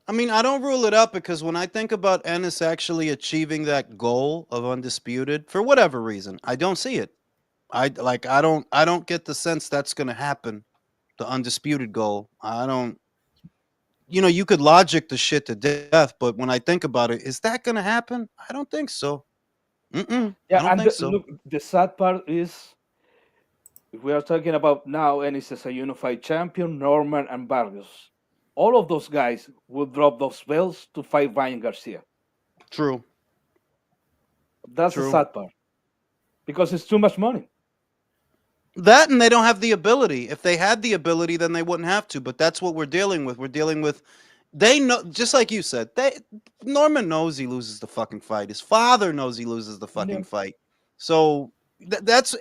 I mean, I don't rule it out because when I think about Ennis actually achieving that goal of undisputed, for whatever reason, I don't see it. I don't get the sense that's going to happen. The undisputed goal. I don't. You could logic the shit to death, but when I think about it, is that going to happen? I don't think so. I Yeah, don't and think so. look, the sad part is we are talking about now Ennis as a unified champion, Norman and Barrios. All of those guys will drop those belts to fight Ryan Garcia. True. That's the sad part. Because it's too much money. That and they don't have the ability. If they had the ability, then they wouldn't have to. But that's what we're dealing with. We're dealing with. They know, just like you said. Norman knows he loses the fucking fight. His father knows he loses the fucking fight. So that's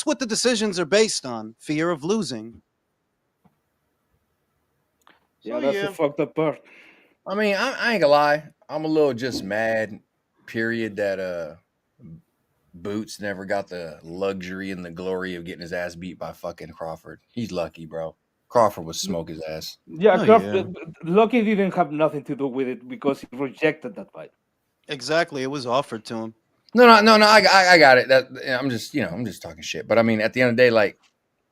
what the decisions are based on: fear of losing. Yeah, that's the fucked up part. I mean, I ain't gonna lie. I'm a little just mad. Period. That Boots never got the luxury and the glory of getting his ass beat by fucking Crawford. He's lucky, bro. Crawford would smoke his ass. Yeah, Crawford, lucky didn't have nothing to do with it because he rejected that fight. Exactly, it was offered to him. No. I got it. I'm just talking shit. But I mean, at the end of the day, like,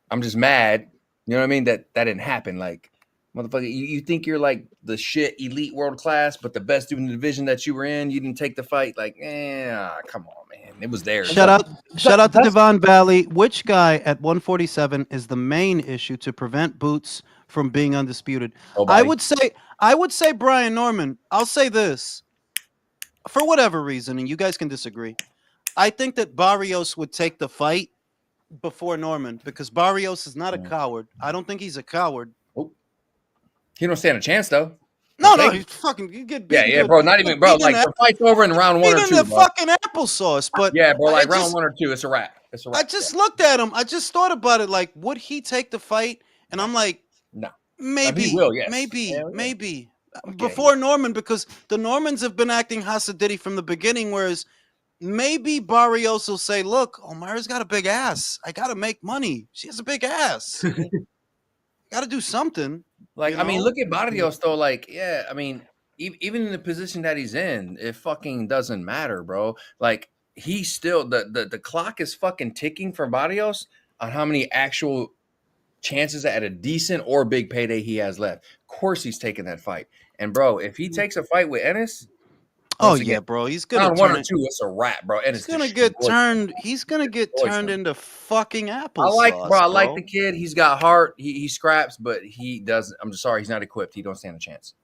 I'm just mad. You know what I mean? That didn't happen. Like, motherfucker, you think you're like the shit elite world class, but the best dude in the division that you were in, you didn't take the fight. Like, come on, man. It was there. Shout out to Devon Valley. Which guy at 147 is the main issue to prevent Boots from being undisputed? I would say Brian Norman. I'll say this. For whatever reason, and you guys can disagree, I think that Barrios would take the fight before Norman because Barrios is not a coward. I don't think he's a coward. He don't stand a chance though. No, he's fucking. You get beat. Yeah, bro. Not even, bro. Like the fight's over in round 1 or 2. The fucking applesauce, but yeah, bro. Like round 1 or 2, it's a wrap. It's a wrap. I just looked at him. I just thought about it. Like, would he take the fight? And I'm like, no, maybe, he will. Yes, maybe. Before Norman, because the Normans have been acting Hasadidi from the beginning, whereas maybe Barrios will say, look, Omara's got a big ass. I got to make money. She has a big ass. Got to do something. Like, I mean, look at Barrios, though. Like, yeah, I mean, even in the position that he's in, it fucking doesn't matter, bro. Like, he's still, the clock is fucking ticking for Barrios on how many actual chances at a decent or big payday he has left. Of course he's taking that fight. And, bro, if he takes a fight with Ennis, bro, he's gonna round 1 or 2. It's a wrap, bro. Ennis he's gonna get turned. He's gonna get turned into fucking applesauce. I like the kid. He's got heart. He scraps, but he doesn't. I'm just sorry, he's not equipped. He don't stand a chance.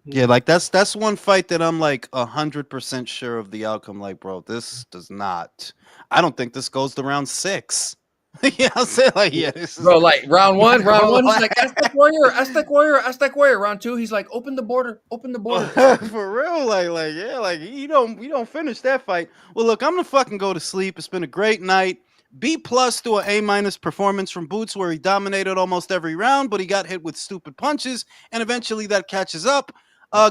Yeah, like that's one fight that I'm like 100% sure of the outcome. Like, bro, this does not. I don't think this goes to round 6. Yeah, I'll say like, yeah, this is bro. Like round one, he's like Aztec warrior. Round 2, he's like, open the border. For real, like yeah, like you don't finish that fight. Well, look, I'm gonna fucking go to sleep. It's been a great night. B+ to an A- performance from Boots, where he dominated almost every round, but he got hit with stupid punches, and eventually that catches up.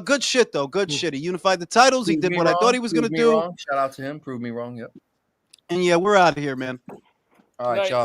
Good shit though, good shit. He unified the titles. He did what I thought he was gonna do. Shout out to him. Prove me wrong. Yep. And yeah, we're out of here, man. All right, y'all.